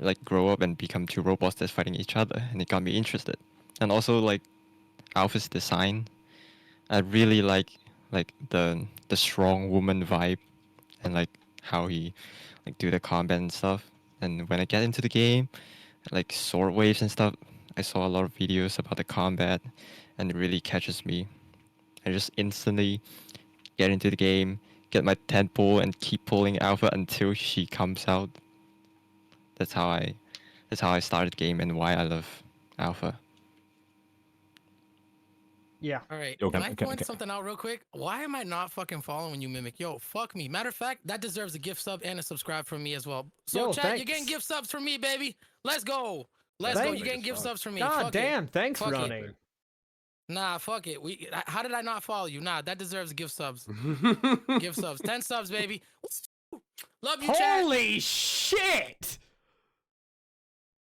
like grow up and become two robots that's fighting each other, and it got me interested. And also like Alpha's design, I really like the strong woman vibe, and like how he like do the combat and stuff. And when I get into the game, like sword waves and stuff, I saw a lot of videos about the combat, and it really catches me. I just instantly get into the game, get my 10 pull, and keep pulling Alpha until she comes out. That's how I started the game and why I love Alpha. Yeah. All right. Yo, Can I point something out real quick? Why am I not fucking following you, Mimic? Yo, fuck me. Matter of fact, that deserves a gift sub and a subscribe from me as well. So, Yo, chat, thanks. you're getting gift subs from me, baby. Let's go. Let's go. Thanks. You're getting gift subs from me. God Fuck it. damn, thanks, Fuck it. Ronnie. Nah, fuck it. How did I not follow you? Nah, that deserves gift subs. Gift subs. 10 subs, baby. Love you, chat. Holy shit!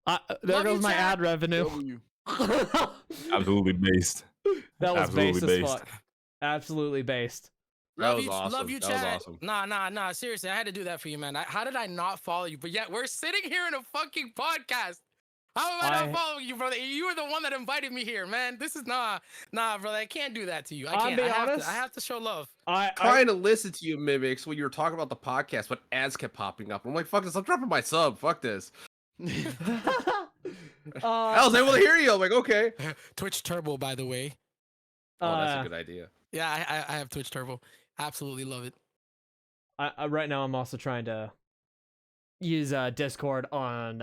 There Love goes you, my chat. ad revenue. W. Absolutely based. That was Absolutely based as based. fuck. Absolutely based. That Love was you, awesome. love you, That was chat. awesome. Nah. Seriously, I had to do that for you, man. How did I not follow you? But yet we're sitting here in a fucking podcast. How am I not following you, brother? You were the one that invited me here, man. This is nah, brother. I can't do that to you. I can't. Be honest, I have to show love. Trying to listen to you, Mimics, when you were talking about the podcast, but ads kept popping up. I'm like, fuck this. I'm dropping my sub. Fuck this. I was able to hear you. I'm like, okay. Twitch Turbo, by the way. Oh, that's a good idea. Yeah, I have Twitch Turbo. Absolutely love it. Right now, I'm also trying to use Discord on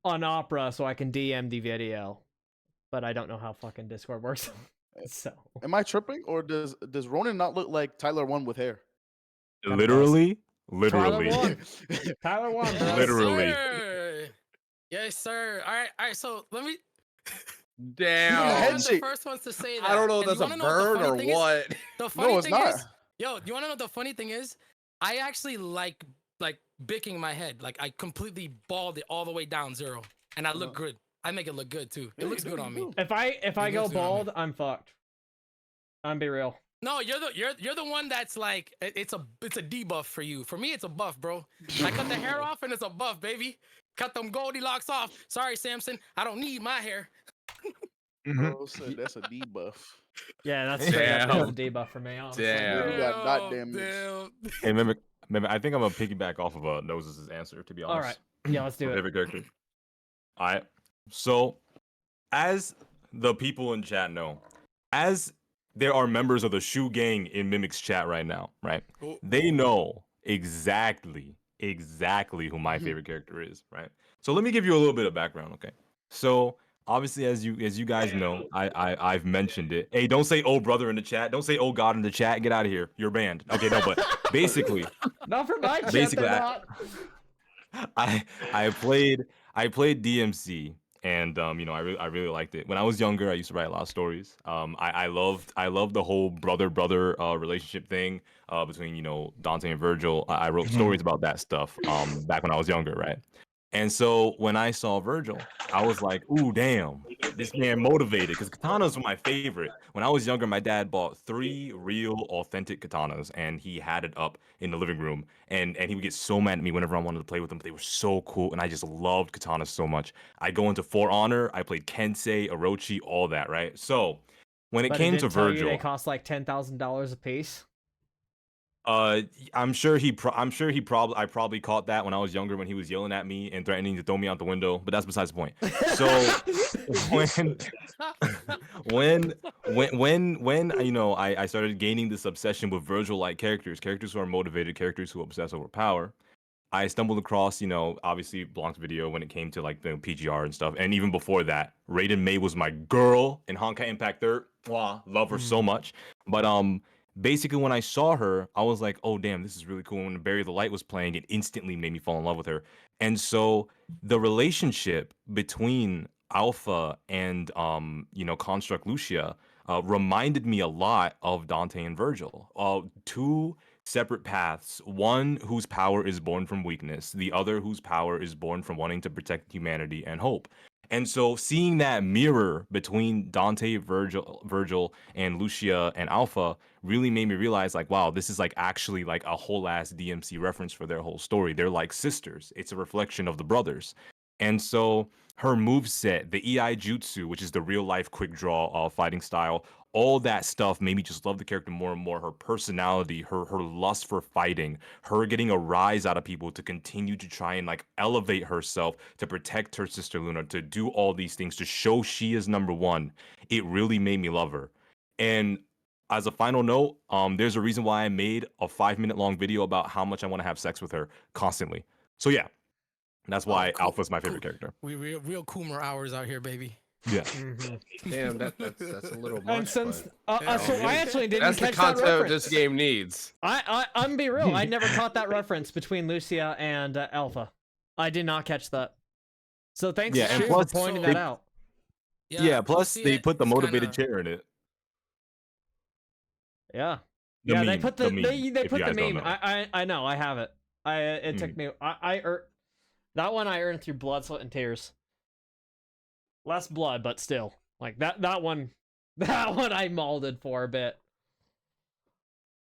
Opera so I can DM the video, but I don't know how fucking Discord works. So, am I tripping, or does Ronan not look like Tyler 1 with hair? Literally. Tyler won, bro. Literally. Yes, sir. All right. So let me. Damn. I'm the first ones to say that. I don't know if And that's you a wanna know bird or thing is? what. The funny No, it's thing not. is, yo, you want to know what the funny thing is? I actually like bicking my head. Like I completely bald it all the way down 0, and I look good. I make it look good too. It looks good on me. If I go bald, I'm fucked. I'm be real. No, you're the one that's like it's a debuff for you. For me, it's a buff, bro. I cut the hair off and it's a buff, baby. Cut them Goldilocks off. Sorry, Samson. I don't need my hair. Oh, so that's a debuff. Yeah, that's straight up a debuff for me. Honestly. Damn. You got not damn Damn. Hey, Mimic, I think I'm gonna piggyback off of Nouzes' answer, to be honest. All right. Yeah, let's do My it. favorite character. All right. So, as the people in chat know, as there are members of the Shoe Gang in Mimic's chat right now, right? They know exactly who my favorite character is, right? So let me give you a little bit of background, okay? So obviously, as you guys know, I've mentioned it. Hey, don't say "oh brother" in the chat. Don't say "oh god" in the chat. Get out of here. You're banned. Okay, no, but basically, Not for my chat. basically, they're not. I played DMC, and I really liked it. When I was younger, I used to write a lot of stories. I loved the whole brother relationship thing between Dante and Virgil. I wrote stories about that stuff back when I was younger, right? And so when I saw Virgil, I was like, ooh, damn, this man motivated, because katanas were my favorite. When I was younger, my dad bought 3 real authentic katanas, and he had it up in the living room, and he would get so mad at me whenever I wanted to play with them, but they were so cool, and I just loved katanas so much. I go into For Honor, I played Kensei, Orochi, all that, right? So when it But came he to didn't tell you Virgil, they cost like $10,000 a piece. I'm sure I probably caught that when I was younger, when he was yelling at me and threatening to throw me out the window, but that's besides the point. So when I started gaining this obsession with Virgil-like characters who are motivated, characters who obsess over power, I stumbled across, obviously Blanc's video when it came to like the PGR and stuff, and even before that, Raiden May was my girl in Honkai Impact 3. Wow, love her so much. But basically, when I saw her, I was like, oh, damn, this is really cool. When Bury the Light was playing, it instantly made me fall in love with her. And so the relationship between Alpha and, Construct Lucia reminded me a lot of Dante and Virgil. 2 separate paths. One whose power is born from weakness. The other whose power is born from wanting to protect humanity and hope. And so seeing that mirror between Dante, Virgil, and Lucia and Alpha really made me realize, like, wow, this is like actually like a whole ass DMC reference for their whole story. They're like sisters. It's a reflection of the brothers. And so her moveset, the EI Jutsu, which is the real life quick draw fighting style, all that stuff made me just love the character more and more. Her personality, her lust for fighting, her getting a rise out of people to continue to try and like elevate herself, to protect her sister Luna, to do all these things, to show she is number one. It really made me love her. And as a final note, there's a reason why I made a 5-minute long video about how much I want to have sex with her constantly. So yeah, that's why cool, Alpha's my favorite cool. character. We real Coomer hours out here, baby. Yeah. Damn, that's a little much. And since but, so I actually didn't that's the catch that content reference. this game needs. I'm be real. I never caught that reference between Lucia and Alpha. I did not catch that. So thanks Yeah, and Stu plus for pointing they- that out. Yeah, plus Lucia they put the is motivated kinda- chair in it. Yeah. The Yeah, meme, they put the meme, they if put you the guys don't meme. know. I know, I have it. It took me that one I earned through blood, sweat, and tears. Less blood, but still. Like that one I molded for a bit.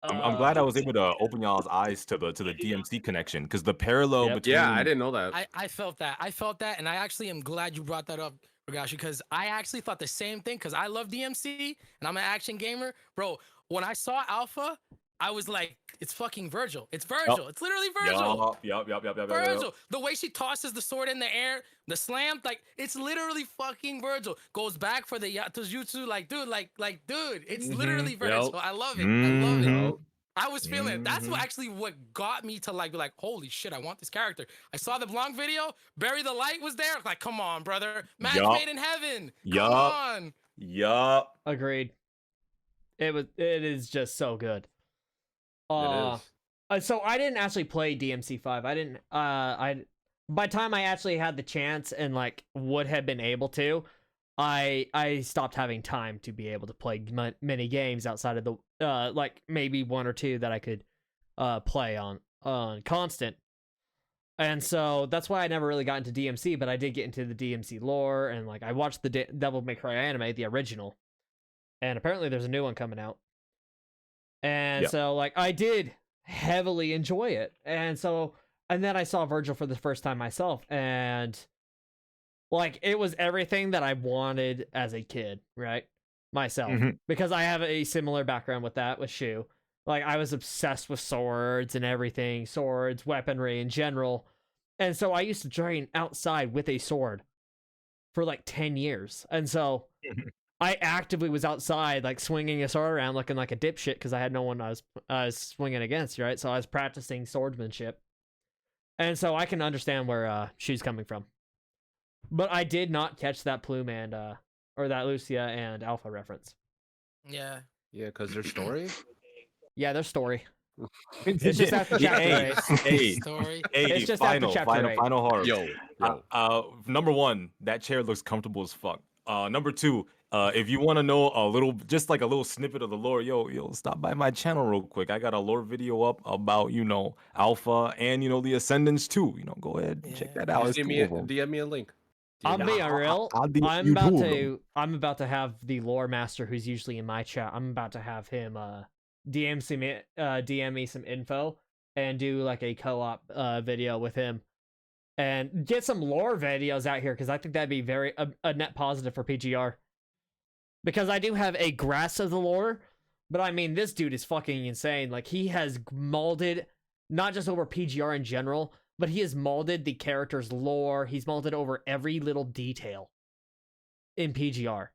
I'm glad I was able to open y'all's eyes to the DMC connection, because the parallel Yep. between Yeah, I didn't know that. I felt that. I felt that, and I actually am glad you brought that up, Regashu, because I actually thought the same thing, because I love DMC, and I'm an action gamer. Bro, when I saw Alpha, I was like, it's fucking Virgil. It's Virgil. It's literally Virgil. Yup. Virgil. The way she tosses the sword in the air, the slam, like, it's literally fucking Virgil. Goes back for the Yatozutsu, like, dude, dude, it's literally Virgil. I love it. I love it. I was feeling it. That's what actually what got me to like be like, holy shit, I want this character. I saw the Blanc video, Bury the Light was there. Like, come on, brother. Match Yup. made in heaven. Come Yup. on. Yup. Agreed. It is just so good. It is. So I didn't actually play DMC5. I didn't by the time I actually had the chance and like would have been able to, I stopped having time to be able to play many games outside of the like maybe one or two that I could play on constant. And so that's why I never really got into DMC, but I did get into the DMC lore, and like I watched the Devil May Cry anime, the original. And apparently there's a new one coming out. And Yep. so like I did heavily enjoy it. And then I saw Virgil for the first time myself, and like it was everything that I wanted as a kid, right? Myself. Because I have a similar background with that with Shu. Like I was obsessed with swords and everything, swords, weaponry in general. And so I used to train outside with a sword for like 10 years. And so I actively was outside, like swinging a sword around, looking like a dipshit because I had no one I was swinging against, right? So I was practicing swordsmanship, and so I can understand where she's coming from. But I did not catch that Plume and or that Lucia and Alpha reference. Yeah. Yeah, because their story. Yeah, their story. It's just after chapter 8. Hey, Story. It's just after chapter 8. final hard. Yo. Number one, that chair looks comfortable as fuck. Number two, if you want to know a little, just like a little snippet of the lore, yo, stop by my channel real quick. I got a lore video up about, Alpha and, the Ascendants too. Go ahead and check that out. It's DM cool. me a link. I'm being real. I'll DM you too, I'm about to have the lore master, who's usually in my chat. I'm about to have him DM me some info and do like a co-op video with him and get some lore videos out here, because I think that'd be very a net positive for PGR. Because I do have a grasp of the lore, but I mean, this dude is fucking insane. Like, he has molded not just over PGR in general, but he has molded the character's lore. He's molded over every little detail in PGR,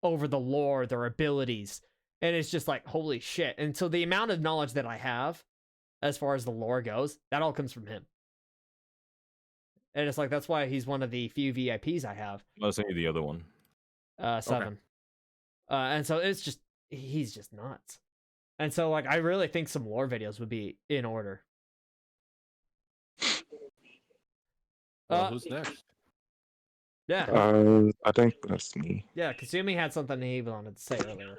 over the lore, their abilities. And it's just like, holy shit. And so the amount of knowledge that I have, as far as the lore goes, that all comes from him. And it's like, that's why he's one of the few VIPs I have. I'll send you the other one. 7. And so it's just, he's just nuts. And so, like, I really think some lore videos would be in order. Well, who's next? Yeah. I think that's me. Yeah, Kasumi had something he wanted to say earlier.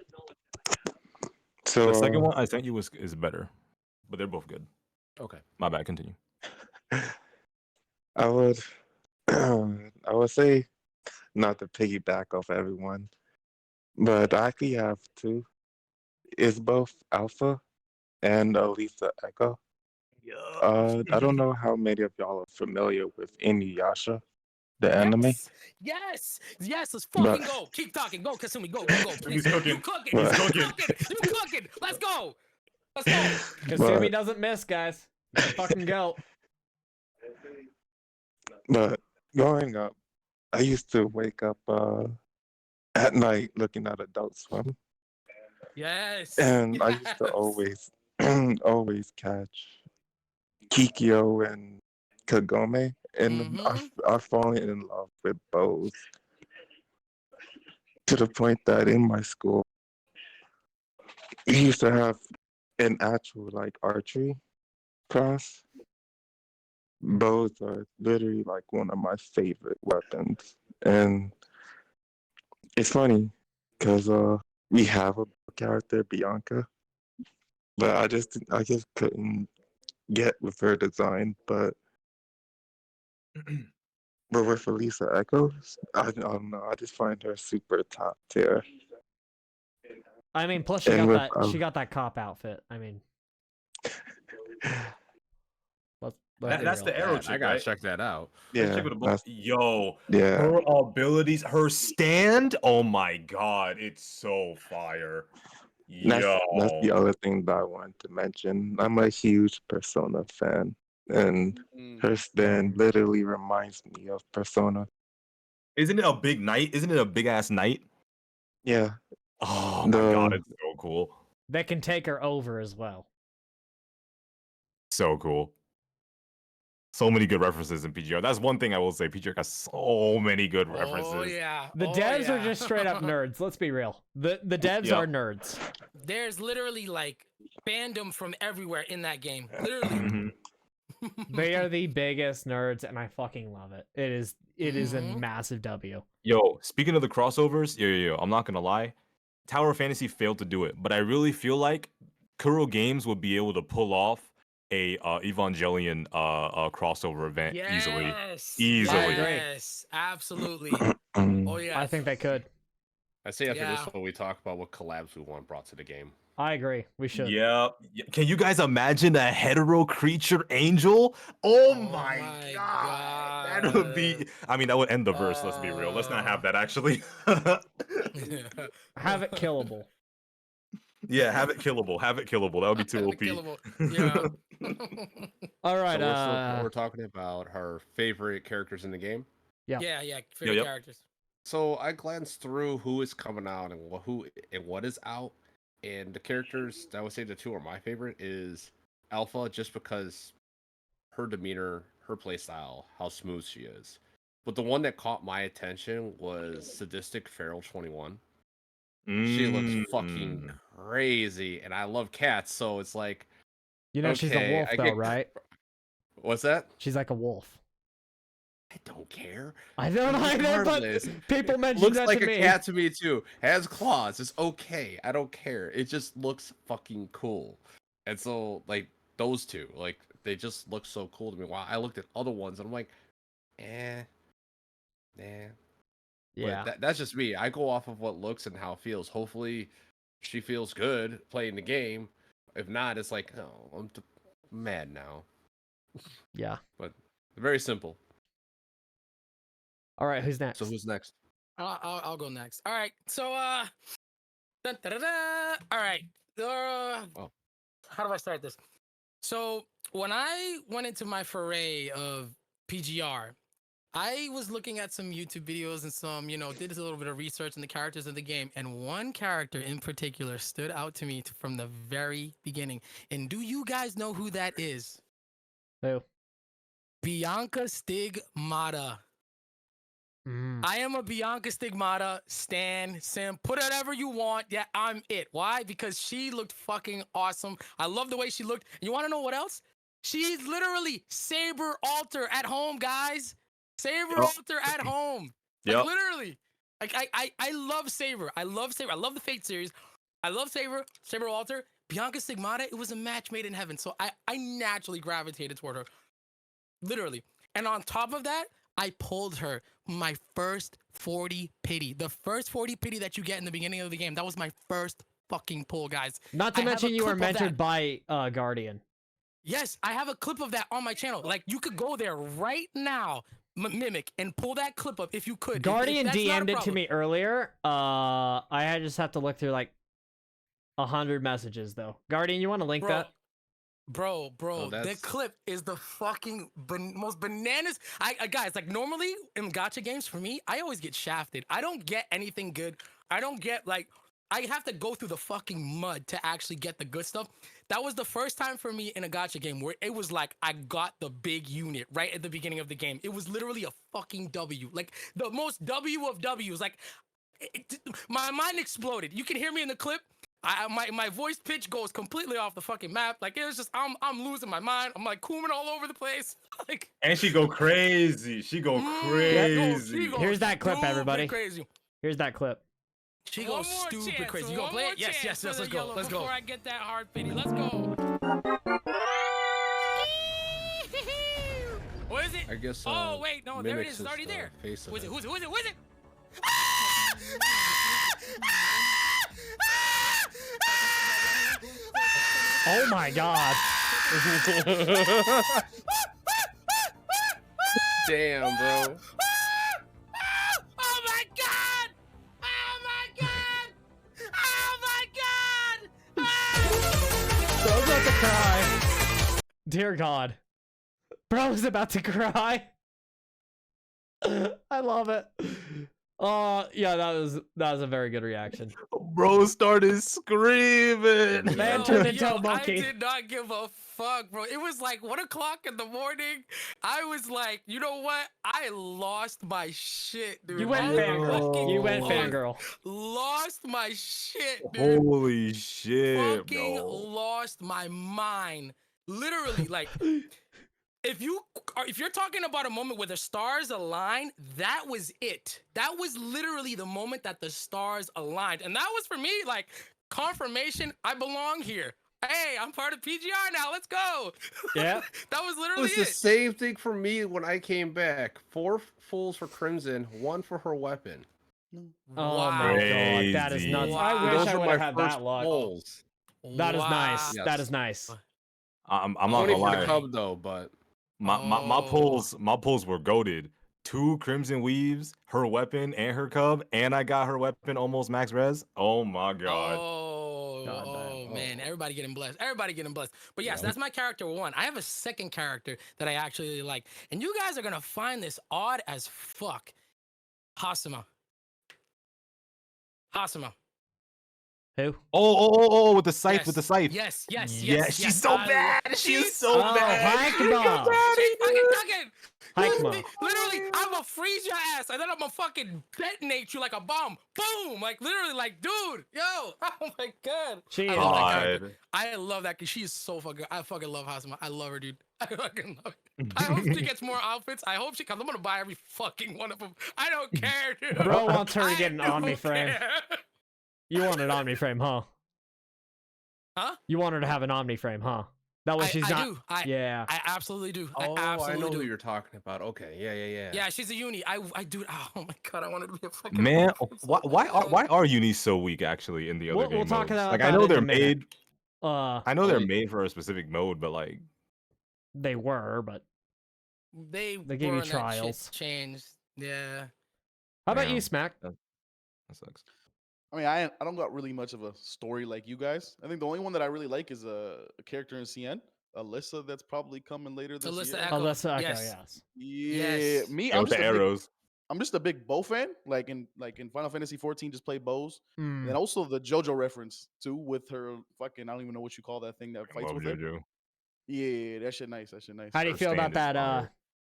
So The second one I sent you is better, but they're both good. Okay. My bad. Continue. I would I would say, not to piggyback off everyone, but I actually have two. It's both Alpha and Lisa Echo. I don't know how many of y'all are familiar with Inuyasha, the anime. Yes. Let's fucking go. Keep talking. Go, Kasumi. Go. Please. You cooking. You cooking. Let's go. Kasumi doesn't miss, guys. Fucking go. But growing up, I used to wake up at night looking at Adult Swim. Yes. And I used to Yes. always always catch Kikyo and Kagome, and Mhm. I've fallen in love with both to the point that in my school we used to have an actual like archery class. Both are literally like one of my favorite weapons, and it's funny because we have a character Bianca, but I just couldn't get with her design, but with Elisa Echoes, I don't know. I just find her super top tier. I mean, plus And with she got that cop outfit. I mean, let's be That's real. the arrow I chick, gotta right? check that out. That yeah, chick with the that's yo, yeah, her abilities, her stand. Oh my god, it's so fire. that's the Yo, other thing that I wanted to mention. I'm a huge Persona fan, and Mm. her stand literally reminds me of Persona. isn't it a big knight? Isn't it a big ass knight? Yeah, Oh my god, the it's so cool. That can take her over as well. So cool. So many good references in PGR. That's one thing I will say. PGR got so many good references. Oh yeah. The Oh, devs are yeah. just straight up nerds. Let's be real. The devs Yep. are nerds. There's literally like fandom from everywhere in that game. Literally. Mhm. They are the biggest nerds, and I fucking love it. It is a Mhm. massive W. Yo, speaking of the crossovers, yo, I'm not gonna lie. Tower of Fantasy failed to do it, but I really feel like Kuro Games would be able to pull off a Evangelion crossover event easily. Yes. Easily. I agree. Yes. Absolutely. Oh yeah. I think they could. I say after this Yeah. one we talk about what collabs we want brought to the game. I agree. We should. Yeah. Can you guys imagine a hetero creature angel? Oh, my god. That would be. I mean, that would end the verse. Let's be real. Let's not have that actually. Have it killable. Yeah, have it killable. Have it killable. That would be too OP. Killable. Yeah. All right. So we're talking about her favorite characters in the game. Yeah. Yeah. Favorite Yep. characters. So I glanced through who is coming out and what is out, and the characters that I would say the two are my favorite is Alpha, just because her demeanor, her playstyle, how smooth she is. But the one that caught my attention was Sadistic Feral 21. She looks fucking Mm. crazy, and I love cats, so it's like, You know she's a okay, wolf I though, get- right? What's that? She's like a wolf. I don't care. I don't either, but Regardless, people mention looks that like to a me. cat to me too. Has claws. It's okay. I don't care. It just looks fucking cool. And so like those two, like they just look so cool to me. While I looked at other ones and I'm like, nah. Yeah. But that's just me. I go off of what looks and how it feels. Hopefully she feels good playing the game. If not, it's like, oh, I'm mad now. Yeah. But very simple. All right. Who's next? So who's next? I'll go next. All right. So dun, da, da, da. All right. How do I start this? So when I went into my foray of PGR, I was looking at some YouTube videos and some, did a little bit of research on the characters of the game. And one character in particular stood out to me from the very beginning. And do you guys know who that is? Who? Bianca Stigmata. Mm. I am a Bianca Stigmata stan, sim, put whatever you want. Yeah, I'm it. Why? Because she looked fucking awesome. I love the way she looked. You want to know what else? She's literally Saber Alter at home, guys. Saber Alter at home. Like literally. Like I love Saber. I love Saber. I love the Fate series. I love Saber Alter. Bianca Stigmata, it was a match made in heaven. So I naturally gravitated toward her. Literally. And on top of that, I pulled her my first 40 pity. The first 40 pity that you get in the beginning of the game. That was my first fucking pull, guys. Not to I have mention a you were clip of mentored that. by Guardian. Yes, I have a clip of that on my channel. Like, you could go there right now, Mimic, and pull that clip up if you could. Guardian if that's not a DM'd it to problem. me earlier. I just have to look through like 100 messages though. Guardian, you want to link that? Bro, Oh, the that's- clip is the fucking most bananas. I guys, like normally in gacha games for me, I always get shafted. I don't get anything good. I don't get like I have to go through the fucking mud to actually get the good stuff. That was the first time for me in a gacha game where it was like I got the big unit right at the beginning of the game. It was literally a fucking W, like the most W of W's. Like my mind exploded. You can hear me in the clip. My voice pitch goes completely off the fucking map. Like it was just I'm losing my mind. I'm like cooming all over the place. Like And she go crazy. She go crazy. she goes Here's that clip, stupid everybody. Crazy. Here's that clip. She One goes more stupid chance, crazy. You one gonna play more it? Yes, chance yes, for yes. the Let's go. yellow Let's go. Before I get that hard pity, let's go. What is it? I guess. Oh wait, no, there it is. Mimics It's already the there. Face of Who is it? it. Who is it? Who is it? Who is it? Oh my god. Damn, bro. Oh my god! Oh my god! Oh my god! Bro's about to cry. Dear God. Bro's about to cry. I love it. Yeah, that was a very good reaction. Bro started screaming. Man Yo, turned into yo, a monkey. I did not give a fuck, bro. It was like 1 o'clock in the morning. I was like, you know what? I lost my shit, dude. You went I fangirl. fucking You went lost- fangirl. Lost my shit, dude. Holy shit, Fucking bro. lost my mind. Literally, like, if you're talking about a moment where the stars align, that was it. That was literally the moment that the stars aligned, and that was for me like confirmation. I belong here. Hey, I'm part of PGR now. Let's go. Yeah. That was It literally was the it. same thing for me when I came back. 4 fulls for Crimson, 1 for her weapon. Oh my god, that is Crazy. nuts. Wow. I Those wish I are would my have had that first luck. fulls. That is nice. Wow. That is nice. I'm not Only gonna for lie. the cub though, but My pulls were goaded. 2 crimson weaves, her weapon and her cub, and I got her weapon almost max res. Oh my god. God Man, everybody getting blessed. Everybody getting blessed. But yes, Yeah. that's my character 1. I have a second character that I actually really like, and you guys are gonna find this odd as fuck. Hasuma. Who? Oh, with the scythe, Yes. with the scythe. Yes, yes, Yeah, yes. she's yes. so I bad. love- She's so Oh, bad. Haikma. She's fucking talking. Haikma. Literally, I'm gonna freeze your ass, and then I'm gonna fucking detonate you like a bomb. Boom! Like literally, like dude, yo. Oh my god. She I is love that God. character. I love that because she is so fucking. I fucking love Hasuma. I love her, dude. I fucking love it. I hope she gets more outfits. I hope she comes. I'm gonna buy every fucking one of them. I don't care, dude. Bro wants her to I get an don't Omni frame. care. You want an Omni frame, huh? Huh? You want her to have an Omni frame, huh? That way she's I not. do. Yeah. I absolutely do. oh, I absolutely know do. who you're talking about. Okay, yeah. Yeah, she's a uni. I do. Oh my god, I wanted to be a fucking. Man, outfit so why bad. are unis so weak actually in the other We'll game talk modes? about Like that I know in they're a minute. made. I know Oh, they're yeah. made for a specific mode, but like They were, but They gave you were and that shit trials. changed. Yeah. how about Damn. you, Smack? that sucks. I mean, I don't got really much of a story like you guys. I think the only one that I really like is a character in CN, Alyssa. That's probably coming later this Alyssa year. Echo. Alyssa Echo, Yes. yes. Yeah, Yes. me. Yeah, with the arrows. I'm just a big bow fan. Like in Final Fantasy 14, just play bows. Mm. And also the JoJo reference too, with her fucking I don't even know what you call that thing that fights Love with her. JoJo. Yeah, that shit nice. That shit nice. How do you Her feel about stand is that?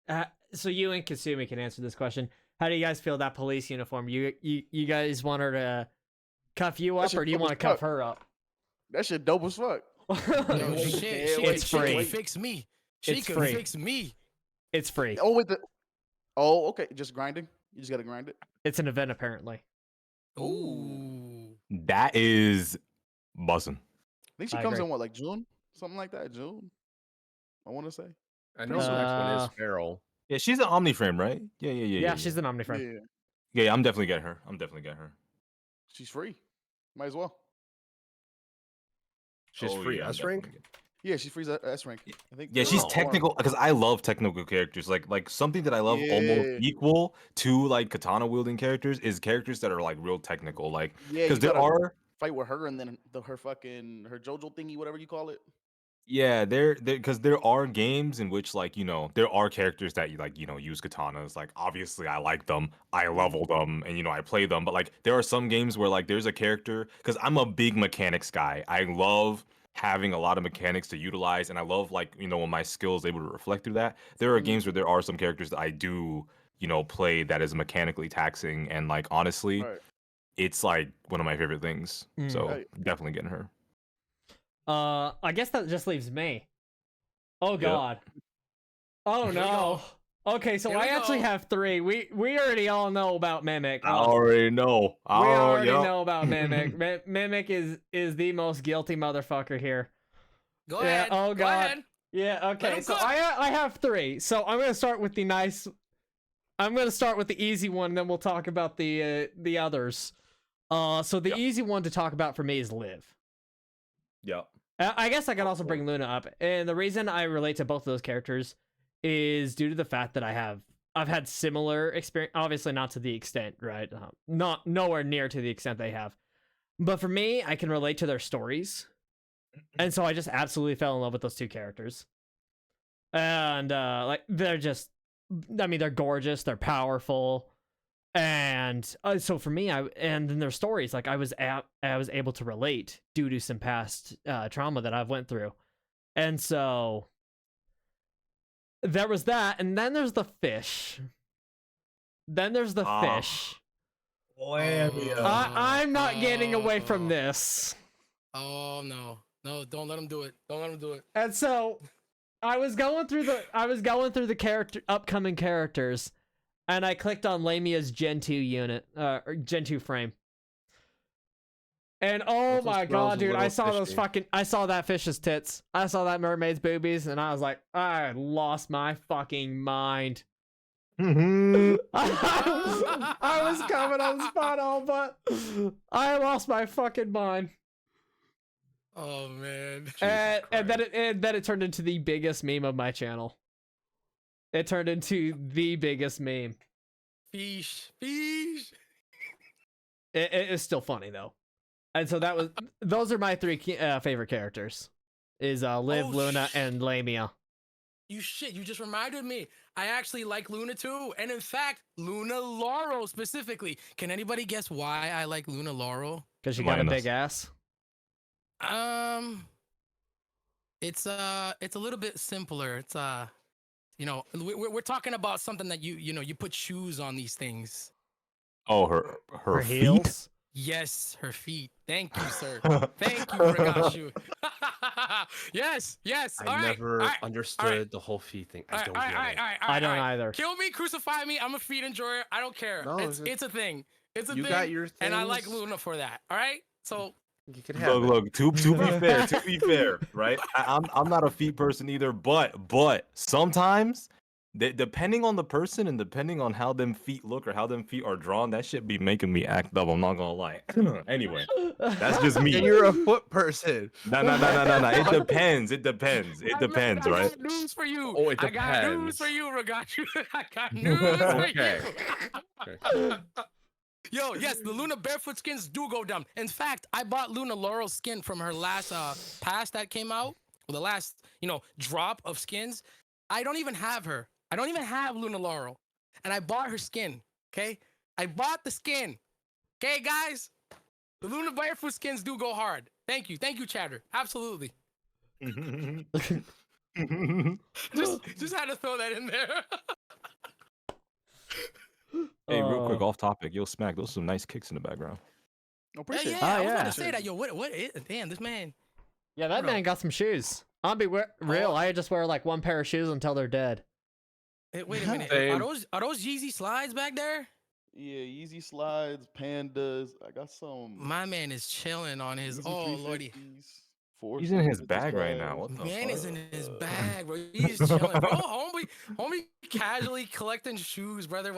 fire. So you and Kasumi can answer this question. How do you guys feel that police uniform? You guys want her to cuff you That up, shit or do you dope want as to cuff fuck. her up? That shit dope as fuck. Yo, shit. It's She free. can fix me. She It's can free. fix me. It's free. Oh, with the. Oh, okay. Just grinding. You just gotta grind it. It's an event, apparently. Ooh. That is buzzing. I think she I comes agree. in what, like June, something like that. June. I want to say. I know the next one Uh, is Feral. Yeah, she's an Omni frame, right? Yeah. Yeah, she's an Omni frame. Yeah, Yeah, I'm definitely getting her. she's free. Might as well. She's Oh, free yeah, I'm S rank. definitely getting- Yeah, she's free S rank. I think. Yeah, she's Oh, technical because I love technical characters. Like something that I love Yeah. almost equal to like katana wielding characters is characters that are like real technical. Like Yeah, because you there gotta are fight with her and then her JoJo thingy, whatever you call it. Yeah, there because there are games in which like, there are characters that use katanas. Like obviously I like them, I level them, and I play them. But like there are some games where like there's a character because I'm a big mechanics guy. I love having a lot of mechanics to utilize, and I love like when my skill is able to reflect through that. There are games where there are some characters that I do play that is mechanically taxing, and like honestly, Right. it's like one of my favorite things. So Right. definitely getting her. I guess that just leaves me. Oh Yep. God. Oh we no. go. Okay, so Here we I actually go. have 3. We already all know about Mimic. I already know. We already Yup. know about Mimic. Mimic is the most guilty motherfucker here. Go Yeah, ahead. oh Go God. ahead. Yeah, okay. him So cook. I have 3. So I'm gonna start with the nice. I'm gonna start with the easy one, then we'll talk about the others. So the Yep. easy one to talk about for me is Liv. Yep. I guess I could also bring Luna up, and the reason I relate to both of those characters is due to the fact that I've had similar experience. Obviously, not to the extent, right? Not nowhere near to the extent they have, but for me, I can relate to their stories, and so I just absolutely fell in love with those 2 characters. And like they're just, I mean, they're gorgeous, they're powerful. And so for me, and then their stories, like I was able to relate due to some past trauma that I've went through, and so there was that, and then there's the fish. Then there's the fish. I'm not getting away from this. Oh no, don't let him do it. Don't let him do it. And so I was going through the upcoming characters. And I clicked on Lamia's Gen 2 unit, or Gen 2 frame. And oh my God, dude, I saw that fish's tits. I saw that mermaid's boobies, and I was like, I lost my fucking mind. I was coming on spot on, but I lost my fucking mind. Oh man. And then it turned into the biggest meme of my channel. It turned into the biggest meme. Fish. It is still funny though, and so those are my 3 favorite characters: is Liv, Luna, and Lamia. You just reminded me. I actually like Luna too, and in fact, Luna Laurel specifically. Can anybody guess why I like Luna Laurel? Because she got a big ass. It's a little bit simpler. It's we're talking about something that you put shoes on these things. Oh, her feet? Heels? Yes, her feet. Thank you, sir. Thank you, Regashu. yes. I never understood the whole feet thing. I don't get it. I don't either. Kill me, crucify me. I'm a feet enjoyer. I don't care. No, it's a thing. It's a you thing. got your and I like things. Luna for that. All right. So You can have Look, to be fair, right? I'm not a feet person either, but sometimes, depending on the person and depending on how them feet look or how them feet are drawn, that shit be making me act up. I'm not gonna lie. Anyway, that's just me. And you're a foot person. No. It depends. It depends, I right? got news for you. Oh, it I got news depends. for you, Regashu. I got news for Okay. you. Yo, yes, the Luna barefoot skins do go down. In fact, I bought Luna Laurel's skin from her last pass that came out. The last, drop of skins. I don't even have her. I don't even have Luna Laurel. And I bought her skin, okay? I bought the skin. Okay, guys? The Luna barefoot skins do go hard. Thank you, Chatter. Absolutely. just had to throw that in there. Hey, real quick, off topic. Yo, Smack, those are some nice kicks in the background. Appreciate it. I was yeah. about to say that. Yo, what is, damn, this man. Yeah, that man got some shoes. I'll be real. I just wear like one pair of shoes until they're dead. Hey, wait a minute. Same. Are those Yeezy slides back there? Yeah, Easy Slides, Pandas. I got some. My man is chilling on his. Easy Oh lordy, 350s, He's in his 450s, bag right now. What the man fuck? is in his bag, bro. He's chilling, bro. Homie, casually collecting shoes, brother.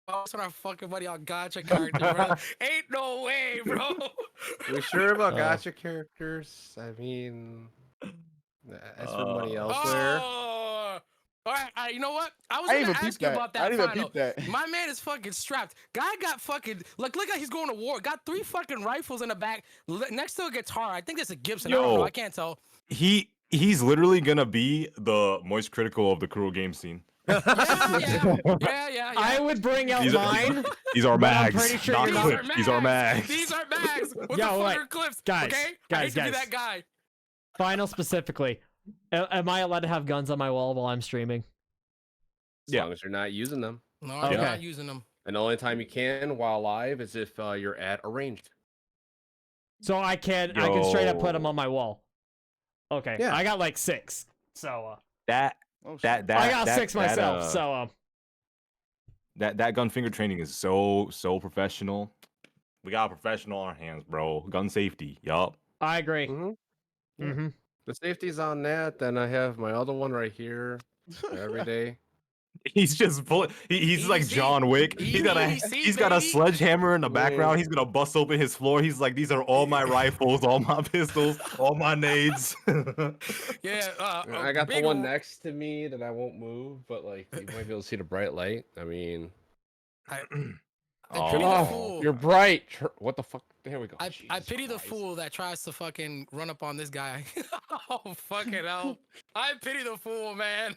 What's on our fucking buddy on gacha characters, bro? Ain't no way, bro. We sure about gacha characters? I mean, as for money elsewhere. Oh, all right. You know what? I was I gonna even ask peeped you that. about I that didn't even final. peep that. My man is fucking strapped. Guy got fucking look like he's going to war. Got 3 fucking rifles in the back next to a guitar. I think it's a Gibson. I don't know. I can't tell. He He's literally gonna be the most critical of the cruel game scene. Yeah. I would bring out mine. These are but I'm mags, pretty sure not you're not- clips. These are mags. These are mags. What Yo, the fuck wait. are clips? Guys, okay? I guys, hate to be guys. that guy. Final specifically. Am I allowed to have guns on my wall while I'm streaming? As Yeah. long as you're not using them. No, I'm Okay. not using them. And the only time you can while live is if you're at a ranged. So I can straight up put them Yo. on my wall. Okay. Yeah. I got like 6. So That Oh, shit. that I got that, 6 that, myself. uh, So that gun finger training is so professional. We got a professional on our hands, bro. Gun safety. Yup. I agree. Mm-hmm. Mm-hmm. The safety's on that. Then I have my other one right here every day. He's just pulling. He's like Easy. John Wick. He's got a Easy, he's got a baby. sledgehammer in the Yeah. background. He's gonna bust open his floor. He's like, these are all my rifles, all my pistols, all my nades. Yeah. I got the big one ol- next to me that I won't move, but like you might be able to see the bright light. I mean, I Oh. pity the oh, fool. you're bright. What the fuck? There we go. I Jesus pity the Christ. fool that tries to fucking run up on this guy. Oh, fucking hell. I pity the fool, man.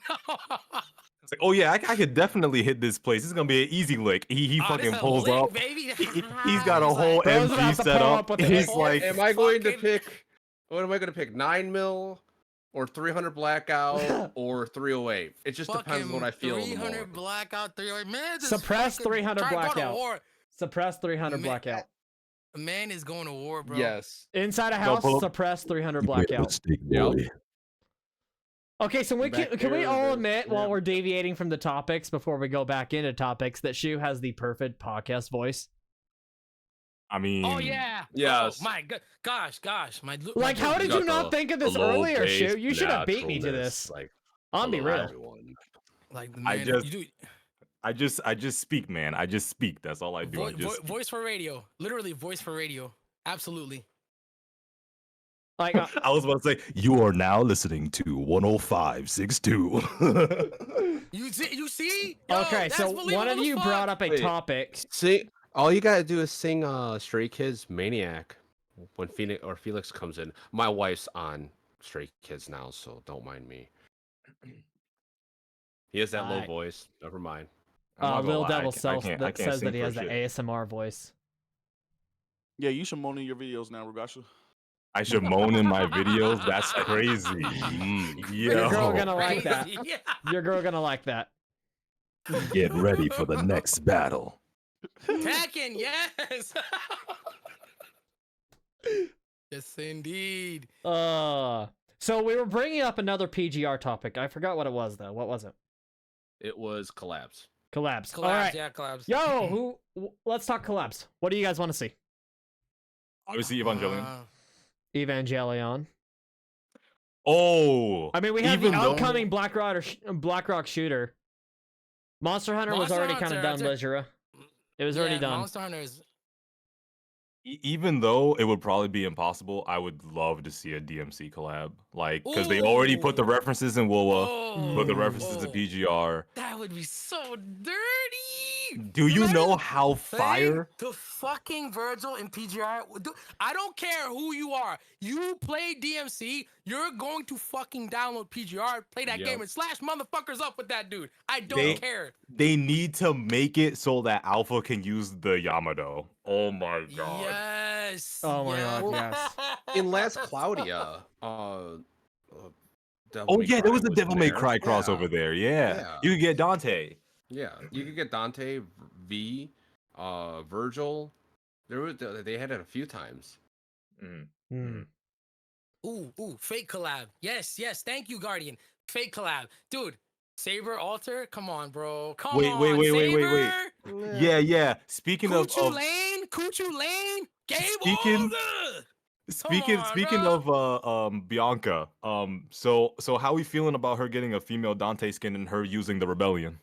It's like, oh yeah, I could definitely hit this place. This is gonna be an easy lick. He Oh, fucking this a pulls lick, up. baby. He's got a He's whole like, Bro's MG about to set pull up. up with the He's whole- like, Am I going to fucking- pick? What am I going to pick? 9mm or 300 blackout or 308? It just depends on what I feel in the 300 moment. blackout, 308. Man, this Suppress fucking 300 try to go to blackout. war. Suppress 300 Man, blackout. A man is going to war, bro. Yes. Inside a Go house, pull up. suppress 300 blackout. Yep. Okay, so Back can we there, all there's- admit while yeah. we're deviating from the topics before we go back into topics that Shu has the perfect podcast voice? I mean, Oh yeah. Yes. Oh, my gosh. My Like, how did got you not the- think of the this low earlier, bass Shu? You should have beat me to naturalness, this. Like, I'll be hello, real. everyone. Like, I man, just- you do I just speak, man. I just speak. That's all I do. I just voice for radio. Literally voice for radio. Absolutely. Like, I was about to say, you are now listening to 105.62. You see? Yo, okay, that's so one believable of as you fuck. brought up a Wait. topic. See, all you gotta do is sing Stray Kids Maniac when Felix comes in. My wife's on Stray Kids now, so don't mind me. He has that low Alright. voice. Never mind. I'm not gonna Lil lie, Devil I Self can't- I that can't says sing that he for has the shit. ASMR voice. Yeah, you should moan in your videos now, Regashu. I should moan in my videos. That's crazy. Your girl Yo, gonna like that. Yeah. Your girl gonna like that. get ready for the next battle. Tekken, yes. Yes, indeed. So we were bringing up another PGR topic. I forgot what it was though. What was it? It was collabs. Collabs. Collabs, All right. yeah, collabs. Yo, let's talk collabs. What do you guys want to see? Obviously, Evangelion. Evangelion. Oh, I mean, we have the even though- upcoming Black Rock shooter. Monster Hunter was Monster already kind of Hunter, done, that's it. Lizura. It was already Yeah, done. Monster Hunter is even though it would probably be impossible, I would love to see a DMC collab. Like, because they already put the Ooh. references in WoWa, put the references to oh. PGR. That would be so dirty. Do you know Imagine how saying fire? to fucking Virgil in PGR? I don't care who you are. You play DMC, you're going to fucking download PGR, play that Yep. game, and slash motherfuckers up with that dude. I don't They- care. They need to make it so that Alpha can use the Yamato. Oh my god. Yes. Oh my God, yes. In Last Claudia, Devil Oh May yeah, there Cry was a Devil May there. Cry Yeah. crossover there. Yeah. Yeah. You could get Dante. Yeah, you could get Dante, V, Virgil. They had it a few times. Hmm. Ooh, fake collab. Yes, thank you, Guardian. Fake collab. Dude, Saber Alter? Come on, bro. Come Wait, on. wait. Saber. Yeah. Speaking of Kuchu Lane, Game Speaking- over. speaking of Bianca, so how we feeling about her getting a female Dante skin and her using the Rebellion?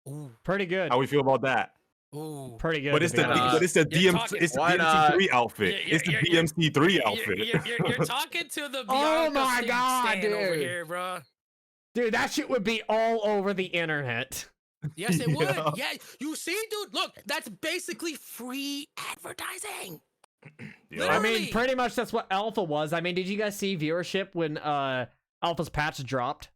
Ooh, Pretty good. How we feel about that? ooh. Pretty good. But to it's be the honest. You're DMC talking- it's the Why not? DMC3 outfit. Yeah, It's the you're- DMC3 outfit. You're talking to the Bianca Oh my Singh God, stan over dude. here, bro. Dude, that shit would be all over the internet. Yes, it would. Yeah. Yeah, you see, dude. Look, that's basically free advertising. Yup. I mean, Literally. pretty much that's what Alpha was. I mean, did you guys see viewership when Alpha's patch dropped?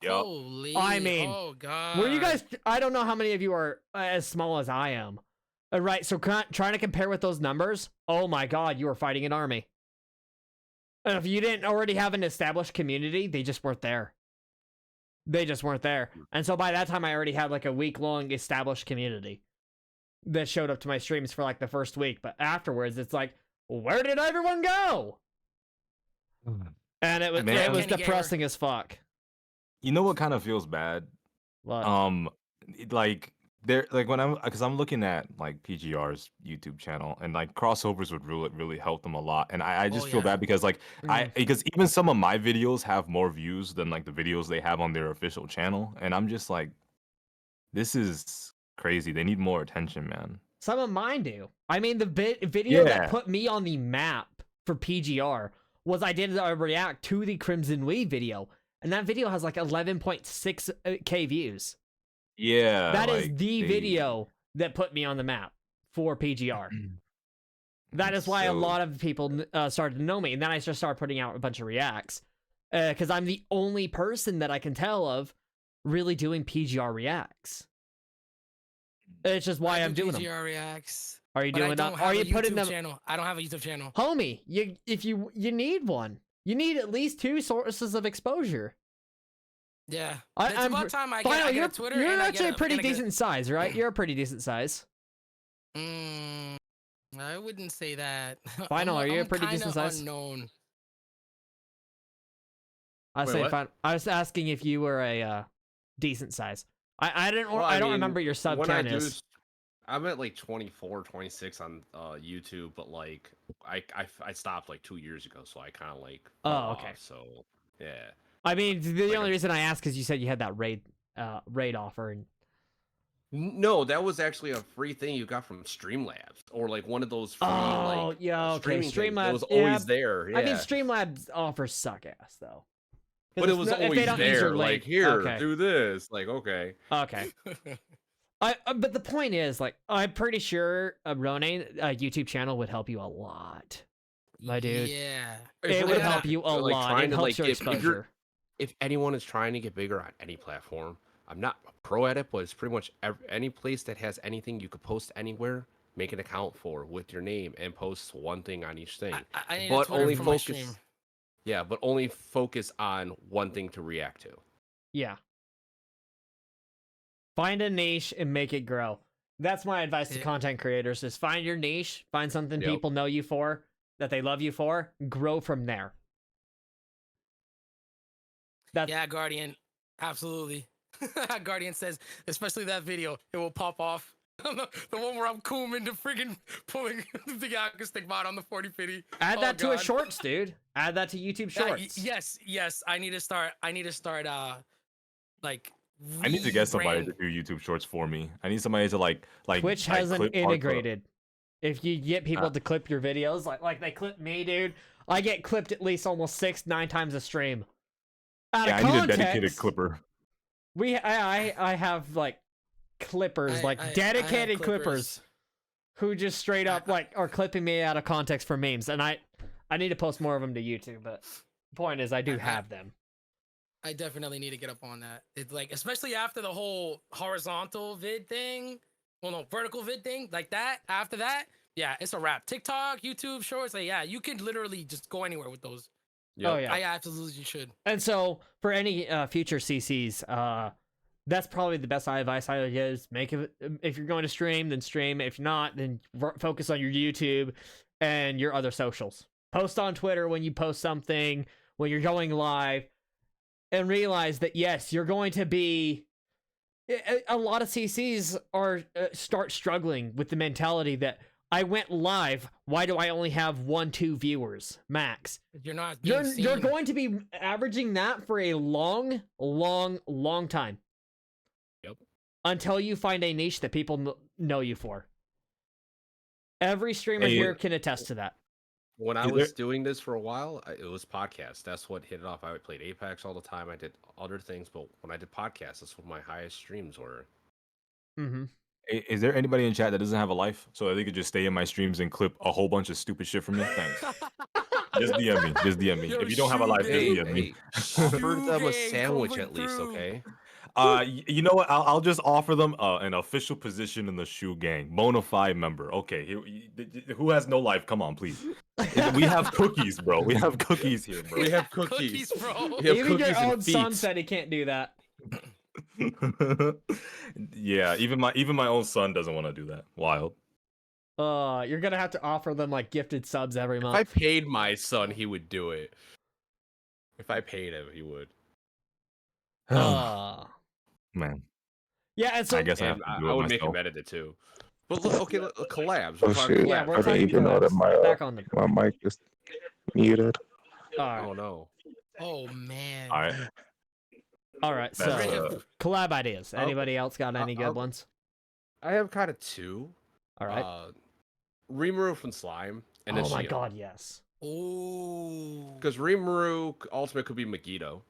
Yup. Holy. I mean, oh god. Were you guys? I don't know how many of you are as small as I am. Right, so trying to compare with those numbers. Oh my god, you were fighting an army. And if you didn't already have an established community, they just weren't there. They just weren't there. And so by that time, I already had like a week-long established community that showed up to my streams for like the first week. But afterwards, it's like, where did everyone go? And it was Man. depressing as fuck. You know what kind of feels bad? What? Like when I'm looking at like PGR's YouTube channel, and like crossovers would really help them a lot. And I just feel bad because like because even some of my videos have more views than like the videos they have on their official channel, and I'm just like, this is crazy. They need more attention, man. Some of mine do. I mean, the video that Yeah. put me on the map for PGR was I did a react to the Crimson Wave video, and that video has like 11.6k views. Yeah. That is like, the they- video that put me on the map for PGR. That is why a So- lot of people started to know me, and then I just started putting out a bunch of reacts. Because I'm the only person that I can tell of really doing PGR reacts. It's just why I'm doing them. PGR reacts. Are you But I doing don't them? have Are a you putting YouTube them? channel. I don't have a YouTube channel. Homie, you need one. You need at least 2 sources of exposure. Yeah. I- It's I'm about pr- time I Final, get a Twitter. you're and I actually get a pretty and I get decent size, right? You're a pretty decent size. I wouldn't say that. Final, are you a I'm pretty kinda decent size? Unknown. I was Wait, saying, what? fine. I was asking if you were a decent size. I didn't. Well, I don't mean, remember your sub when count I do, is. I'm at like 24, 26 on YouTube, but like I stopped like 2 years ago, so I kind of like. Oh, fell okay. off, so yeah. I mean, the Like only a- reason I asked is you said you had that raid offer, and No, that was actually a free thing you got from Streamlabs, or like one of those free oh like yeah, okay, streaming things. It Streamlabs was yeah, always there. Yeah. I mean, Streamlabs offers suck ass though. 'Cause but it if was no- if they always don't use your there. link- Like here, okay. do this. Like okay. Okay. But the point is, like, I'm pretty sure Ronin YouTube channel would help you a lot, my dude. Yeah. It would help you a like, lot. trying It to, helps like, your if you're- exposure. If anyone is trying to get bigger on any platform, I'm not a pro at it, but it's pretty much any place that has anything you could post anywhere, make an account for with your name and post one thing on each thing. I need a but Twitter only for my focus. stream. Yeah, but only focus on one thing to react to. Yeah. Find a niche and make it grow. That's my advice to Yeah. content creators: is find your niche, find something Yep. people know you for, that they love you for, grow from there. That's Yeah, Guardian. Absolutely. Guardian says, especially that video, it will pop off. the one where I'm cooming the friggin' pulling the Yaga stick bot on the 4050. add Oh, that to a God. shorts, dude. Add that to YouTube Yeah, Shorts. yes. I need to start like I need to get somebody to rebrand. do YouTube Shorts for me. I need somebody to like Twitch like, hasn't clip parts of- integrated. If you get people to clip your videos, like they clip me, dude, I get clipped at least almost 6-9 times a stream. Out Yeah, of I need a context, dedicated clipper. I have like clippers, like I have dedicated clippers, who just straight up like are clipping me out of context for memes, and I need to post more of them to YouTube. But point is, I do have them. I definitely need to get up on that. It's like, especially after the whole horizontal vid thing, well, no, vertical vid thing, like that. After that, yeah, it's a wrap. TikTok, YouTube Shorts, like, yeah, you can literally just go anywhere with those. Oh yeah. I absolutely should. And so for any future CCs, that's probably the best advice I would give is make it, if you're going to stream, then stream. If not, then focus on your YouTube and your other socials. Post on Twitter when you post something, when you're going live, and realize that yes, you're going to be. A lot of CCs are start struggling with the mentality that I went live. Why do I only have 1-2 viewers max? You're not. Being You're seen. going to be averaging that for a long time. Yep. Until you find a niche that people know you for. Every streamer Hey, here can attest to that. When I Is was there- doing this for a while, it was podcasts. That's what hit it off. I played Apex all the time. I did other things, but when I did podcasts, that's what my highest streams were. Mm-hmm. Is there anybody in chat that doesn't have a life so that they could just stay in my streams and clip a whole bunch of stupid shit from me? Thanks. Just DM me. Just DM me. Yo, If you don't have a life, just Hey, DM me. hey, offer Shoe them a gang sandwich coming at least, through. okay? You know what? I'll just offer them an official position in the shoe gang, bona fide member. Okay, who has no life? Come on, please. We have cookies, bro. We have cookies here, bro. We have cookies. bro. We have Even your cookies and own son feet. said he can't do that. Yeah, even my own son doesn't want to do that. Wild. You're gonna have to offer them like gifted subs every If I month. paid my son, he would do it. If I paid him, he would. Man, Yeah, and so I guess I have And to do I it would make him myself. edit it too. But look, okay, collabs. Oh We're talking shit! Yeah, collabs. we're I talking didn't even know that collabs. Back on the. my mic is muted. Alright. Oh no. Oh man. All right. Alright, so That's, collab ideas. I'll- Anybody else got any good I'll- ones? I have kind of two. Alright. Rimuru from Slime, and Oh then my Shion. god, yes. Oh. Because Rimuru ultimate could be Megiddo.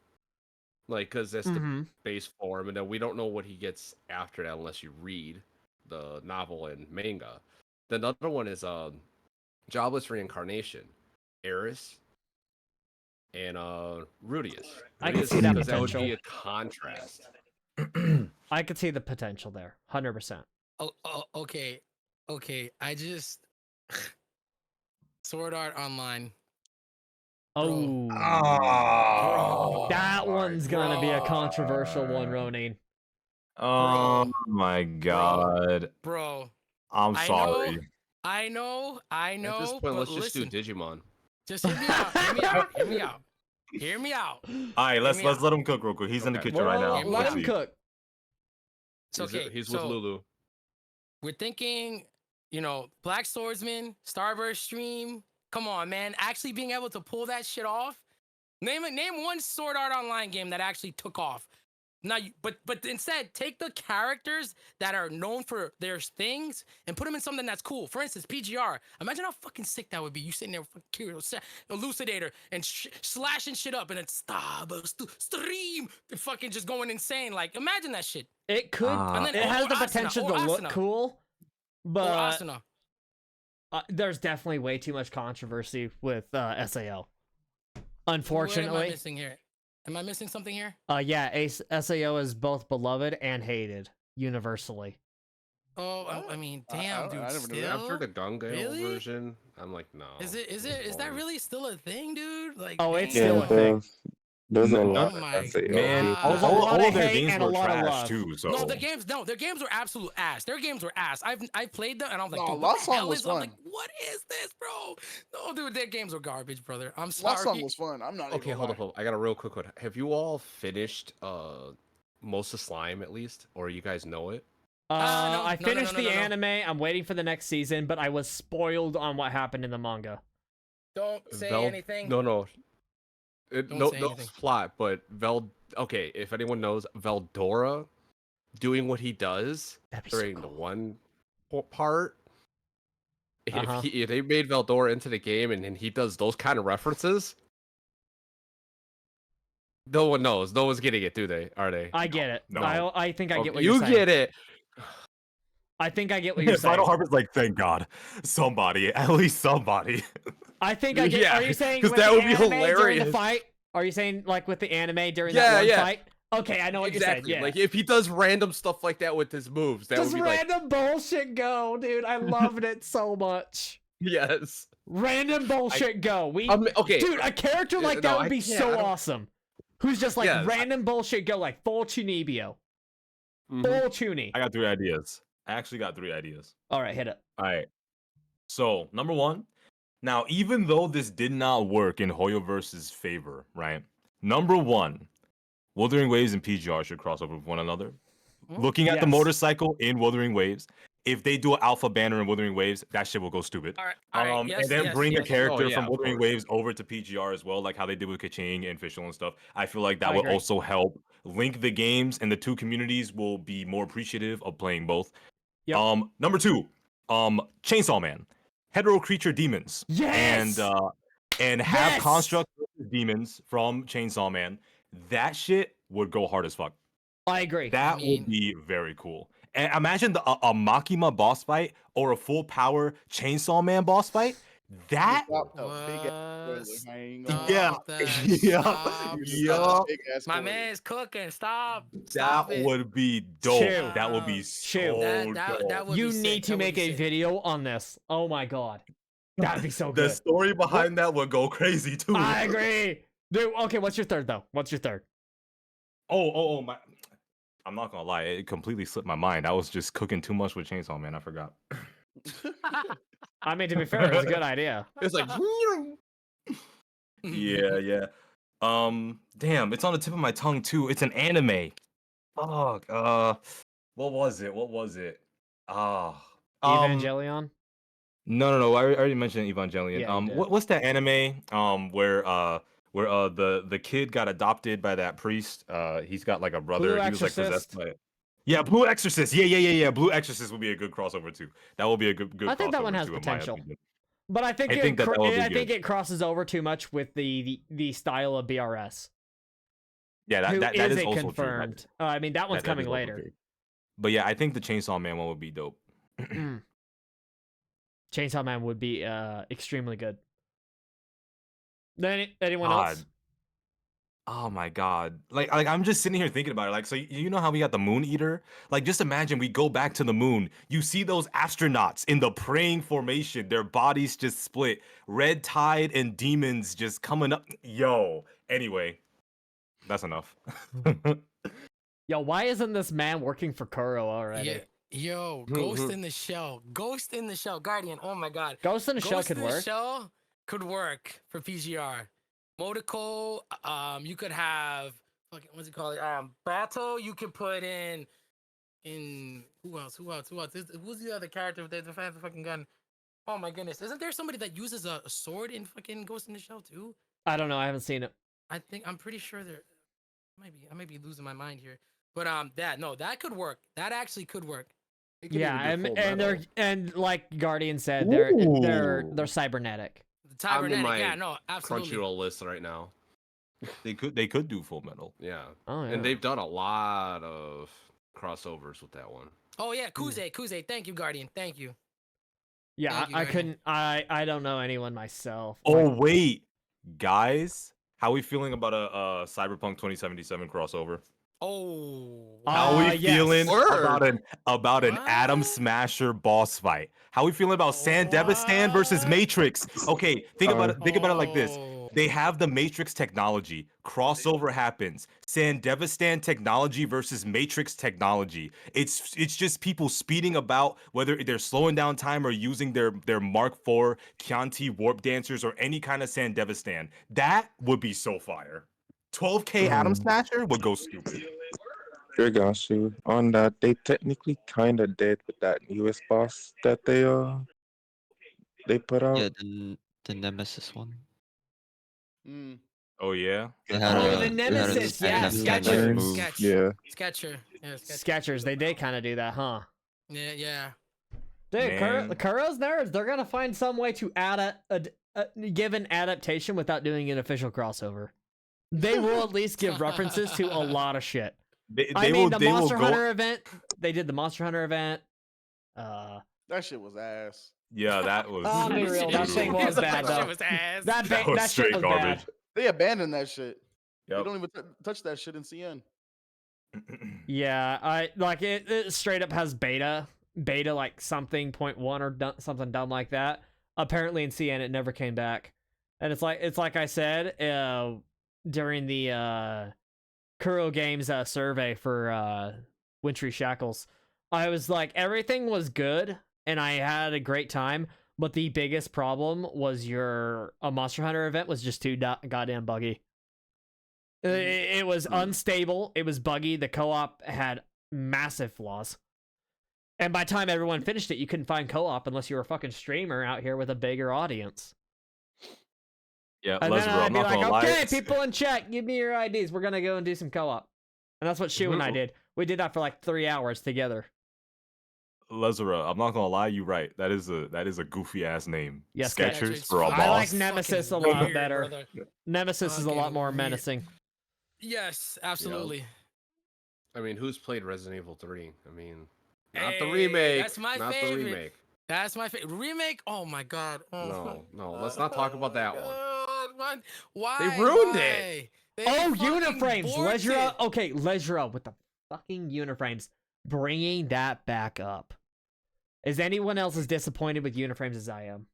Like, because that's the Mm-hmm. base form, and then we don't know what he gets after that unless you read the novel and manga. Then the other one is Jobless Reincarnation, Eris, and Rudius. I can Rudius, see that because that would be potential. a contrast. I could see the potential there. 100%. Oh, okay. Okay. I just Sword Art Online. Oh. Bro. That one's gonna be a bro. controversial one, Ronin. Oh my god. Bro. I'm I sorry. know. At this point, but let's just listen, do Digimon. just hear me out. Hear me out. Hear me out. Hear me out. All right, let's me out. let him cook real quick. He's in the Okay. kitchen right now. Well, Let Let's him see. cook. It's okay. He's with so Lulu. we're thinking, Black Swordsman, Starburst stream. Come on, man. Actually being able to pull that shit off. Name one Sword Art Online game that actually took off. Now, but instead, take the characters that are known for their things and put them in something that's cool. For instance, PGR. Imagine how fucking sick that would be. You sitting there with Elucidator and slashing shit up and it's stream and fucking just going insane. Like, imagine that shit. It could. And then- It has or the Asuna, potential or to look Asuna. cool, Or but Asuna. there's definitely way too much controversy with SAO. What am I Unfortunately, missing here? Am I missing something here? SAO is both beloved and hated universally. Oh, I mean, damn, dude. I never knew that. Still? After the Gunga Really? version, I'm like, no. Is that boring. really still a thing, dude? Like, Oh, it's damn. still a thing. There's a No, lot oh of my SAO Man, God. people. There's a all lot of of their hate games and a were lot of trash love. too. So No, their games were absolute ass. Their games were ass. I played them and I was like, No, dude, Last what the Song hell was is? I'm fun. like, what is this, bro? No, dude, their games were garbage, brother. I'm Last sorry. song was fun. I'm not Okay, even hold gonna up. I got a real quick one. Have you all finished most of Slime at least, or you guys know it? No, I no, finished no, the no. anime. I'm waiting for the next season, but I was spoiled on what happened in the manga. Don't say Vel- anything. No. Don't No say anything. plot, but Okay, if anyone knows Veldora doing what he does That'd be so during the cool. one part. Uh-huh. If they made Veldora into the game and he does those kind of references, no one knows. No one's getting it, do they? Are they? I get it. No. I think I get Okay, what you're saying. get it. I think I get what you're saying. Final Harp is like, thank God, somebody, at least somebody. I think I get. Yeah, Are you saying 'cause with that the would be anime during the hilarious. fight? Are you saying like with the anime during Yeah, that one yeah. fight? Okay, I know what Exactly. you're saying. Yeah. Like if he does random stuff like that with his moves, that Just would be like random bullshit go, dude. I loved it so much. yes. Random bullshit go. Okay, dude, a character like that no, would I be can't, I so don't- awesome. Who's just like Yeah, random bullshit go, like full Chunibyo, Mhm. full Chuni. I got 3 ideas. I actually got 3 ideas. All right, hit it. All right. So, number 1. Now, even though this did not work in Hoyoverse's favor, right? Number 1, Wuthering Waves and PGR should cross over with one another. Looking at the Yes. motorcycle in Wuthering Waves, if they do an alpha banner in Wuthering Waves, that shit will go stupid. All right. Yes, and then yes, bring yes. a character Oh, yeah, from of Wuthering course. Waves over to PGR as well, like how they did with Kaching and Fischl and stuff. I feel like that I will agree. also help link the games, and the two communities will be more appreciative of playing both. Yep. Number 2, Chainsaw Man, hetero creature demons, Yes! and have Yes! construct versus demons from Chainsaw Man. That shit would go hard as fuck. I agree. That mean- would be very cool. And imagine a Makima boss fight or a full power Chainsaw Man boss fight. That Dropped a big ass spoiler. I ain't gonna yeah, lie. yeah, You just yeah. dropped a big ass My spoiler. man's cooking. Stop. That Stop it. would be dope. Chew. That would be Chew. so That dope. would You be sick. need to That would make be a sick. video on this. Oh my god. That'd be so The good. story behind that would go crazy too. I agree. Dude, okay, what's your third though? What's your third? Oh, my. I'm not gonna lie, it completely slipped my mind. I was just cooking too much with Chainsaw Man. I forgot. I mean, to be fair, it's a good idea. It's like Yeah. Damn, it's on the tip of my tongue too. It's an anime. Fuck. What was it? Ah. Evangelion? No. I already mentioned Evangelion. Yeah, you did. What's that anime? Where the kid got adopted by that priest. He's got like a brother. Blue He was like possessed Exorcist? by it. Yeah, Blue Exorcist. Yeah. Blue Exorcist would be a good crossover too. That will be a good. I think that one crossover, has too, in my potential. opinion. But I think I think that would be I think good. it crosses over too much with the style of BRS. Yeah, Who that is is a also confirmed. true. I mean, that one's That coming is also later. true. But yeah, I think the Chainsaw Man one would be dope. Chainsaw Man would be extremely good. Then anyone God. else? Oh my god. Like I'm just sitting here thinking about it. Like, so you know how we got the Moon Eater? Like, just imagine we go back to the moon. You see those astronauts in the praying formation, their bodies just split. Red Tide and demons just coming up. Yo. Anyway, that's enough. Yo, why isn't this man working for Kuro already? Yeah. Yo, Ghost in the Shell. Ghost in the Shell. Guardian. Oh my god. Ghost in the Shell Ghost could in the work. Shell could work for PGR. Modico, you could have fucking what's it called? Battle, you could put in who else? Who's the other character that the fucking gun? Oh my goodness. Isn't there somebody that uses a sword in fucking Ghost in the Shell too? I don't know. I haven't seen it. I'm pretty sure there I might be losing my mind here. But that could work. That actually could work. you could Yeah, even do Full and they're Metal. and like Guardian said, they're cybernetic. The I'm in Cybernetic, my yeah, no, absolutely. Crunchyroll list right now. They could do Full Metal. Yeah. Oh yeah. And they've done a lot of crossovers with that one. Oh yeah, Kuze, thank you, Guardian. Thank you. Yeah, Thank you, I Guardian. couldn't. I don't know anyone myself. Oh Like, wait, guys, how we feeling about a Cyberpunk 2077 crossover? Oh. How we yes. feeling about an Atom What? Smasher boss fight? How we feeling about San Devistan versus What? Matrix? Okay, think about it. Think about it like this. Oh. They have the Matrix technology. Crossover happens. San Devistan technology versus Matrix technology. It's just people speeding about, whether they're slowing down time or using their Mark IV Chianti warp dancers or any kind of San Devistan. That would be so fire. 12K Atom Smasher would go stupid. Regashu, on that, they technically kind of did with that newest boss that they put out. Yeah, the Nemesis one. Mm. Oh yeah. They had Oh, a, the they had a Nemesis, yeah, kind of Skechers. move. Sketch. Yeah. Sketcher. Yeah, Skechers, they did kind of do that, huh? Yeah. Dude, Man. Kuro's nerds. They're gonna find some way to add give an adaptation without doing an official crossover. They will at least give references to a lot of shit. They I will mean, the they will Monster go. Hunter event. They did the Monster Hunter event. That shit was ass. Yeah, that was. I'll be real. That thing was bad That shit though. was ass. That was shit straight was garbage. bad. They abandoned that shit. They Yep. don't even touch that shit in CN. Yeah, I like it straight up has beta like something 0.1 or something dumb like that. Apparently in CN it never came back. And it's like I said during the Kuro Games survey for Wintry Shackles. I was like, everything was good and I had a great time, but the biggest problem was a Monster Hunter event was just too goddamn buggy. It was unstable. It was buggy. The co-op had massive flaws. And by the time everyone finished it, you couldn't find co-op unless you were a fucking streamer out here with a bigger audience. Yeah, And let's then bro. I'd I'm be not like, gonna lie. okay, it's- people in chat, give me your IDs. We're gonna go and do some co-op. And that's what Shu and I did. We did that for like 3 hours together. Lezera, I'm not gonna lie, you right. That is a goofy ass name. Yes, Skechers Skechers. for a I I like boss. Nemesis a Fucking lot weird, better. brother. Nemesis is a lot Fucking more weird. menacing. Yes, absolutely. I mean, who's played Resident Evil 3? I mean, Not the Hey, remake. that's my not favorite. the remake. That's my favorite. Remake? Oh my god. Oh, No, let's not talk about that one. God. Why? They ruined it. Why? They Oh, fucking Uniframes. borked Ledgera. it. Okay, Ledgera with the fucking Uniframes. Bringing that back up. Is anyone else as disappointed with Uniframes as I am?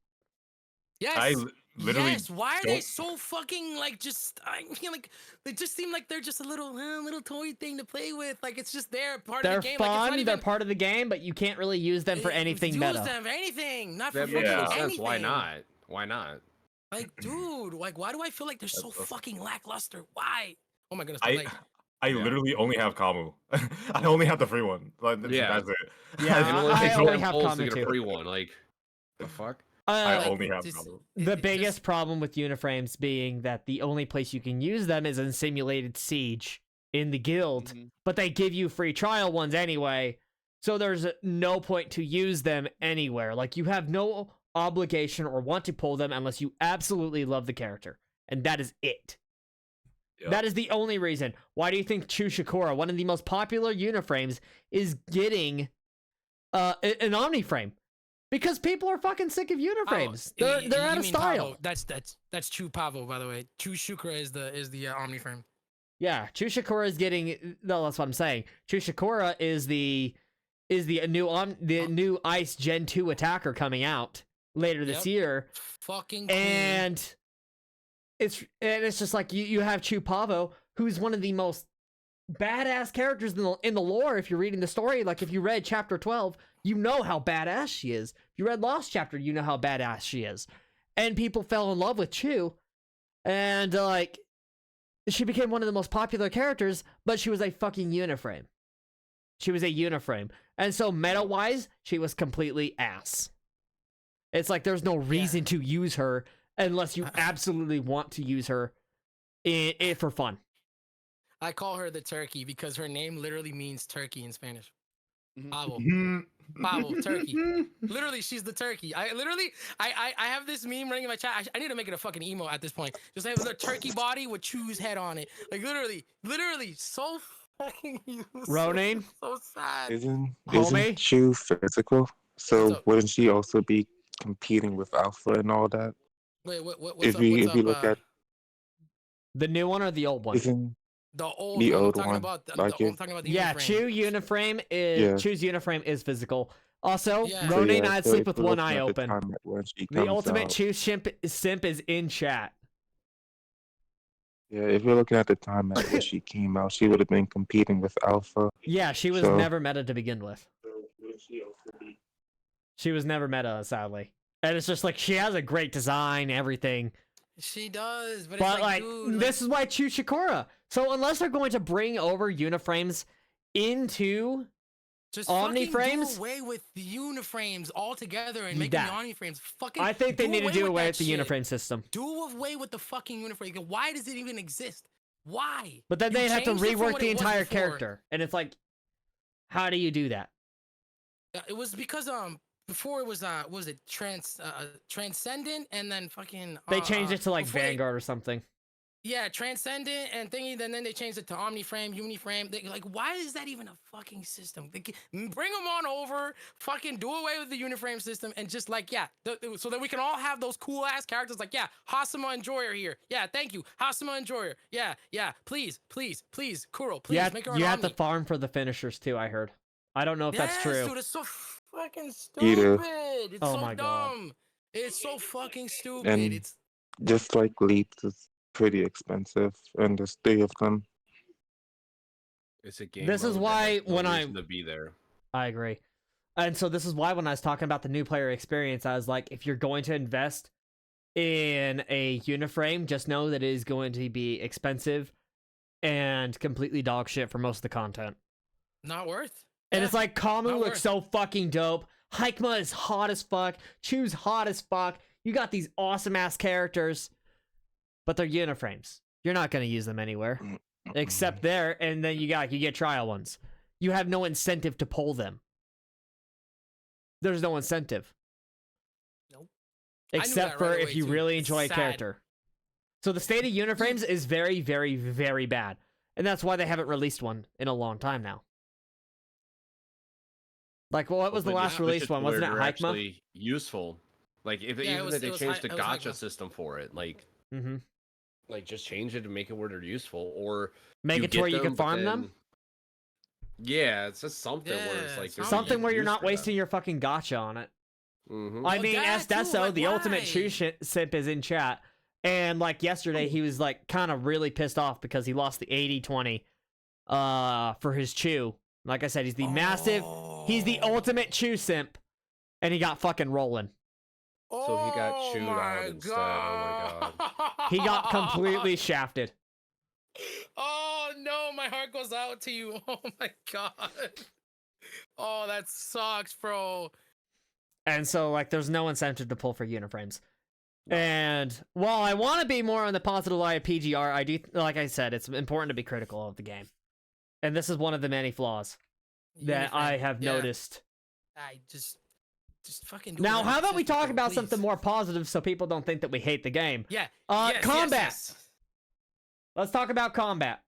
Yes. I literally Yes. Why are they don't- so fucking like just? I feel like they just seem like they're just a little toy thing to play with. Like it's just there, part They're of the game. fun. Like, it's not They're even, part of the game, but you can't really use them for anything use meta. them for anything, not for That fucking makes no Yeah. sense. anything. Why not? Why not? Like, dude, like, why do I feel like they're so That's- fucking lackluster? Why? Oh my goodness. I Like, I literally only have Kamu. I only have the free one. Like, Yeah. that's it. Yeah, And it only I takes only 10 have pulls to Kamu get a too. free one. Like, the fuck? I Uh, only have just- Kamu. the it biggest just- problem with Uniframes being that the only place you can use them is in Simulated Siege in the guild, Mhm. but they give you free trial ones anyway, so there's no point to use them anywhere. Like, you have no obligation or want to pull them unless you absolutely love the character, and that is it. Yep. That is the only reason. Why do you think Chushikora, one of the most popular Uniframes, is getting an Omniframe? Because people are fucking sick of Uniframes. Oh, They're out you of mean style. Pavo. That's Chu Pavo, by the way. Chu Shukra is the Omniframe. Yeah, Chushikora is getting. No, that's what I'm saying. Chushikora is the new Ice Gen 2 attacker coming out later this Yep. year, Fucking queen. and it's just like you have Chu Pavo, who's one of the most badass characters in the lore. If you're reading the story, like if you read chapter 12, you know how badass she is. If you read Lost chapter, you know how badass she is. And people fell in love with Chu, and like she became one of the most popular characters, but she was a fucking Uniframe. She was a Uniframe. And so meta-wise, she was completely ass. It's like there's no reason to use her unless you absolutely want to use her for fun. I call her the turkey because her name literally means turkey in Spanish. Mhm. Pavo. Mhm. Pavo, turkey. Literally, she's the turkey. I have this meme running in my chat. I need to make it a fucking emo at this point. Just have the turkey body with Chu's head on it. Like literally, so fucking useless. Ronin? So sad. Isn't Homie? Chu physical? What's So up? wouldn't she also be competing with Alpha and all that? Wait, what's If up? we What's if we up? look at The new one or the old one? isn't The old the one. old I'm talking one, about the, like I'm it- talking about the Yeah, Uniframe. Chu Uniframe is Yeah. Chu's Uniframe is physical. Also, Yeah. so Ronin, yeah, I'd so sleep if with we're one looking eye at the open. time at when she The comes ultimate out, Chu simp is in chat. yeah, if we're looking at the time at when she came out, she would have been competing with Alpha. Yeah, she was So- never meta to begin with. She was never meta, sadly. And it's just like she has a great design, everything. She does, but, But it's like, dude, this is why Chu Shikora. So unless they're going to bring over Uniframes into just fucking Omniframes? do away with the Uniframes altogether and make That. them the Omniframes. Fucking. I think they need to do away that with the shit. Uniframe system. Do away with the fucking Uniframe. Why does it even exist? Why? But then You they'd have to changed it from rework what the it was entire before. character. And it's like, how do you do that? It was because before it was it Transcendent and then fucking They changed it to like before they- Vanguard or something. Yeah, Transcendent and thingy. Then they changed it to Omniframe, Uniframe. Like, why is that even a fucking system? Bring them on over. Fucking do away with the Uniframe system and just like so that we can all have those cool ass characters. Like Hasuma and Joy are here. Yeah, thank you, Hasuma and Joy. Yeah. Please, Kuro, please make her an You have to Omni. farm for the finishers too, I heard. I don't know if that's true. Dude, it's so fucking You stupid. do. It's Oh so my God. dumb. It's so fucking stupid. And- It's Just like Leaps is pretty expensive, and there's 3 of them. It's a game. This is mode that why has no when reason to be there. I agree. And so this is why when I was talking about the new player experience, I was like, if you're going to invest in a Uniframe, just know that it is going to be expensive and completely dog shit for most of the content. not worth. And Yeah, it's like, Kamu not looks worth. so fucking dope. Hikma is hot as fuck. Chu's hot as fuck. You got these awesome ass characters, but they're Uniframes. You're not going to use them anywhere except there, and then you get trial ones. You have no incentive to pull them. There's no incentive. Nope. I knew Except that for right if away, you too. really It's enjoy a sad. character. So the state of Uniframes is very, very, very bad. And that's why they haven't released one in a long time now. Like, well, what was the Hopefully last they released switch one? it Wasn't it where they're Hikma? actually useful. Like if Yeah, even if they changed the it was gotcha Hikma. system for it, like Mm-hmm. just change it and make it where they're useful, or Make you it to where get you can them, but farm them. then- Yeah, it's just something where it's Yeah, like there's Something a where you're use not for that. wasting your fucking gotcha on it. Mhm. I Oh, mean, that too, Esdesso, like, the ultimate chew why? simp, is in chat. And like yesterday, he was like kind of really pissed off because he lost the 80-20 for his chew. Like I said, he's the he's the ultimate chew simp, and he got fucking rolling. So he got Oh chewed my out instead. Oh my god. He got completely shafted. Oh no, my heart goes out to you. Oh my god. Oh, that sucks, bro. And so, like, there's no incentive to pull for uniframes. And while I want to be more on the positive light of PGR, I do, like I said, it's important to be critical of the game. And this is one of the many flaws that I have noticed. I just fucking do Now, whatever how about it we says to talk do, about please. something more positive so people don't think that we hate the game? Yeah. Yes, combat. Yes. Let's talk about combat.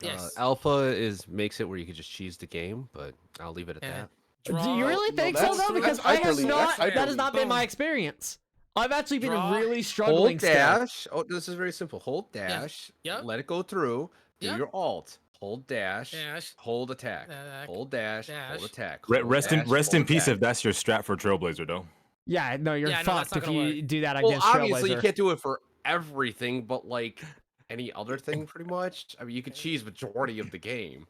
Yes. Alpha makes it where you could just cheese the game, but I'll leave it at that. Do you really No, think so, that's- though? Because that's I have hyperlink, not, that's that has hyperlink. not been my Boom. experience. I've actually been Draw. really struggling Hold still. dash. Oh, this is very simple. Hold dash. Yep. Let it go through. Do Yep. your alt. Hold dash. Dash. Hold attack. Attack. Hold dash. Dash. Hold attack. Re- hold rest in dash, rest in hold peace attack. if that's your strat for Trailblazer, though. Yeah, no, you're Yeah, no, that's fucked not if gonna you work. do that Well, against obviously you Trailblazer. can't do it for everything, but like any other thing, pretty much. I mean, you could cheese majority of the game.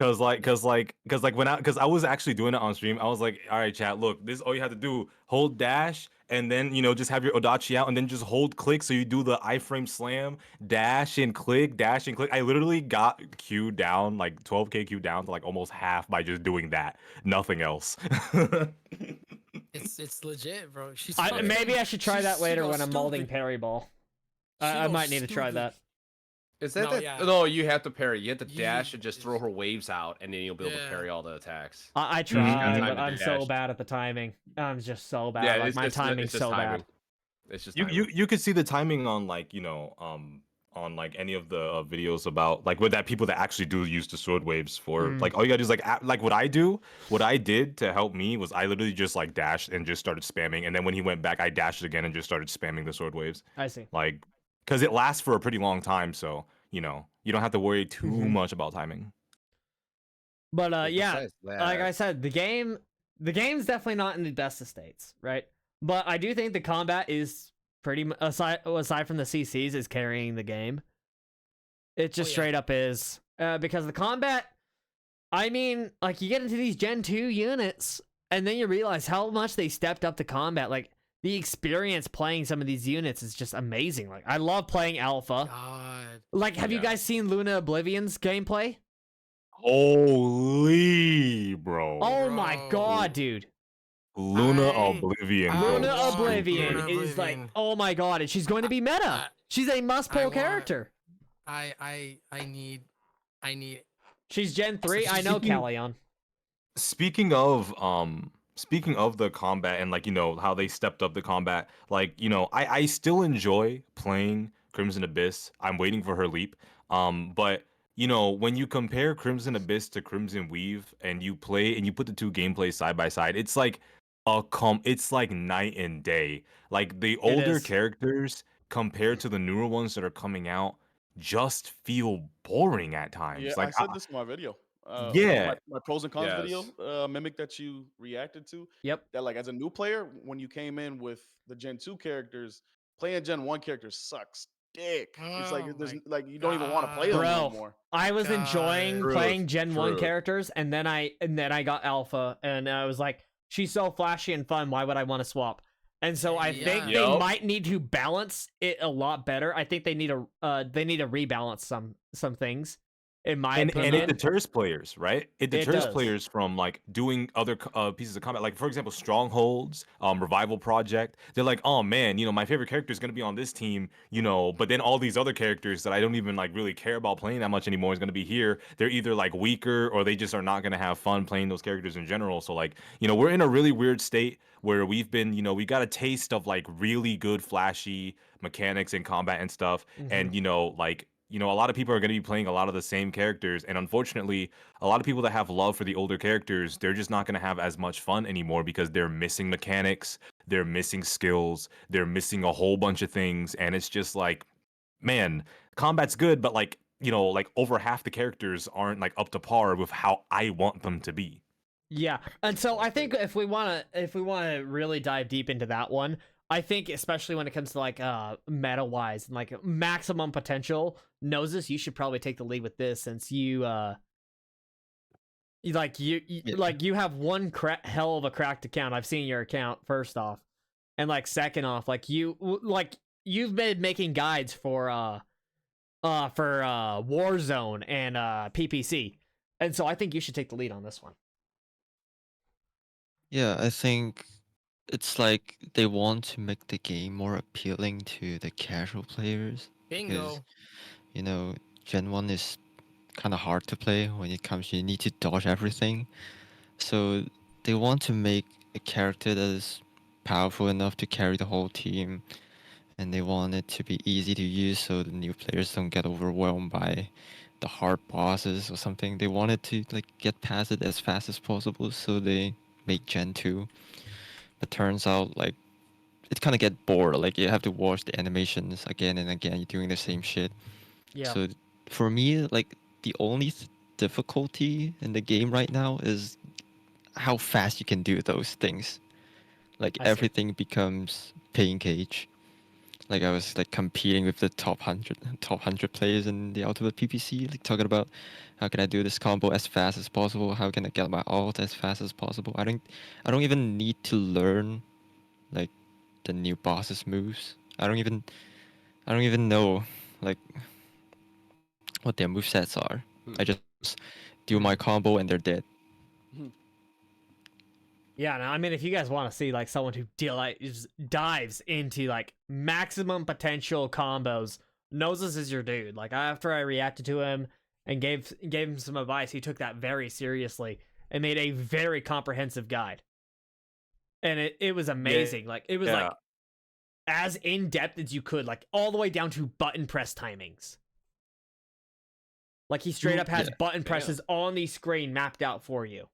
Cause I was actually doing it on stream, I was like, all right, chat, look, this is all you have to do: hold dash, and then just have your Odachi out, and then just hold click. So you do the iframe slam, dash and click, dash and click. I literally got Q down, like 12k Q down to like almost half by just doing that, nothing else. It's legit, bro. She's Maybe I should try she's that later so when I'm molding stupid. parry ball. She I goes might need to try stupid. that. Is that No, that? yeah. No, you have to parry. You have to You- dash and just throw her waves out, and then you'll be able to Yeah. parry all the attacks. I got tried, time but to I'm so dash. bad at the timing. I'm just so bad. Yeah, like it's my just, timing's it's just so timing. bad. It's just You could see the timing on on like any of the videos about like with that people that actually do use the sword waves for like all you gotta do is like what I did to help me was I literally just like dashed and just started spamming, and then when he went back I dashed again and just started spamming the sword waves, I see. like because it lasts for a pretty long time, so you don't have to worry too much about timing. But yeah, besides that- like I said, the game's definitely not in the best of states, right? But I do think the combat is pretty aside from the CCs is carrying the game. It just yeah. straight up is because the combat. I mean, like you get into these Gen 2 units, and then you realize how much they stepped up the combat. Like the experience playing some of these units is just amazing. Like I love playing Alpha. God. Like, have you Yeah. guys seen Luna Oblivion's gameplay? Holy bro. Oh my Bro. god, dude. Luna I- Oblivion, I bro. Luna want Oblivion Luna is like, Oblivion. oh my god, and she's going to be meta. She's a must-pull want- character. I need. She's Gen 3. I know Callion. Speaking of the combat and like how they stepped up the combat, like I still enjoy playing Crimson Abyss. I'm waiting for her leap. But when you compare Crimson Abyss to Crimson Weave and you put the two gameplays side by side, it's like it's like night and day. Like the older is. characters compared to the newer ones that are coming out just feel boring at times. Yeah, like I said this in my video. Yeah. my pros and cons Yes. video, Mimic that you reacted to. Yep. That like as a new player, when you came in with the Gen 2 characters, playing Gen 1 characters sucks dick. It's like Oh there's my like you don't even want to play them Bro, anymore. I was enjoying Truth, playing Gen 1 truth. characters, and then I got Alpha, and I was like, she's so flashy and fun, why would I want to swap? And so I think Yeah. they Yup. might need to balance it a lot better. I think they need to rebalance some things, in my and opinion. it deters players, right? It deters does. players from like doing other pieces of combat, like for example Strongholds, Revival Project. They're like, oh man, my favorite character is gonna be on this team, but then all these other characters that I don't even like really care about playing that much anymore is gonna be here. They're either like weaker or they just are not gonna have fun playing those characters in general. So like we're in a really weird state where we've been we got a taste of like really good flashy mechanics in combat and stuff, and like you know, a lot of people are going to be playing a lot of the same characters, and unfortunately, a lot of people that have love for the older characters, they're just not going to have as much fun anymore because they're missing mechanics, they're missing skills, they're missing a whole bunch of things, and it's just like, man, combat's good, but like, you know, like over half the characters aren't like up to par with how I want them to be. Yeah, and so I think if we wanna really dive deep into that one, I think especially when it comes to like meta wise and like maximum potential, Nouzes, you should probably take the lead with this since you you have one hell of a cracked account. I've seen your account first off, and like second off, like you've been making guides for Warzone and PPC, and so I think you should take the lead on this one. Yeah, I think it's like they want to make the game more appealing to the casual players. Bingo. Because, you know, Gen 1 is kind of hard to play when it comes, you need to dodge everything. So they want to make a character that is powerful enough to carry the whole team. And they want it to be easy to use so the new players don't get overwhelmed by the hard bosses or something. They want it to like get past it as fast as possible, so they make Gen 2. But turns out like it kind of get bored. Like you have to watch the animations again and again. You're doing the same shit. Yeah. So for me, like the only difficulty in the game right now is how fast you can do those things. Like I see. everything becomes pain cage. Like I was like competing with the top 100 players in the ultimate PPC, like talking about how can I do this combo as fast as possible? How can I get my ult as fast as possible? I don't even need to learn like the new boss's moves. I don't even know like what their movesets are. I just do my combo and they're dead. Yeah, no, I mean, if you guys want to see like someone who dives into like maximum potential combos, Nouzes is your dude. Like after I reacted to him and gave him some advice, he took that very seriously and made a very comprehensive guide. And it was amazing. Like it was like as in depth as you could, like all the way down to button press timings. Like he straight up has button presses on the screen mapped out for you.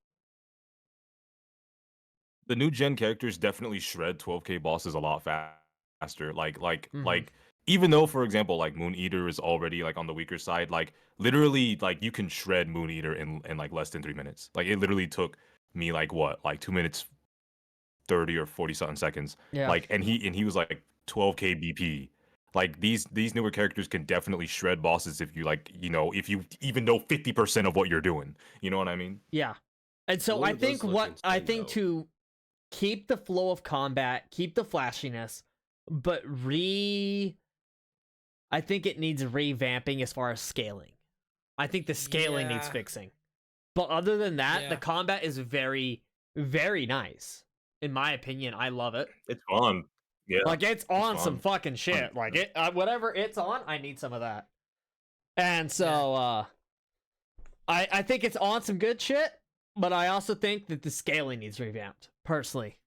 The new gen characters definitely shred 12k bosses a lot faster. Like even though, for example, like Moon Eater is already like on the weaker side, like literally like you can shred Moon Eater in like less than 3 minutes. Like it literally took me like what, like 2 minutes 30 or 40 something seconds. Yeah. Like and he was like 12k BP. Like these newer characters can definitely shred bosses if you like, you know, if you even know 50% of what you're doing. You know what I mean? Yeah. And so I think to keep the flow of combat, keep the flashiness, but I think it needs revamping as far as scaling. I think the scaling needs fixing. But other than that, the combat is very, very nice. In my opinion, I love it. It's fun. Yeah. Like it's on some fucking shit. Like it whatever it's on, I need some of that. And so I think it's on some good shit, but I also think that the scaling needs revamped, personally.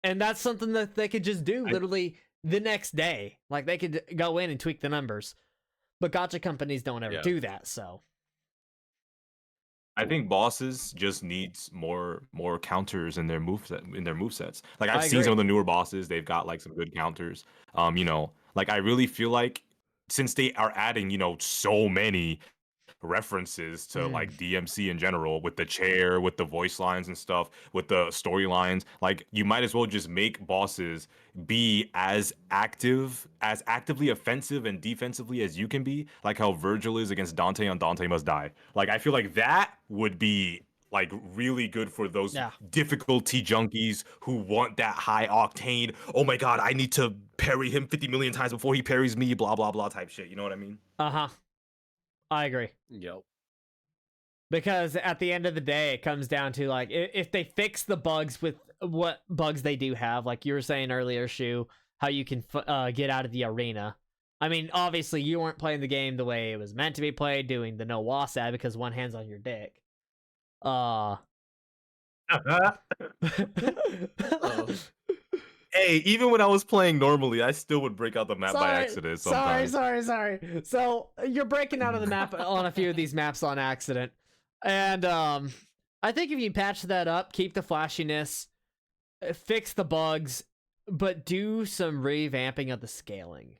And that's something that they could just do literally the next day. Like they could go in and tweak the numbers. But gacha companies don't ever do that, so I think bosses just needs more counters in their movesets. Like I've seen some of the newer bosses, they've got like some good counters. You know, like I really feel like since they are adding, you know, so many references to like DMC in general with the chair, with the voice lines and stuff, with the storylines, like you might as well just make bosses be as actively offensive and defensively as you can be, like how Virgil is against Dante on Dante Must Die. Like I feel like that would be like really good for those difficulty junkies who want that high octane, oh my god, I need to parry him 50 million times before he parries me, blah blah blah type shit. You know what I mean? I agree. Yep. Because at the end of the day, it comes down to like if they fix the bugs with what bugs they do have, like you were saying earlier, Shu, how you can get out of the arena. I mean, obviously you weren't playing the game the way it was meant to be played, doing the no wasad because one hand's on your dick. Hey, even when I was playing normally, I still would break out the map by accident sometimes. Sorry. So you're breaking out of the map on a few of these maps on accident, and I think if you patch that up, keep the flashiness, fix the bugs, but do some revamping of the scaling,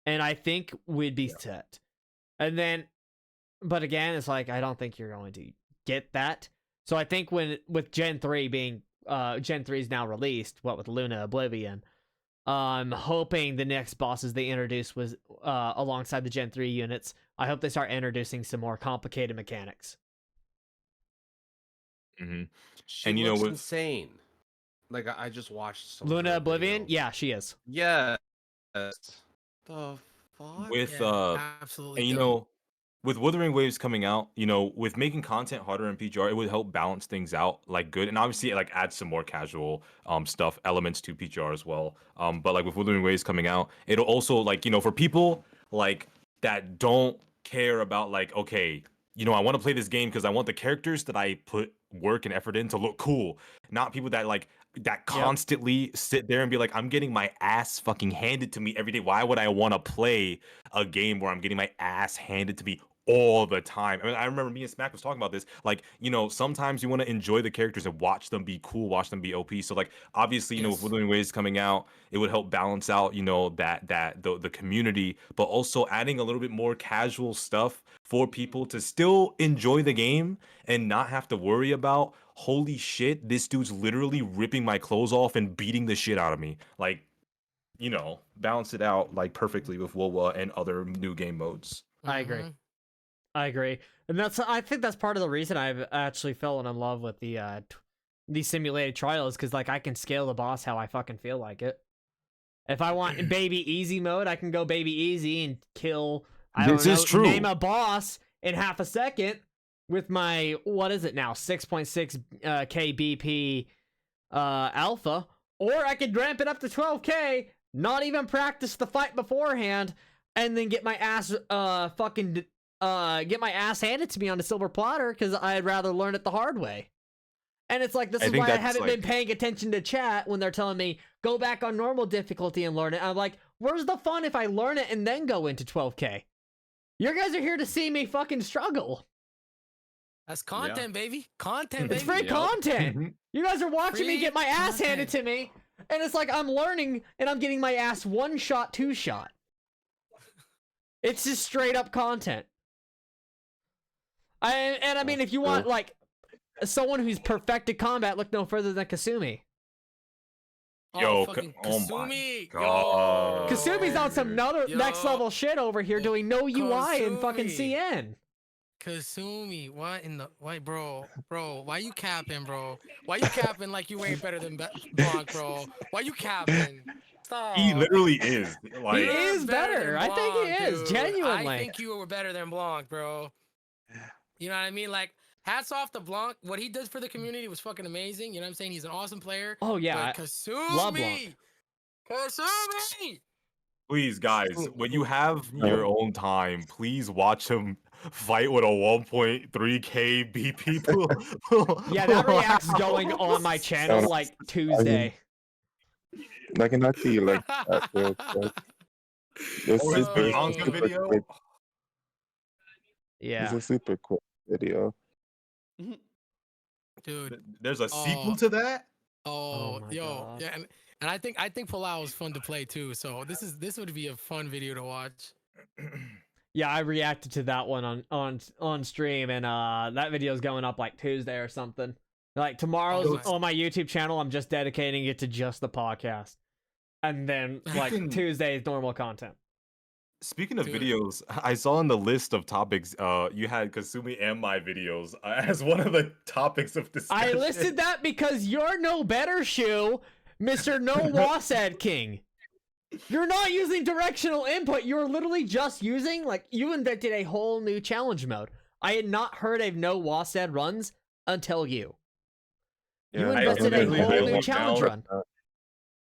and I think we'd be set. And then, but again, it's like I don't think you're going to get that. So I think with Gen 3 being Gen 3 is now released, what with Luna Oblivion, I'm hoping the next bosses they introduce was alongside the Gen 3 units. I hope they start introducing some more complicated mechanics. Mm-hmm. She And looks with insane. Like I just watched some of Luna her Oblivion, videos. yeah, she is. Yeah. The fuck? with Yeah, absolutely. and dope. with Wuthering Waves coming out, with making content harder in PGR, it would help balance things out like good, and obviously it like adds some more casual stuff elements to PGR as well. But like with Wuthering Waves coming out, it'll also like for people like that don't care about like okay, I want to play this game because I want the characters that I put work and effort in to look cool, not people that like that constantly sit there and be like, I'm getting my ass fucking handed to me every day. Why would I want to play a game where I'm getting my ass handed to me all the time? I mean, I remember me and Smack was talking about this. Like, sometimes you want to enjoy the characters and watch them be cool, watch them be OP. So, like, obviously, with Yes. Wuthering Waves coming out, it would help balance out, the community, but also adding a little bit more casual stuff for people to still enjoy the game and not have to worry about, holy shit, this dude's literally ripping my clothes off and beating the shit out of me. Like, balance it out like perfectly with WoWa and other new game modes. I agree. Mhm. I agree, and I think that's part of the reason I've actually fallen in love with these simulated trials, because like I can scale the boss how I fucking feel like it. If I want baby easy mode, I can go baby easy and kill. I This don't is know, true. name a boss in half a second with my what is it now 6.6 kbp alpha, or I could ramp it up to 12k, not even practice the fight beforehand, and then get my ass get my ass handed to me on a silver platter because I'd rather learn it the hard way. And it's like, this I is think why I that's, haven't been like- paying attention to chat when they're telling me go back on normal difficulty and learn it. I'm like, where's the fun if I learn it and then go into 12k? You guys are here to see me fucking struggle. That's content, baby. Content, baby. It's free content. You guys are watching me Free get my ass content. handed to me, and it's like I'm learning and I'm getting my ass one shot, two shot. It's just straight up content. I mean, if you want like someone who's perfected combat, look no further than Kasumi. Yo, fucking oh my Kasumi. God. Yo. Kasumi's on some next level shit over here doing no UI and fucking Kasumi. CN. Kasumi, what in the wait, bro? Why you capping, bro? Why you capping like you ain't better than Blanc, bro? Why you capping? Stop. He literally is. Like, He is better. than I think he Blanc, is, dude. genuinely. I think you were better than Blanc, bro. You know what I mean? Like, hats off to Blanc. What he did for the community was fucking amazing. You know what I'm saying? He's an awesome player. Oh yeah, But Kasumi, love Blanc. Kasumi. please, guys, when you have your own time, please watch him fight with a 1.3k BP pool. Yeah, that react's going on my channel like Tuesday. I can actually like that real quick. This Or his is Bianca video. Yeah. It's a super quick video. Dude. There's a sequel to that? Oh, my yo, God. yeah, and I think Palau is fun to play too. So this would be a fun video to watch. Yeah, I reacted to that one on stream, and that video's going up like Tuesday or something. Like tomorrow's Oh, nice. on my YouTube channel, I'm just dedicating it to just the podcast, and then like Tuesday is normal content. Speaking of Dude. videos, I saw in the list of topics, you had Kasumi and my videos as one of the topics of discussion. I listed that because you're no better, Shu, Mr. No Wasad King. You're not using directional input. You're literally just using, like, you invented a whole new challenge mode. I had not heard of no Wasad runs until you. You Yeah, invented a definitely whole new found- challenge run.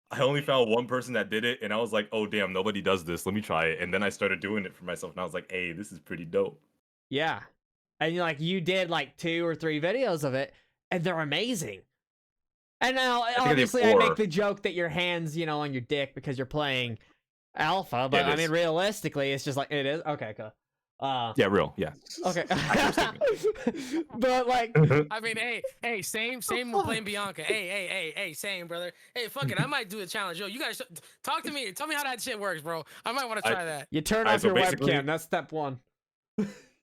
I only found one person that did it, and I was like, oh, damn, nobody does this. Let me try it. And then I started doing it for myself, and I was like, hey, this is pretty dope. Yeah. And like you did like 2 or 3 videos of it, and they're amazing. And now, think I did obviously, I make 4. the joke that your hands, on your dick because you're playing alpha, but it I mean, is. realistically, it's just like it is. Okay, cool. Yeah, real. Yeah. Okay. Accurate But like, I mean, hey, same with playing Bianca. Hey, same, brother. Hey, fuck it, I might do a challenge. Yo, you guys talk to me. Tell me how that shit works, bro. I might want to try that. you turn Alright, off so your basically- webcam. That's step 1.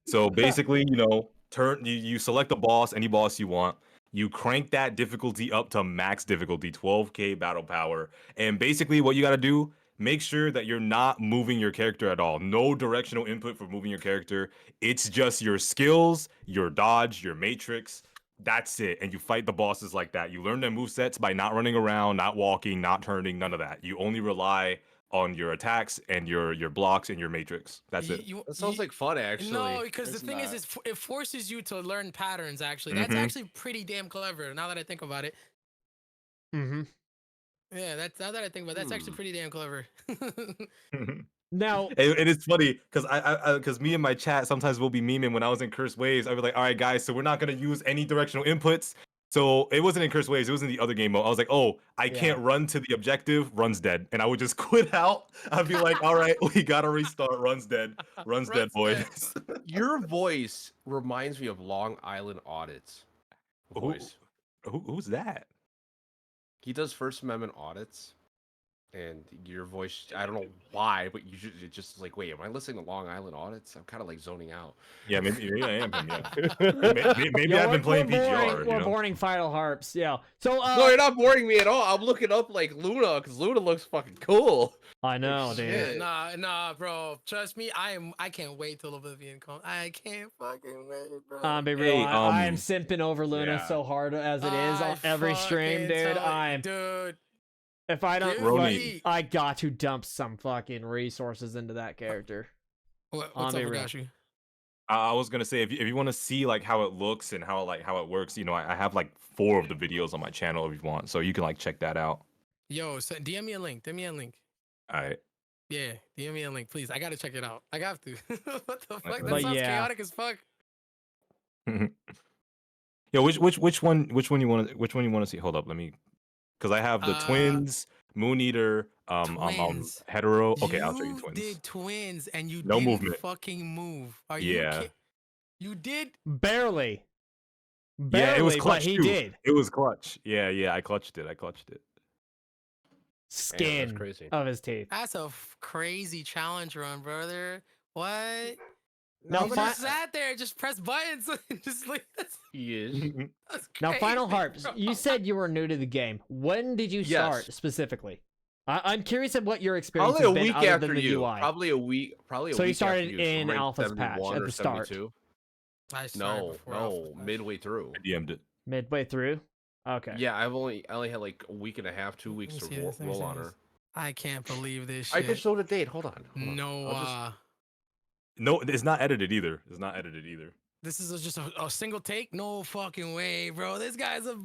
So basically, you select the boss, any boss you want. You crank that difficulty up to max difficulty, 12k battle power. And basically what you got to do, make sure that you're not moving your character at all. No directional input for moving your character. It's just your skills, your dodge, your matrix. That's it. And you fight the bosses like that. You learn their movesets by not running around, not walking, not turning, none of that. You only rely on your attacks and your blocks and your matrix. That's it. That sounds like fun, actually. No, because It's the thing not. is, it forces you to learn patterns. Actually, that's actually pretty damn clever. Now that I think about it. Mm-hmm. Yeah, now that I think about it, that's actually pretty damn clever. Now, and it's funny because because me and my chat sometimes will be memeing when I was in Cursed Waves. I'd be like, all right, guys, so we're not gonna use any directional inputs. So it wasn't in Cursed Waves, it was in the other game mode. I was like, oh, I can't run to the objective, run's dead. And I would just quit out. I'd be like, all right, we gotta restart, run's dead. Run's dead, boys. Your voice reminds me of Long Island Audits. Voice. Who's that? He does First Amendment audits. And your voice, I don't know why, but it's just like, wait, am I listening to Long Island Audits? I'm kind of like zoning out. Yeah, maybe I am him, yeah. maybe I've been playing PGR. We're boring FinalHarps, yeah. So no, you're not boring me at all. I'm looking up like Luna because Luna looks fucking cool. I know, dude. Nah, bro. Trust me, I can't wait till Oblivion comes. I can't fucking wait, bro. Be real. I am simping over Luna so hard as it is on every stream, dude. Dude. If I don't, Roni. I got to dump some fucking resources into that character. What's up, Regashu? I was gonna say if you want to see like how it looks and how it works, I have like 4 of the videos on my channel if you want, so you can like check that out. Yo, DM me a link. DM me a link. All right. Yeah, DM me a link, please. I gotta check it out. I have to. What the fuck? That But sounds yeah. chaotic as fuck. Yo, which one you want to see? Hold up, let me, because I have the twins, Moon Eater, Twins. hetero. Okay, I'll show you You twins. did twins and you No didn't movement. fucking move. Are Yeah. you You did? Barely. Yeah, it was clutch but he too. did. It was clutch. Yeah, I clutched it. Skin crazy. of his teeth. That's a crazy challenge run, brother. What? Now, You just sat there, just press buttons, just like that's, Yes. that's Now, crazy, FinalHarps, bro. you said you were new to the game. When did you start specifically? I'm curious of what your experience Probably a has been week other after than the you. UI. Probably a week. Probably a So you week started after you. in rank Alpha's patch 71 at or the start. 72. I started before Alpha. Midway through. I DM'd it. Midway through? Okay. Yeah, I only had like a week and a half, 2 weeks Let to me see this, let me roll see on this. her. I can't believe this I shit. just showed a date. Hold on. No, I'll just- No, it's not edited either. this is just a single take? No fucking way, bro. This guy's a.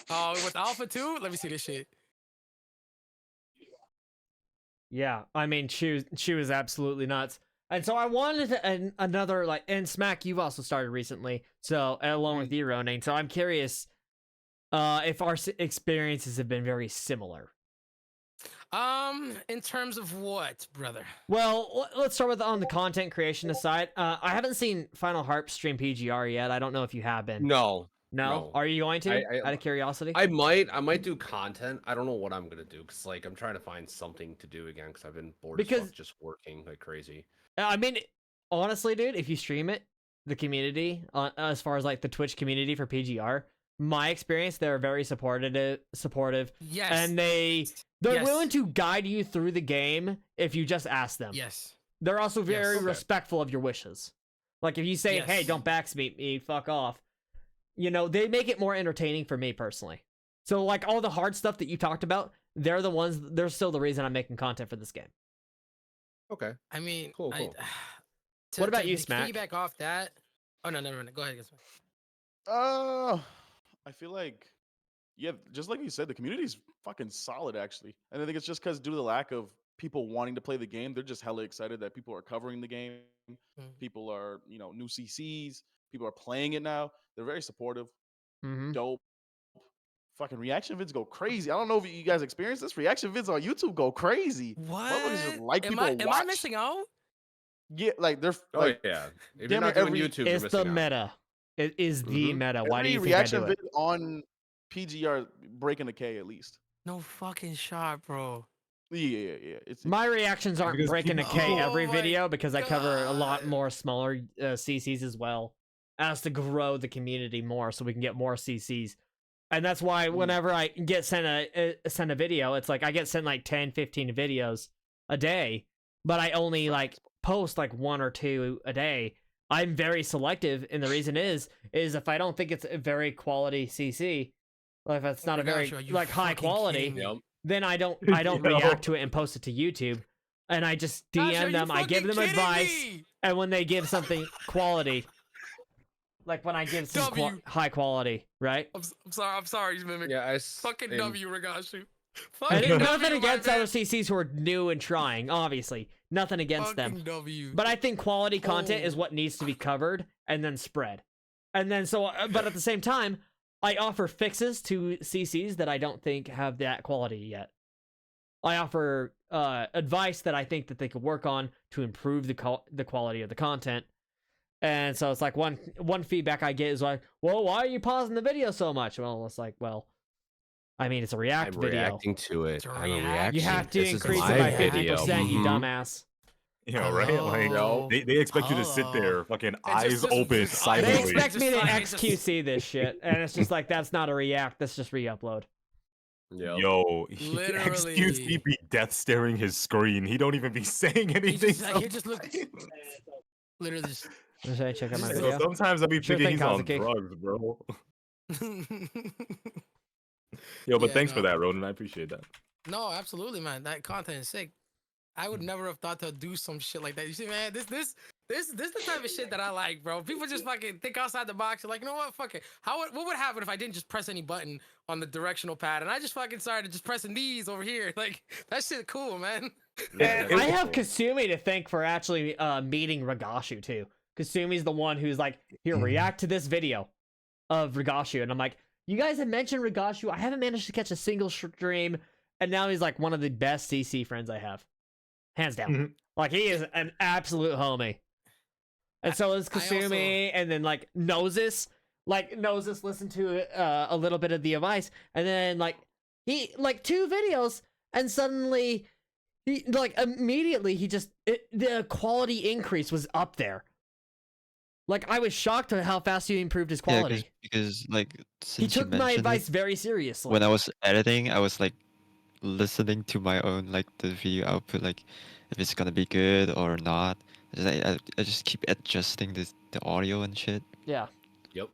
Oh, with Alpha 2? Let me see this shit. Yeah, I mean, she was absolutely nuts. And so I wanted another, like, and Smack, you've also started recently, so along with you, Ronin. So I'm curious if our experiences have been very similar. In terms of what, brother? Well, let's start with on the content creation side. I haven't seen FinalHarps stream PGR yet. I don't know if you have been. No. No? Are you going to? Out of curiosity? I might do content. I don't know what I'm gonna do because like I'm trying to find something to do again because I've been bored as fuck just working like crazy. I mean, honestly, dude, if you stream it, the community, as far as like the Twitch community for PGR, my experience, they're very supportive. Yes. And they're willing to guide you through the game if you just ask them. Yes. They're also very Yes. respectful of your wishes. Like if you say, Yes. hey, don't backspeed me, fuck off. You know, they make it more entertaining for me personally. So like all the hard stuff that you talked about, they're still the reason I'm making content for this game. Okay. I mean, Cool. What about you, to Smack? Piggyback off that. Oh no, never mind. Go ahead, Smack. I feel like, yeah, just like you said, the community's fucking solid actually, and I think it's just because due to the lack of people wanting to play the game, they're just hella excited that people are covering the game. People are, new CCs. People are playing it now. They're very supportive. Mm-hmm. Dope. fucking reaction vids go crazy. I don't know if you guys experience this. Reaction vids on YouTube go crazy. What? Motherfuckers just like Am people I watch. am I missing out? Yeah, like they're Oh like yeah. If you're damn not near doing every YouTube, you're It's the missing out. meta. It is the meta. Why do every you think I reaction do vid it? on PGR breaking the K at least. No fucking shot, bro. Yeah. It's My reactions aren't Because breaking a people- K Oh every my video because I cover a lot God. more smaller CCs as well, as to grow the community more so we can get more CCs. And that's why whenever I get sent a video, it's like I get sent like 10, 15 videos a day, but I only like post like 1 or 2 a day. I'm very selective, and the reason is if I don't think it's a very quality CC, or if it's not a very Regashu, are you like high fucking quality, kidding me? Yep. then I don't Yo. react to it and post it to YouTube, and I just Gosh, are DM you them. I give fucking them kidding advice, me? and when they give something quality, like when I give some W. high quality, right? I'm sorry, Mimic. Yeah, Fucking and- W, Regashu. And Fucking then W, nothing my against man. other CCs who are new and trying, obviously. Nothing against them. Fucking W. But I think quality content is Oh. what needs to be covered and then spread. And then but at the same time, I offer fixes to CCs that I don't think have that quality yet. I offer advice that I think that they could work on to improve the quality of the content. And so it's like one feedback I get is like, well, why are you pausing the video so much? Well, it's like, well, I mean, it's a React I'm video. reacting to it. It's a I'm a react. reaction. You have to This is increase my it by video. 50%, you Mhm. dumbass. You know, right? Like Hello. they expect you to sit Hello. there, fucking eyes just- open, just- They silently. expect me to Just- XQC this shit, and it's just like, that's not a React, that's just re-upload. Yep. Yo, Literally. XQC be death staring his screen. He don't even be saying anything. He just look. Literally just. Should I check out my So So video? sometimes I be Sure thinking thing, he's on Kazuki. drugs, bro. Yo, but Yeah, thanks for no. that, Ronan. I appreciate that. No, absolutely, man. That content is sick. I would never have thought to do some shit like that. You see, man, this the type of shit that I like, bro. People just fucking think outside the box. They're like, you know what? Fuck it. What would happen if I didn't just press any button on the directional pad and I just fucking started just pressing these over here? Like that shit cool, man. Yeah, I have cool. Kasumi to thank for actually meeting Regashu too. Kasumi's the one who's like, here, react to this video of Regashu. And I'm like, you guys have mentioned Regashu. I haven't managed to catch a single stream. And now he's like one of the best CC friends I have. Hands down. Mhm. Like he is an absolute homie. And so is I also- Kasumi, and then like Nouzes. Like Nouzes listened to a little bit of the advice, and then like he like 2 videos, and suddenly he like immediately he just the quality increase was up there. Like I was shocked at how fast he improved his quality. Yeah, because like He since you took my mentioned advice it, very seriously. when I was editing, I was like listening to my own like the video output, like if it's gonna be good or not. I just keep adjusting the audio and shit. Yeah. Yep.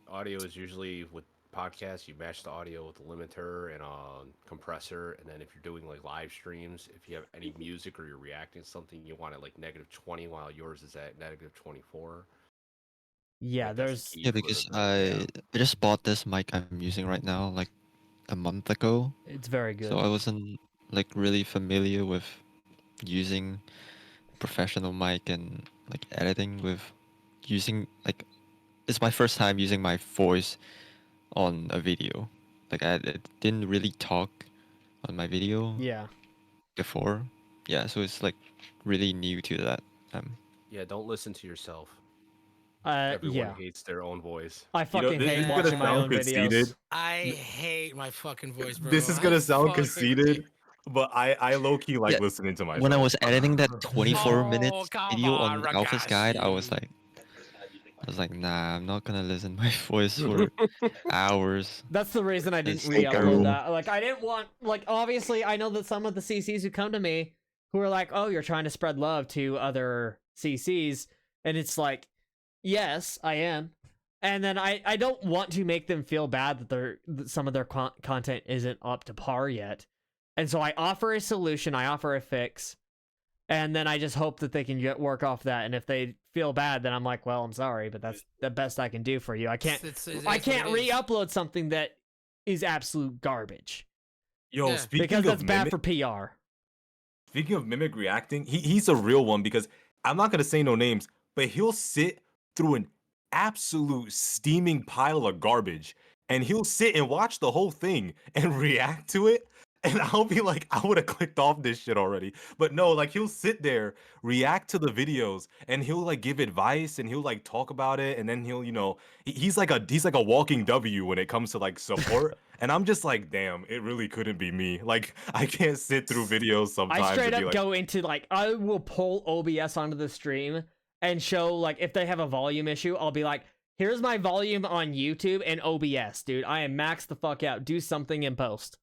Audio is usually with podcasts, you match the audio with a limiter and a compressor, and then if you're doing like live streams, if you have any music or you're reacting to something, you want it like -20 while yours is at -24. Yeah, Like, that's there's key Yeah, for because the- I just bought this mic I'm using right now like a month ago, it's very good. so I wasn't like really familiar with using professional mic and like editing with using like it's my first time using my voice on a video. Like I didn't really talk on my video Yeah. before. Yeah, so it's like really new to that. Yeah, don't listen to yourself. Everyone Yeah. hates their own voice. I fucking this hate is gonna watching my sound own conceited. videos. I hate my fucking voice, bro. This is I gonna sound fucking conceited, but I low key like Yeah, listening to myself. when I was editing that 24 Oh, minutes come video on, on Alpha's Guide, I was Regashu. like, nah, I'm not gonna listen to my voice for hours. That's the reason I didn't It's like, re-upload that. Like, I didn't want, like, obviously, I know that some of the CCs who come to me who are like, oh, you're trying to spread love to other CCs. And it's like, yes, I am. And then I don't want to make them feel bad that some of their content isn't up to par yet. And so I offer a solution, I offer a fix. And then I just hope that they can work off that. And if they feel bad, then I'm like, well, I'm sorry, but that's the best I can do for you. I can't It's I what can't it is. re-upload something that is absolute garbage. Yo, Yeah. speaking Because of that's bad Mimic, for PR. speaking of Mimic reacting, he's a real one because I'm not gonna say no names, but he'll sit through an absolute steaming pile of garbage and he'll sit and watch the whole thing and react to it. And I'll be like, I would have clicked off this shit already. But no, like he'll sit there, react to the videos, and he'll like give advice and he'll like talk about it. And then he'll, he's like a walking W when it comes to like support. And I'm just like, damn, it really couldn't be me. Like, I can't sit through videos sometimes. I straight and be up like, go into like, I will pull OBS onto the stream and show like if they have a volume issue, I'll be like, here's my volume on YouTube and OBS, dude. I am maxed the fuck out. Do something in post.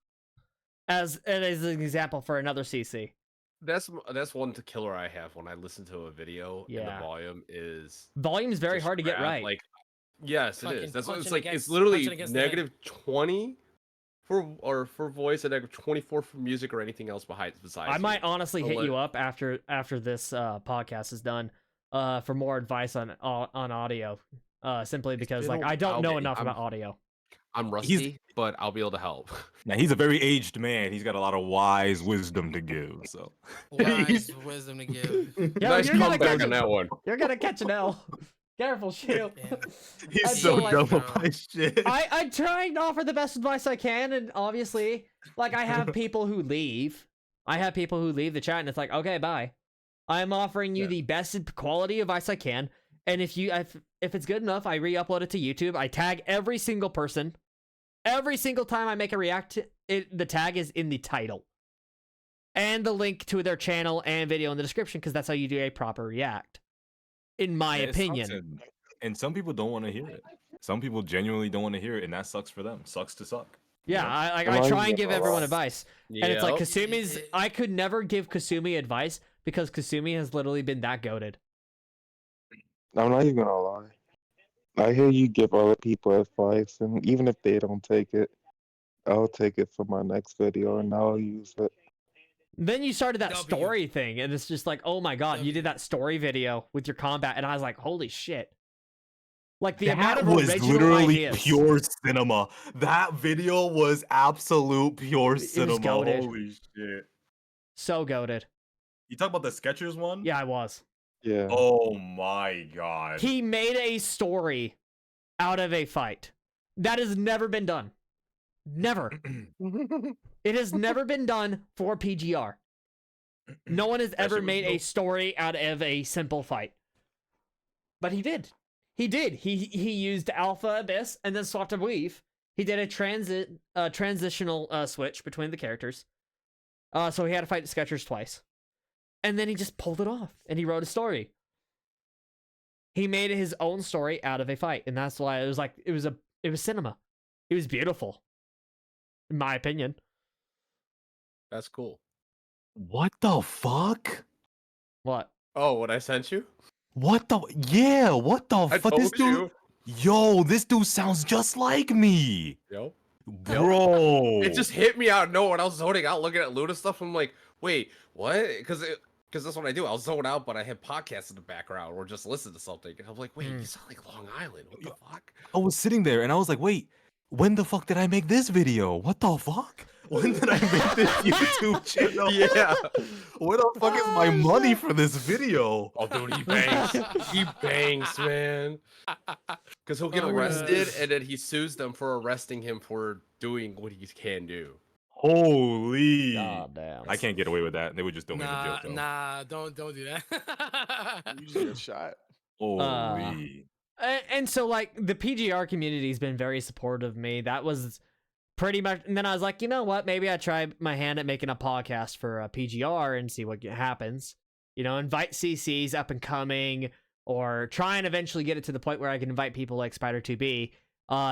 As an example for another CC. That's one killer I have when I listen to a video. And the volume is very just hard to get crap. right. Like, yes, it Fucking is. That's what it's punching like. It's against- literally punching against the head. -20 for voice and -24 for music or anything else besides. I might honestly I'll hit let- you up after this podcast is done for more advice on audio. Simply because been like a I don't while, know man. enough about audio. I'm rusty, but I'll be able to help. now he's a very aged man. He's got a lot of wise wisdom to give. So Wise wisdom to give. Yo, Nice you're gonna comeback catch on that one. You're gonna catch an L. Careful, shoot. he's I so feel like- dumb about shit. I'm trying to offer the best advice I can, and obviously, like I have people who leave. I have people who leave the chat, and it's like, okay, bye. I'm offering you the best quality advice I can, and if it's good enough, I re-upload it to YouTube. I tag every single person. Every single time I make a react, the tag is in the title, and the link to their channel and video in the description, because that's how you do a proper react, in my Yeah, it sucks, opinion. and some people don't want to hear it. Some people genuinely don't want to hear it, and that sucks for them. Sucks to suck. Yeah, I try and give everyone advice. And it's like Yep. Kasumi's. I could never give Kasumi advice because Kasumi has literally been that goated. I'm not even gonna lie. I hear you give other people advice, and even if they don't take it, I'll take it for my next video and I'll use it. Then you started that W. story thing, and it's just like, oh my god, you did that story video with your combat, and I was like, holy shit! Like the amount of was original literally ideas. pure cinema. That video was absolute pure cinema. goated. Holy shit! So goated. You talk about the Skechers one? Yeah, I was. Yeah. Oh my god. He made a story out of a fight. That has never been done. Never. It has never been done for PGR. No one has ever shit was made a dope. story out of a simple fight. But he did. He did. He used Alpha Abyss and then swapped a weave. He did a transitional switch between the characters. So he had to fight Skechers twice. And then he just pulled it off, and he wrote a story. He made his own story out of a fight, and that's why it was like it was cinema. It was beautiful, in my opinion. That's cool. What the fuck? What? Oh, what I sent you? What the? Yeah, what the I fuck? This told dude. Yo, this dude sounds just like me. Yo. Bro. It just hit me out of nowhere. I was zoning out looking at Luna stuff. I'm like, wait, what? Because that's what I do. I'll zone out, but I have podcasts in the background or just listen to something. And I'm like, wait, you sound like Long Island. What the fuck? I was sitting there and I was like, wait, when the fuck did I make this video? What the fuck? When did I make this YouTube channel? Yeah. Where the fuck is my money for this video? Oh, dude, he bangs. He bangs, man. Because he'll get Oh, arrested and then he sues them for arresting him for doing what he can do. Holy. God damn. I can't get away with that. They would just throw me in the jail cell. Nah, don't do that. You just get shot. Holy. And so, like, the PGR community has been very supportive of me. That was pretty much. And then I was like, you know what? Maybe I try my hand at making a podcast for PGR and see what happens. You know, invite CCs up and coming, or try and eventually get it to the point where I can invite people like Spider2B.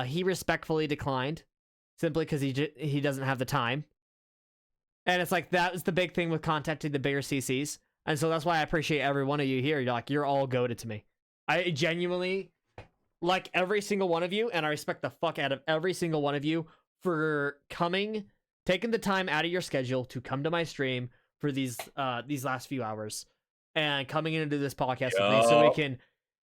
He respectfully declined, simply because he doesn't have the time. And it's like, that was the big thing with contacting the bigger CCs. And so that's why I appreciate every one of you here. You're all goated to me. I genuinely like every single one of you, and I respect the fuck out of every single one of you for taking the time out of your schedule to come to my stream for these last few hours and coming in and do this podcast with me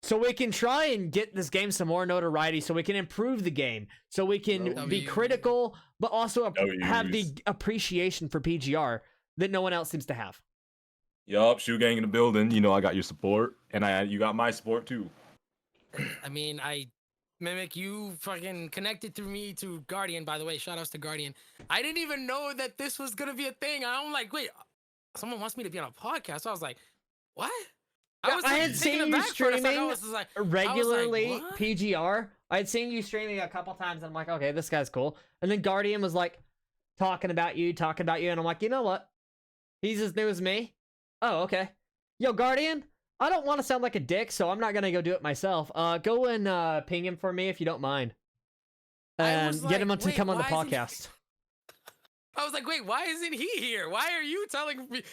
so we can try and get this game some more notoriety, so we can improve the game, so we can be critical, but also have the appreciation for PGR that no one else seems to have. Yup, Shoe Gang in the building. You know I got your support, and you got my support too. I mean, I Mimic, you fucking connected through me to Guardian, by the way. Shout outs to Guardian. I didn't even know that this was gonna be a thing. I'm like, wait, someone wants me to be on a podcast. So I was like, what? Yeah, was I like, had taken seen you aback for a second. I streaming was just like, regularly what? PGR. I had seen you streaming a couple times, and I'm like, okay, this guy's cool. And then Guardian was like talking about you, and I'm like, you know what? He's as new as me. Oh, okay. Yo, Guardian, I don't want to sound like a dick, so I'm not gonna go do it myself. Go and ping him for me if you don't mind, and get him like, to come on the why isn't he- podcast. I was like, wait, why isn't he here? Why are you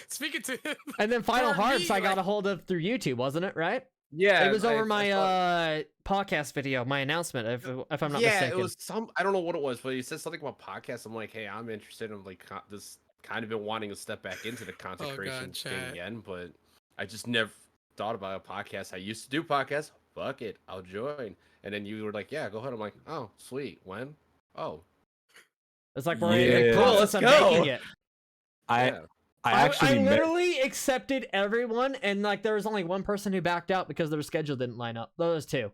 speaking to him? And then Final For Harps, me, I got like- a hold of through YouTube, wasn't it? Right? Yeah, It was over I my thought- podcast video, my announcement, if I'm not yeah, mistaken. it was some. I don't know what it was, but he said something about podcasts. I'm like, hey, I'm interested. I'm like, this kind of been wanting to step back into the content Oh, creation God, thing chat. again, but I just never thought about a podcast. I used to do podcasts. Fuck it, I'll join. And then you were like, yeah, go ahead. I'm like, oh, sweet. When? Oh, It's like we're in the Yeah. process of making it. yeah. I actually met. literally accepted everyone, and like there was only one person who backed out because their schedule didn't line up. There was two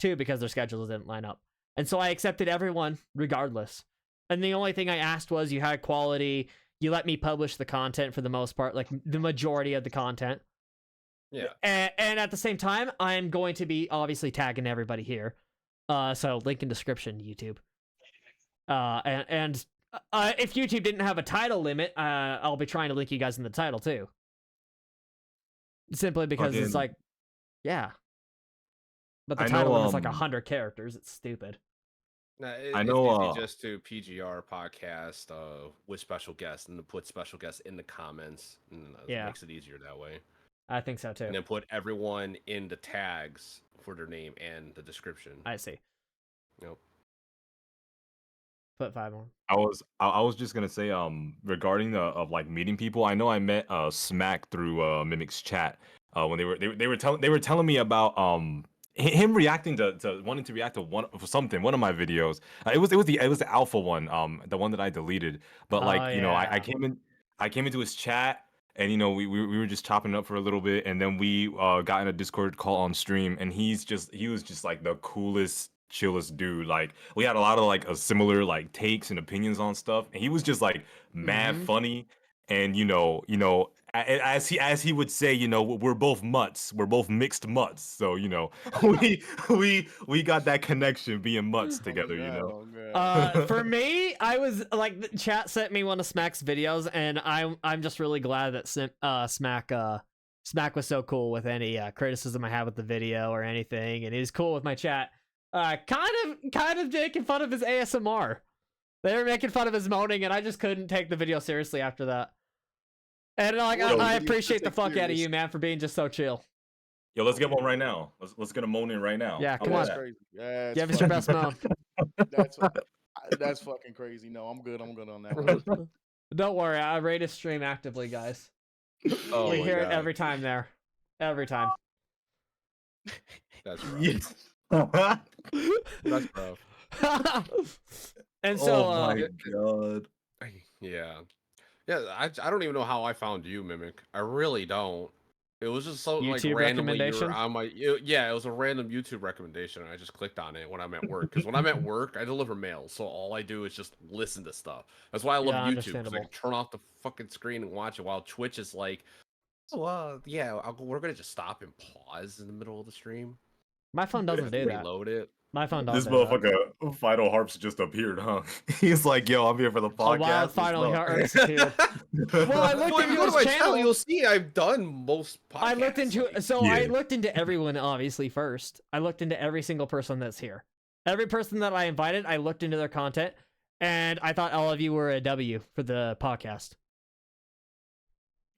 because their schedules didn't line up, and so I accepted everyone regardless. And the only thing I asked was you had quality. You let me publish the content for the most part, like the majority of the content. Yeah. And at the same time, I'm going to be obviously tagging everybody here. So link in description, YouTube. And if YouTube didn't have a title limit, I'll be trying to link you guys in the title too. Simply because it's Fucking- like, yeah. But the I title know, limit's like 100 characters. It's stupid. Nah, I it's know, easy just to PGR podcast with special guests and to put special guests in the comments. And it Yeah. makes it easier that way. I think so too. And then put everyone in the tags for their name and the description. I see. Nope. Put 5 more. I was just gonna say regarding the of like meeting people. I know I met Smack through Mimic's chat when they were telling me about him reacting to wanting to react to one of my videos. It was the alpha one, the one that I deleted. But like you know, I came into his chat, and you know we were just chopping it up for a little bit, and then we got in a Discord call on stream, and he was just like the coolest, chillest dude. Like we had a lot of like similar like takes and opinions on stuff, and he was just like mad funny, and you know as he would say, you know, we're both mutts, we're both mixed mutts, so you know we got that connection being mutts together, you know. For me, I was like, the chat sent me one of Smack's videos, and I'm just really glad that Smack was so cool with any criticism I had with the video or anything, and he was cool with my chat. Kind of making fun of his ASMR. They were making fun of his moaning, and I just couldn't take the video seriously after that. And like, I appreciate the fuck out of you, man, for being just so chill. Yo, let's get one right now. Let's get a moan in right now. Yeah, How come about on. that? Yeah, Give us your best moan. That's fucking crazy. No, I'm good. I'm good on that one. Don't worry, I rate his stream actively, guys. Oh We my hear it God. every time there. Every time. That's rough. Yes. That's rough. And so, oh my god. Yeah. Yeah, I don't even know how I found you, Mimic. I really don't. It was just so like YouTube randomly you were recommendation? on my yeah, it was a random YouTube recommendation, and I just clicked on it when I'm at work. Because when I'm at work, I deliver mail, so all I do is just listen to stuff. That's why I love Yeah, YouTube. 'Cause I understandable. can turn off the fucking screen and watch it. While Twitch is like, well, yeah, we're gonna just stop and pause in the middle of the stream. my phone doesn't do that. Reload it. My phone This doesn't do that. motherfucker FinalHarps just appeared, huh? He's like, yo, I'm here for the podcast. Oh, wow, as finally, well. Harps appeared. Well, I looked Well, if you into go to his my channel. you'll see I've done most podcasts. I looked into like- so I Yeah. looked into everyone obviously first. I looked into every single person that's here. Every person that I invited, I looked into their content, and I thought all of you were a W for the podcast.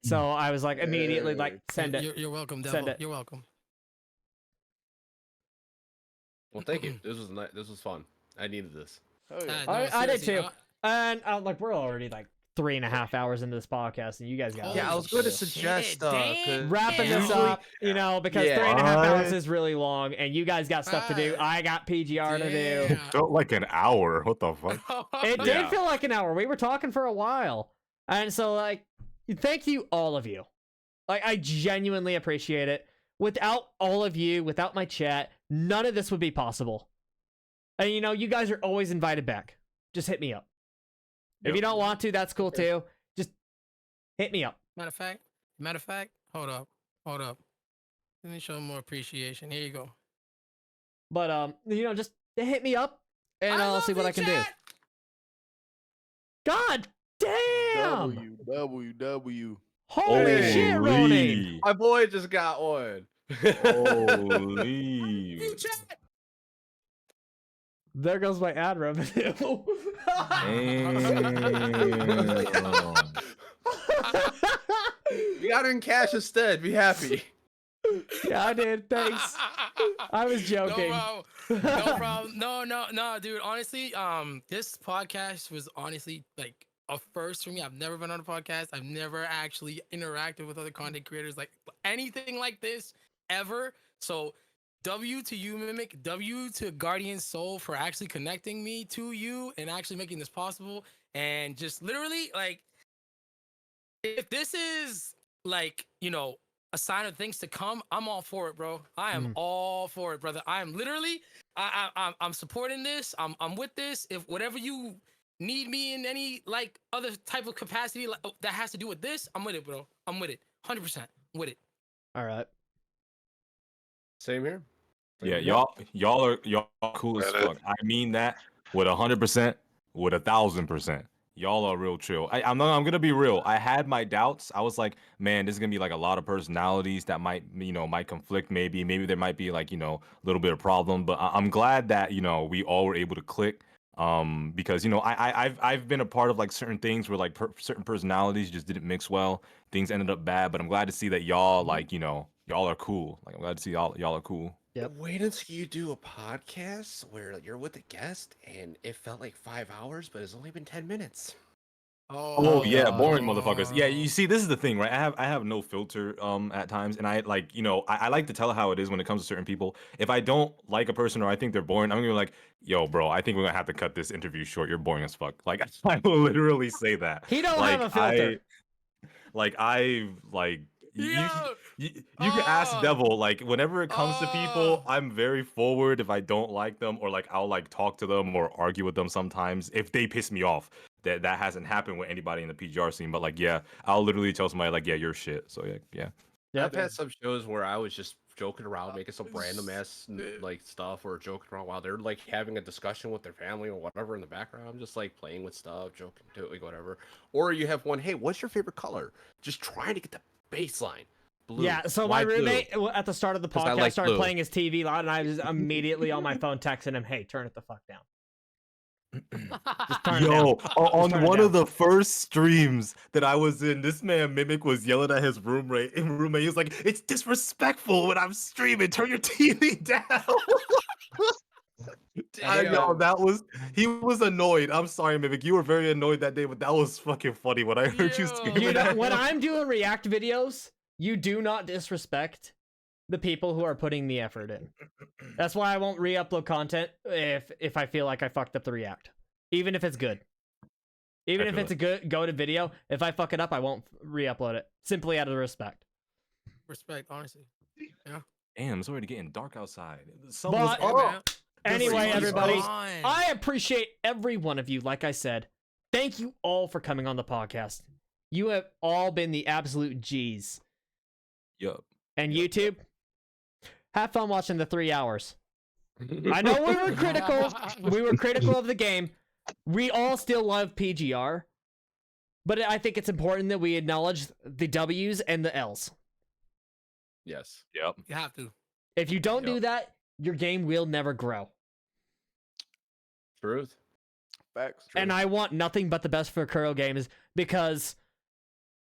So I was like immediately like send it. You're welcome, Send Devil. it. You're welcome. Well, thank you. This was nice. This was fun. I needed this. Oh, yeah. No, I did seriously, too. And like we're already like 3.5 hours into this podcast, and you guys got Yeah, I was going to suggest wrapping this Usually- up, you know, because Yeah. 3.5 hours What? is really long, and you guys got stuff to do. I got PGR to do. Felt like an hour. What the fuck? It did Yeah. feel like an hour. We were talking for a while. And so, like, thank you, all of you. Like, I genuinely appreciate it. Without all of you, without my chat, none of this would be possible. And you know, you guys are always invited back. Just hit me up. If you don't want to, that's cool too. Just hit me up. Matter of fact, hold up. Let me show more appreciation. Here you go. But you know, just hit me up and I'll see what I can do. God damn! WWW. Holy shit, Ronin! My boy just got one. Holy. There goes my ad revenue. Damn. You got it in cash instead. Be happy. Yeah, I did. Thanks. I was joking. No problem. No, dude. Honestly, this podcast was honestly like a first for me. I've never been on a podcast. I've never actually interacted with other content creators like anything like this ever. So, W to you, Mimic. W to Guardian Soul for actually connecting me to you and actually making this possible. And just literally, like, if this is like, you know, a sign of things to come, I'm all for it, bro. I am all for it, brother. I am literally, I'm supporting this. I'm with this. If whatever you need me in any like other type of capacity like, that has to do with this, I'm with it, bro. I'm with it, 100% with it. All right. Same here. Yeah, y'all are cool as fuck. I mean that with 100%, with 1,000%. Y'all are real chill. I'm gonna be real. I had my doubts. I was like, man, this is gonna be like a lot of personalities that might conflict. Maybe there might be like, a little bit of problem. But I'm glad that we all were able to click. Because I've been a part of like certain things where like certain personalities just didn't mix well. Things ended up bad. But I'm glad to see that y'all like y'all are cool. Like I'm glad to see y'all are cool. Yep. Wait until you do a podcast where you're with a guest and it felt like 5 hours, but it's only been 10 minutes. Oh yeah, boring motherfuckers. Yeah, you see, this is the thing, right? I have no filter at times, and I like I like to tell how it is when it comes to certain people. If I don't like a person or I think they're boring, I'm gonna be like, yo, bro, I think we're gonna have to cut this interview short. You're boring as fuck. Like I will literally say that. He don't have a filter. You can ask Devil, like whenever it comes to people, I'm very forward if I don't like them, or like I'll like talk to them or argue with them sometimes if they piss me off. That hasn't happened with anybody in the PGR scene, but like yeah, I'll literally tell somebody like, yeah, you're shit. So yeah. I've had some shows where I was just joking around, making some random ass like stuff, or joking around while they're like having a discussion with their family or whatever in the background. I'm just like playing with stuff, joking to it, like whatever. Or you have one, hey, what's your favorite color? Just trying to get the baseline. Blue. Yeah, so Why my blue? roommate at the start of the podcast like started blue. playing his TV loud, and I was immediately on my phone texting him, "Hey, turn it the fuck down." Just turn it down. Yo, on turn it one down. of the first streams that I was in, this man Mimic was yelling at his roommate. He was like, "It's disrespectful when I'm streaming. Turn your TV down." He was annoyed. I'm sorry, Mimic. You were very annoyed that day, but that was fucking funny when I heard you screaming. You know, at when him. I'm doing react videos, you do not disrespect the people who are putting the effort in. That's why I won't re-upload content if I feel like I fucked up the react, even if it's good. Even if it's a good go-to video, if I fuck it up, I won't re-upload it simply out of respect. Respect, honestly. Yeah. Damn, it's already getting dark outside. Anyway, everybody, fine. I appreciate every one of you. Like I said, thank you all for coming on the podcast. You have all been the absolute G's. Yup. And YouTube, have fun watching the 3 hours. I know we were critical. We were critical of the game. We all still love PGR. But I think it's important that we acknowledge the W's and the L's. Yes. Yep. You have to. If you don't do that, your game will never grow. Truth. Facts. And I want nothing but the best for Kuro Games because,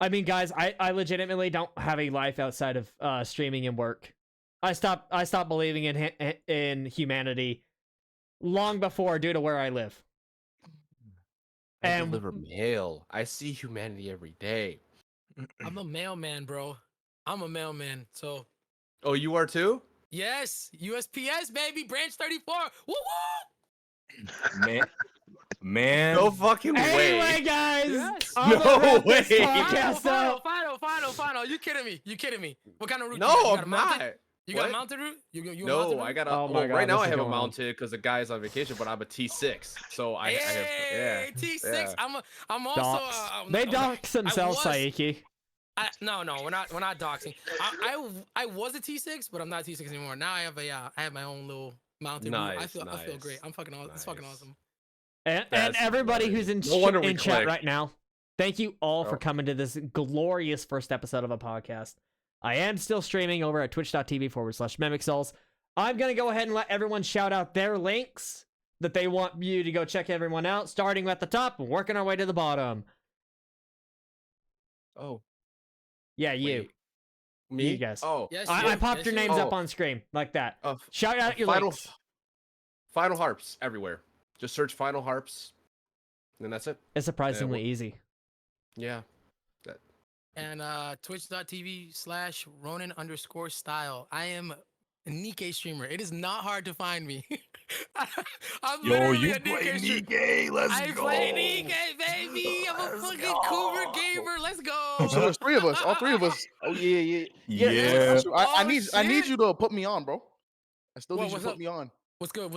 I mean, guys, I legitimately don't have a life outside of streaming and work. I stopped believing in humanity long before due to where I live. I deliver mail. I see humanity every day. I'm a mailman, bro. I'm a mailman. So. Oh, you are too? Yes, USPS baby, branch 34. Woo woo! Man. No fucking way. Anyway, guys, Yes. I'm gonna wrap way. this podcast up. Final. You kidding me? What kind of route? No, you got? You got I'm a mountain? not. You got What? a mounted route? You a mounted No, route? I got a. Oh my Well, God, right now this I is have a going on. mounted because the guy's on vacation, but I'm a T6, so I have. Yeah. Hey, T6. Yeah. I'm also. Docs. They dox themselves, Saiki. No, we're not doxing. I was a T6, but I'm not a T6 anymore. Now I have my own little mounted route. I Nice, feel great. I'm fucking awesome. It's fucking nice. awesome. And That's everybody who's in, no wonder we in chat clicked. right now, thank you all for Oh. coming to this glorious first episode of a podcast. I am still streaming over at twitch.tv/MimicSouls. I'm going to go ahead and let everyone shout out their links that they want you to go check everyone out, starting at the top and working our way to the bottom. Oh, Yeah, you. wait. Me? You guys. Oh, Yes, I you. popped Yes, your you. names up Oh. on screen like that. uh, Shout out your Final, links. FinalHarps everywhere. Just search FinalHarps, and that's it. It's surprisingly well- easy. Yeah. And twitch.tv/Ronin_style. I am a Nikkei streamer. It is not hard to find me. I'm Yo, literally you a play Nikkei streamer. Nikkei. Let's I go. play Nikkei, baby. I'm a Let's fucking go. Cougar gamer. Let's go. So there's three of us. All three of us. Oh yeah. Yeah. Regashu, I Oh, need shit. you to put me on, bro. I still What- need you to what's put up? me on. What's good?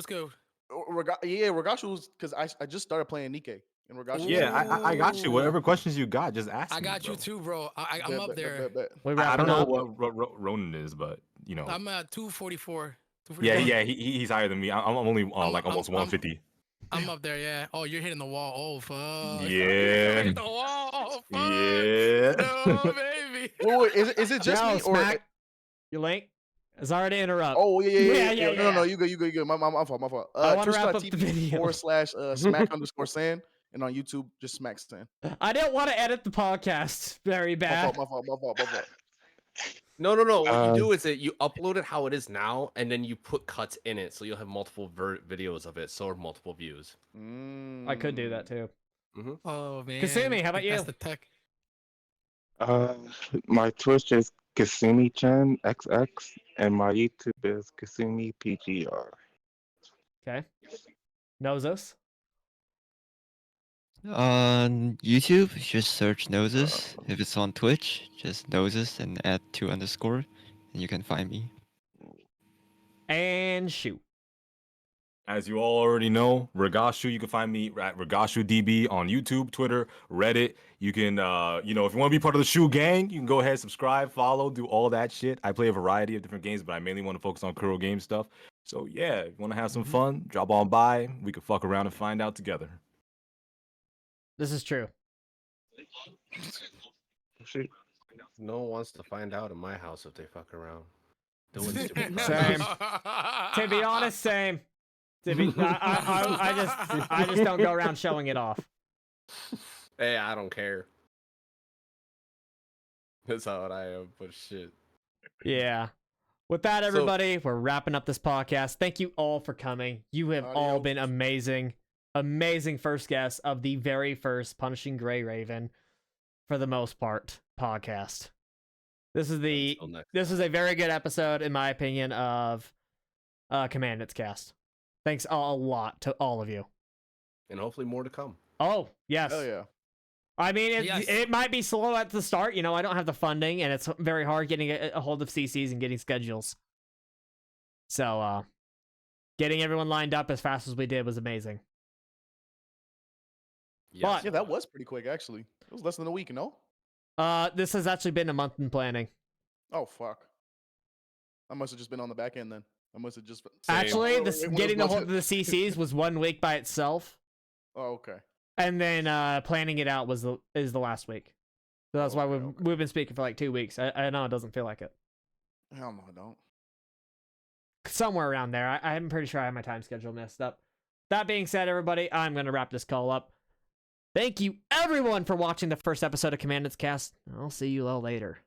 Regashu was because I just started playing Nikkei. And Regashu. Yeah, I got you. Whatever questions you got, just ask I me, got you bro. too, bro. I'm up there. We I wrapping don't know up. what Ronan is, but you know. I'm at 244. Yeah, he's higher than me. I'm only like I'm- almost 150. I'm up there, yeah. Oh, you're hitting the wall. Oh, fuck. Yeah. Hitting the wall. Oh, fuck. Yeah. No, baby. Wait, is it just Yo, me or? Smack, your link? Sorry to interrupt. Oh yeah. Yeah. No, you good. My fault. I wanna wrap up the twitch.tv video. /smack_san, and on YouTube just SmackSan. I didn't want to edit the podcast very bad. My fault. No. What you do Uh, is that you upload it how it is now, and then you put cuts in it, so you'll have multiple videos of it, so multiple views. I could do that too. Oh, man. Kasumi, how about you? That's the tech. my Twitch is KasumiChan XX, and my YouTube is KasumiPGR. Okay. Nouzes. On YouTube, just search Nouzes. If it's on Twitch, just Nouzes and add 2_, and you can find me. And shoot. As you all already know, Regashu, you can find me at RegashuDB on YouTube, Twitter, Reddit. You can, if you want to be part of the Shoe Gang, you can go ahead, subscribe, follow, do all that shit. I play a variety of different games, but I mainly want to focus on Kuro game stuff. So yeah, if you want to have some fun, drop on by. We can fuck around and find out together. This is true. No one wants to find out in my house if they fuck around. Doing stupid Same. crap. To be honest, same. To be, I just don't go around showing it off. Hey, I don't care. That's how I am, but shit. Yeah. With that, everybody, we're wrapping up this podcast. Thank you all for coming. You have all Adios. been amazing. Amazing first guests of the very first Punishing Gray Raven, for the most part, podcast. This is a very good episode, in my opinion, of Commandant's cast. Thanks a lot to all of you. And hopefully more to come. Oh, yes. Hell yeah. I mean, Yes. it might be slow at the start. You know, I don't have the funding, and it's very hard getting a hold of CCs and getting schedules. So, getting everyone lined up as fast as we did was amazing. Yes. Yeah, that was pretty quick actually. It was less than a week, no? This has actually been a month in planning. Oh fuck. I must have just been on the back end then. I must have just Actually, Wait, this when getting was the hold of the CCs was 1 week by itself, Oh, okay. and then planning it out is the last week. So that's why Okay, we've been speaking for like 2 weeks. I know it doesn't feel like it. Hell no, I don't. Somewhere around there. I'm pretty sure I have my time schedule messed up. That being said, everybody, I'm going to wrap this call up. Thank you, everyone, for watching the first episode of Commandant's Cast. I'll see you all later.